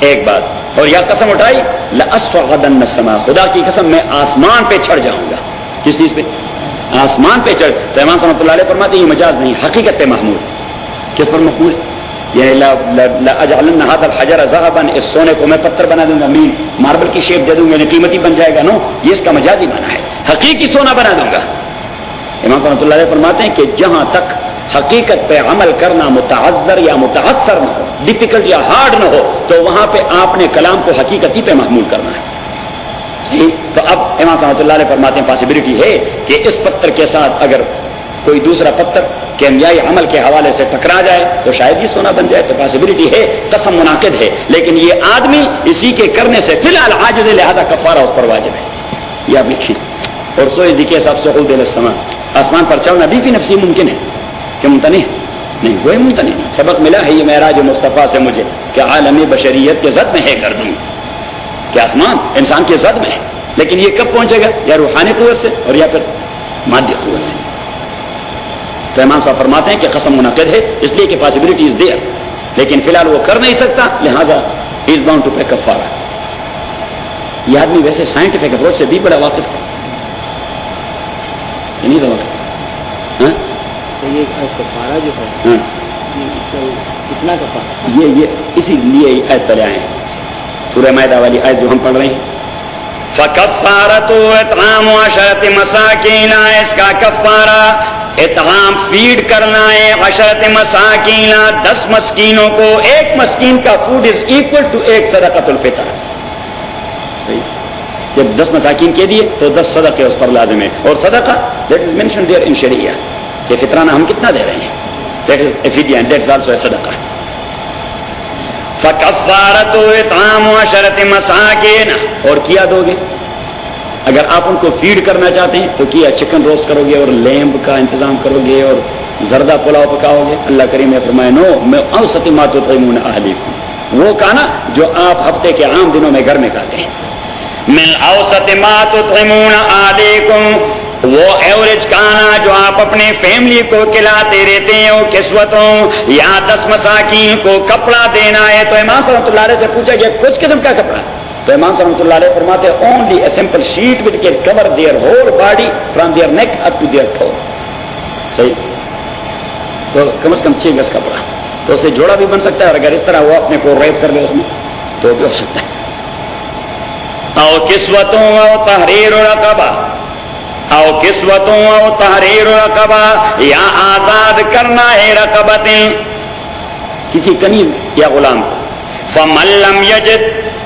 ایک بات. اور یا قسم اٹھائی لأصعدن السماء، خدا کی قسم میں آسمان پہ چڑھ جاؤں گا. کس چیز پہ؟ آسمان پہ چڑھ. تو امام صلی اللہ علیہ فرماتے ہیں یہ مجاز نہیں، حقیقت پہ محمول. کس پر محمول ہے؟ یعنی لأجعلن هذا الحجر ذهبا، اس سونے کو میں پتھر بنا دوں گا، مین ماربل کی شیپ دے دوں گا، یعنی قیمتی بن جائے گا. نو، یہ اس کا مجازی معنی ہے. حقیقی سونا بنا دوں گا. امام صلی اللہ علیہ فرماتے ہیں کہ جہاں تک حقیقت پہ عمل کرنا متعذر یا متاثر نہ ہو، ڈیفیکلٹ یا ہارڈ نہ ہو، تو وہاں پہ آپ نے کلام کو حقیقتی پہ محمول کرنا ہے. صحیح. تو اب امام صلی اللہ علیہ فرماتے ہیں پاسبلٹی ہے کہ اس پتھر کے ساتھ اگر کوئی دوسرا پتھر کیمیائی عمل کے حوالے سے ٹکرا جائے تو شاید یہ سونا بن جائے. تو پاسبلٹی ہے، قسم منعقد ہے، لیکن یہ آدمی اسی کے کرنے سے فی الحال عاجز ہے، لہذا کفارہ اس پر واجب ہے. یہ آپ لکھیے. اور سوئے دیکھیے صاحب صعود الی السماء، آسمان پر چڑھنا بھی فی نفسی ممکن ہے کہ ممتنع نہیں؟ کوئی ممتنع نہیں. سبق ملا ہے یہ معراج مصطفیٰ سے مجھے کہ عالم بشریت کے زد میں ہے گردوں، کہ آسمان انسان کے زد میں ہے، لیکن یہ کب پہنچے گا؟ یا روحانی قوت سے اور یا پھر مادی قوت سے. تو امام صاحب فرماتے ہیں کہ قسم منعقد ہے اس لیے کہ پاسبلٹی از دیئر، لیکن فی الحال وہ کر نہیں سکتا، لہذا ہی از باؤنڈ ٹو پے کفارہ. یہ آدمی ویسے سائنٹیفک اپروچ سے بھی بڑا واقف ہے، نہیں تھا واقف. یہ کفارہ جو ہے کتنا کفارہ؟ یہ اسی لیے آیت پڑھے آئے ہیں، سورہ مائدہ والی آیت جو ہم پڑھ رہے ہیں. فَكَفَّارَتُ اطعام 10 مساکین، اس کا کفارہ اطعام فیڈ کرنا ہے 10 مساکین، 10 مسکینوں کو. ایک مسکین کا فوڈ از ایکول ٹو ایک صدقۃ الفطر. جب 10 مساکین کے دیے تو 10 صدقے اس پر لازم ہے. اور صدقہ that is mentioned there in شریعہ، کہ فطرانہ ہم کتنا دے رہے ہیں، دیٹ از اے فدیہ and that is also a صدقہ. فَكَفَّارَتُ اطعام 10 مساکین، اور کیا دو گے اگر آپ ان کو فیڈ کرنا چاہتے ہیں تو کیا چکن روسٹ کرو گے اور لیمب کا انتظام کرو گے اور زردہ پلاؤ پکاؤ گے. اللہ کریم نے فرمایا نو میں اوسط ما تطعمون اہلیکم، وہ کھانا جو آپ ہفتے کے عام دنوں میں گھر میں کھاتے ہیں. من اوسط ما تطعمون اہلیکم، وہ ایوریج کھانا جو آپ اپنے فیملی کو کھلاتے رہتے ہیں وہ کسوتوں یا 10 مساکین کو کپڑا دینا ہے. تو امام صاحب رحمۃ اللہ علیہ سے پوچھا گیا کس قسم کا کپڑا؟ تو امام صاحب رحمۃ اللہ علیہ فرماتے only a simple sheet which can cover their whole body from their neck up to their toe. صحیح. تو کم از کم 6 گز کپڑا تو اس سے جوڑا بھی بن سکتا ہے, اور اگر اس طرح وہ اپنے کو ریپ کر لے اس میں تو بھی ہو سکتا ہے. او کسوتوں او تحریر رقبہ, او کسوتوں او تحریر رقبہ, یا آزاد کرنا ہے رقبت کسی کنیز یا غلام کو. فمن لم یجد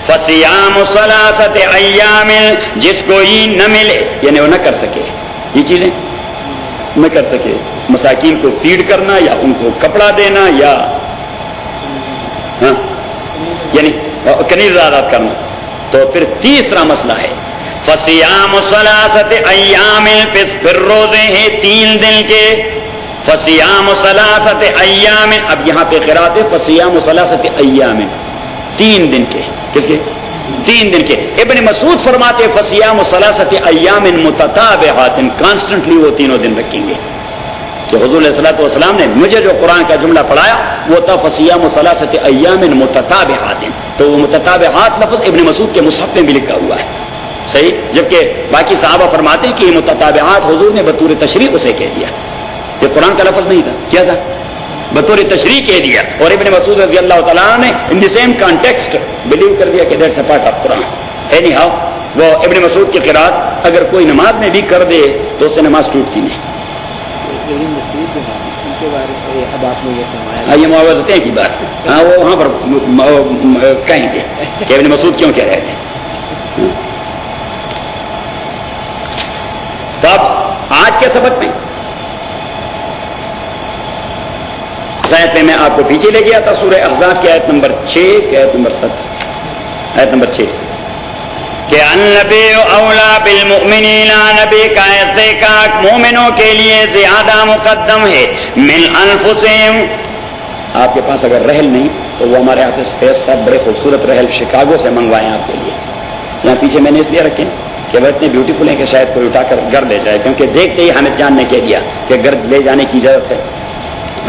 فصیام 3 ایام, جس کو یہ نہ ملے یعنی وہ نہ کر سکے یہ چیزیں نہ کر سکے, مساکین کو فیڈ کرنا یا ان کو کپڑا دینا یا یعنی کنیز آزاد کرنا, تو پھر تیسرا مسئلہ ہے فصیام 3 ایام, پھر روزے ہیں 3 دن کے. فصیام 3 ایام, اب یہاں پہ قرات ہے فصیام 3 ایام 3 دن کے. کس کے؟ 3 دن کے. ابن مسعود فرماتے فصیام 3 ایام متتابعات, کانسٹنٹلی وہ تینوں دن رکھیں گے. کہ حضور علیہ الصلوۃ والسلام نے مجھے جو قرآن کا جملہ پڑھایا وہ تھا فصیام 3 ایام متتابعات, تو وہ متتابعات لفظ ابن مسعود کے مصحف میں بھی لکھا ہوا ہے. صحیح. جبکہ باقی صحابہ فرماتے ہیں کہ یہ متتابعات حضور نے بطور تشریح اسے کہہ دیا, یہ قرآن کا لفظ نہیں تھا. کیا تھا؟ بطور تشریح کہہ دیا. اور ابن مسعود رضی اللہ تعالیٰ نے ان دی سیم کانٹیکسٹ بلیو کر دیا کہ that's a part of Quran. Any how وہ ابن مسعود کی قرات اگر کوئی نماز میں بھی کر دے تو اس سے نماز ٹوٹتی نہیں. یہ معاوضتیں کی بات ہے. ہاں وہ وہاں پر کہیں گے کہ ابن مسعود کیوں کہہ رہے تھے. تو اب آج کے سبق میں آیت میں آپ کو پیچھے لے گیا تھا سورہ احزاب کی آیت نمبر 6 کی آیت نمبر 7, آیت نمبر 6 کہ النبی اولا بالمؤمنین, نبی کا استحقاق مومنوں کے لیے زیادہ مقدم ہے من انفسہم. آپ کے پاس اگر رحل نہیں تو وہ ہمارے ہاتھ سے سب بڑے خوبصورت رحل شکاگو سے منگوائے آپ کے لیے. یہاں پیچھے میں نے اس لیے رکھے کہ وہ اتنے بیوٹیفل ہیں کہ شاید کوئی اٹھا کر گھر لے جائے, کیونکہ دیکھتے ہی حامد جان نے کہہ دیا کہ گھر لے جانے کی اجازت ہے.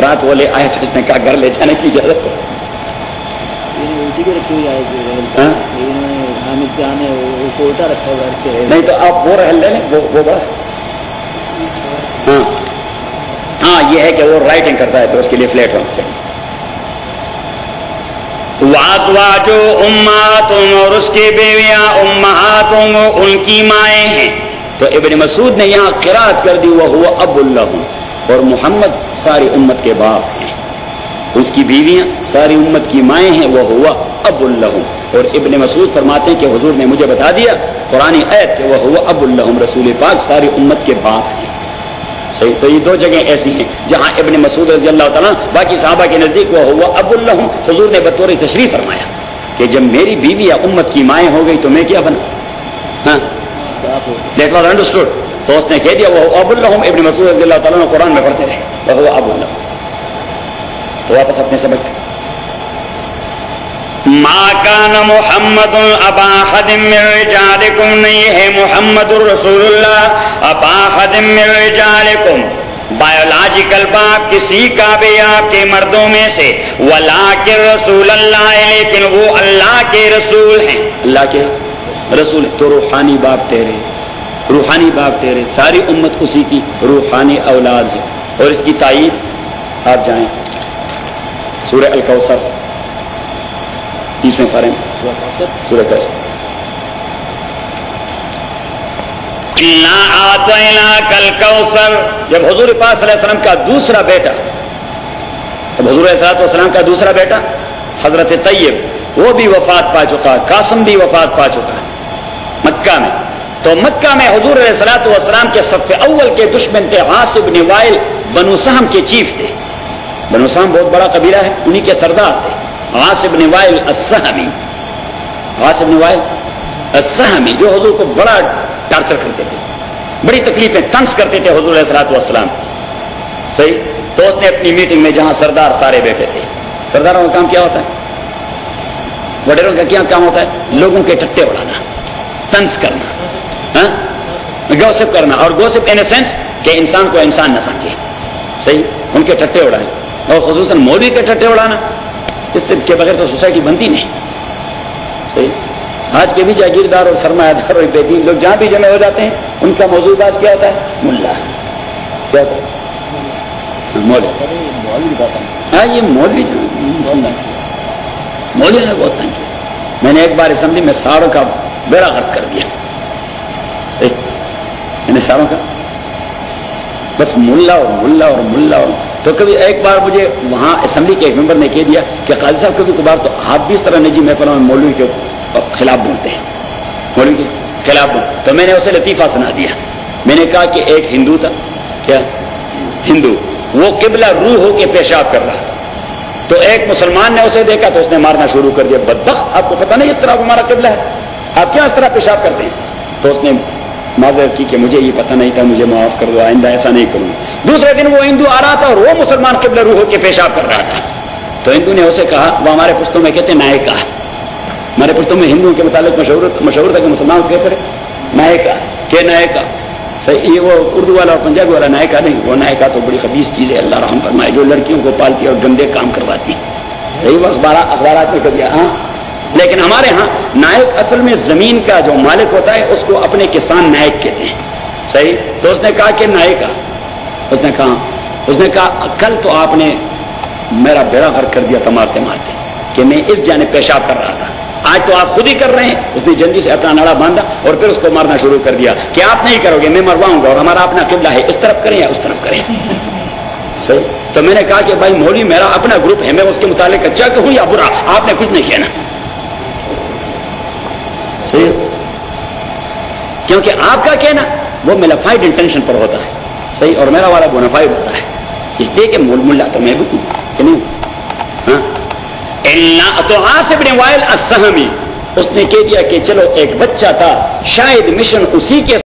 رات وہ لے آئے تو اس نے کہا گھر لے جانے کی اجازت ہے. نہیں تو آپ وہ رحل لے لیں, وہ بڑا. ہاں یہ ہے کہ وہ رائٹنگ کرتا ہے تو اس کے لیے فلیٹ ہونا چاہیے. وازواجو امہاتہم, اور اس کی بیویاں امہاتہم, ان کی مائیں ہیں. تو ابن مسعود نے یہاں قرات کر دی وہو ابو لہم, اور محمد ساری امت کے باپ ہیں, اس کی بیویاں ساری امت کی مائیں ہیں. وہ ہوا ابو لہم, اور ابن مسعود فرماتے ہیں کہ حضور نے مجھے بتا دیا قرآن آیت کہ وہ ہوا ابو لہم, رسول پاک ساری امت کے باپ ہیں. صحیح. تو یہ 2 جگہیں ایسی ہیں جہاں ابن مسعود رضی اللہ تعالیٰ باقی صحابہ کے نزدیک وہ ہوا ابو لہم, حضور نے بطور تشریح فرمایا کہ جب میری بیوی یا امت کی مائیں ہو گئی تو میں کیا بنا. ہاں دیٹ واز انڈرسٹوڈ. تو اس نے کہہ دیا وہ ابو لہم. ابن مسعود رضی اللہ تعالیٰ قرآن میں پڑھتے رہے وہ ابو لہم. تو واپس اپنے سبق ما کان محمد ابا احد من رجالکم, نہیں ہے محمد رسول اللہ ابا احد من رجالکم, بایولوجیکل باپ کسی کا بھی آپ کے مردوں میں سے, ولیکن رسول اللہ, لیکن وہ اللہ کے رسول ہیں. اللہ کے رسول تو روحانی باپ تیرے, روحانی باپ تیرے, ساری امت اسی کی روحانی اولاد ہے. اور اس کی تائید آپ جائیں سورہ الکوثر 30ویں پارے میں, سورہ کوثر. اِنَّا أَعْطَيْنَاكَ الْكَوْثَرَ, جب حضور پاک صلی اللہ علیہ وسلم کا دوسرا بیٹا, اب حضور علیہ السلام کا دوسرا بیٹا حضرت طیب وہ بھی وفات پا چکا, قاسم بھی وفات پا چکا مکہ میں. تو مکہ میں حضور علیہ السلام کے صف اول کے دشمن تھے عاص بن وائل, بنو سہم کے چیف تھے. بنو سہم بہت بڑا قبیلہ ہے, انہی کے سردار تھے عاص بن وائل السہمی. عاص بن وائل السہمی جو حضور کو بڑا ٹارچر کرتے تھے, بڑی تکلیفیں طنز کرتے تھے حضور علیہ السلام. صحیح. تو اس نے اپنی میٹنگ میں جہاں سردار سارے بیٹھے تھے, سرداروں کا کام کیا ہوتا ہے, وڈیروں کا کیا کام ہوتا ہے, لوگوں کے ٹٹے اڑانا, طنز کرنا. گوسپ کرنا، اور گوسپ ان اے سینس کہ انسان کو انسان نہ سمجھے، صحیح، ان کے ٹٹے اڑائیں، اور خصوصاً مولوی کے ٹٹے اڑانا، اس سے کے بغیر تو سوسائٹی بنتی نہیں، صحیح۔ آج کے بھی جاگیردار اور سرمایہ دار اور بے دین لوگ جہاں بھی جمع ہو جاتے ہیں، ان کا موضوع باز کیا ہوتا ہے؟ ملا، کیا ہوتا ہے؟ مولوی۔ ہاں یہ مولوی مولوی نے بہت تنگ کیا۔ میں نے ایک بار اسمبلی میں ساروں کا بیڑا غرق کر دیا، میں نے ساروں کا بس ملا اور ملا اور ملا اور، تو کبھی ایک بار مجھے وہاں اسمبلی کے ایک ممبر نے کہہ دیا کہ قاضی صاحب کبھی کبھار تو آپ بھی اس طرح نجی محفلوں میں مولوی کے خلاف بولتے ہیں، مولوی کے خلاف بولتے، تو میں نے اسے لطیفہ سنا دیا۔ میں نے کہا کہ ایک ہندو تھا، کیا ہندو، وہ قبلہ روح ہو کے پیشاب کر رہا تھا، تو ایک مسلمان نے اسے دیکھا تو اس نے مارنا شروع کر دیا، بدبخت آپ کو پتہ نہیں اس طرح ہمارا قبلہ ہے، آپ کیوں اس طرح پیشاب کرتے ہیں؟ تو اس نے معذرت کی کہ مجھے یہ پتہ نہیں تھا، مجھے معاف کر دو، آئندہ ایسا نہیں کروں۔ دوسرے دن وہ ہندو آ رہا تھا اور وہ مسلمان قبلہ روح ہو کے پیشاب کر رہا تھا، تو ہندو نے اسے کہا، وہ ہمارے پشتوں میں کہتے ہیں نائکا، ہمارے پشتوں میں ہندوؤں کے متعلق مشہور تھا کہ مسلمان کو کہتے ہیں نائکا، کہ نائکا، صحیح، یہ وہ اردو والا اور پنجابی والا نائکا نہیں، وہ نائکا تو بڑی خبیث چیز ہے، اللہ رحم فرمائے، جو لڑکیوں کو پالتی ہے اور گندے کام کرواتی ہے، صحیح، وہ اخبارات میں کبھی ہاں، لیکن ہمارے ہاں نائک اصل میں زمین کا جو مالک ہوتا ہے اس کو اپنے کسان نائک کہتے ہیں، صحیح۔ تو اس نے کہا کہ نائکا، اس نے کہا کل تو آپ نے میرا بیڑا غرق کر دیا تھا مارتے مارتے کہ میں اس جانب پیشاب کر رہا تھا، آج تو آپ خود ہی کر رہے ہیں۔ اس نے جلدی سے اپنا ناڑا باندھا اور پھر اس کو مارنا شروع کر دیا کہ آپ نہیں کرو گے، میں مرواؤں گا، اور ہمارا اپنا قبلہ ہے، اس طرف کریں یا اس طرف کریں، صحیح۔ تو میں نے کہا کہ بھائی مولوی میرا اپنا گروپ ہے، میں اس کے متعلق اچھا کہوں یا برا، آپ نے کچھ نہیں کہنا، صحیح، کیونکہ آپ کا کہنا وہ ملافائڈ انٹینشن پر ہوتا ہے، صحیح، اور میرا والا بونافائڈ ہوتا ہے، اس لیے کہ ملا تو میں بھی ہوں کہ نہیں، ہاں۔ تو عاص بن وائل السہمی اس نے کہہ دیا کہ چلو ایک بچہ تھا، شاید مشن اسی کے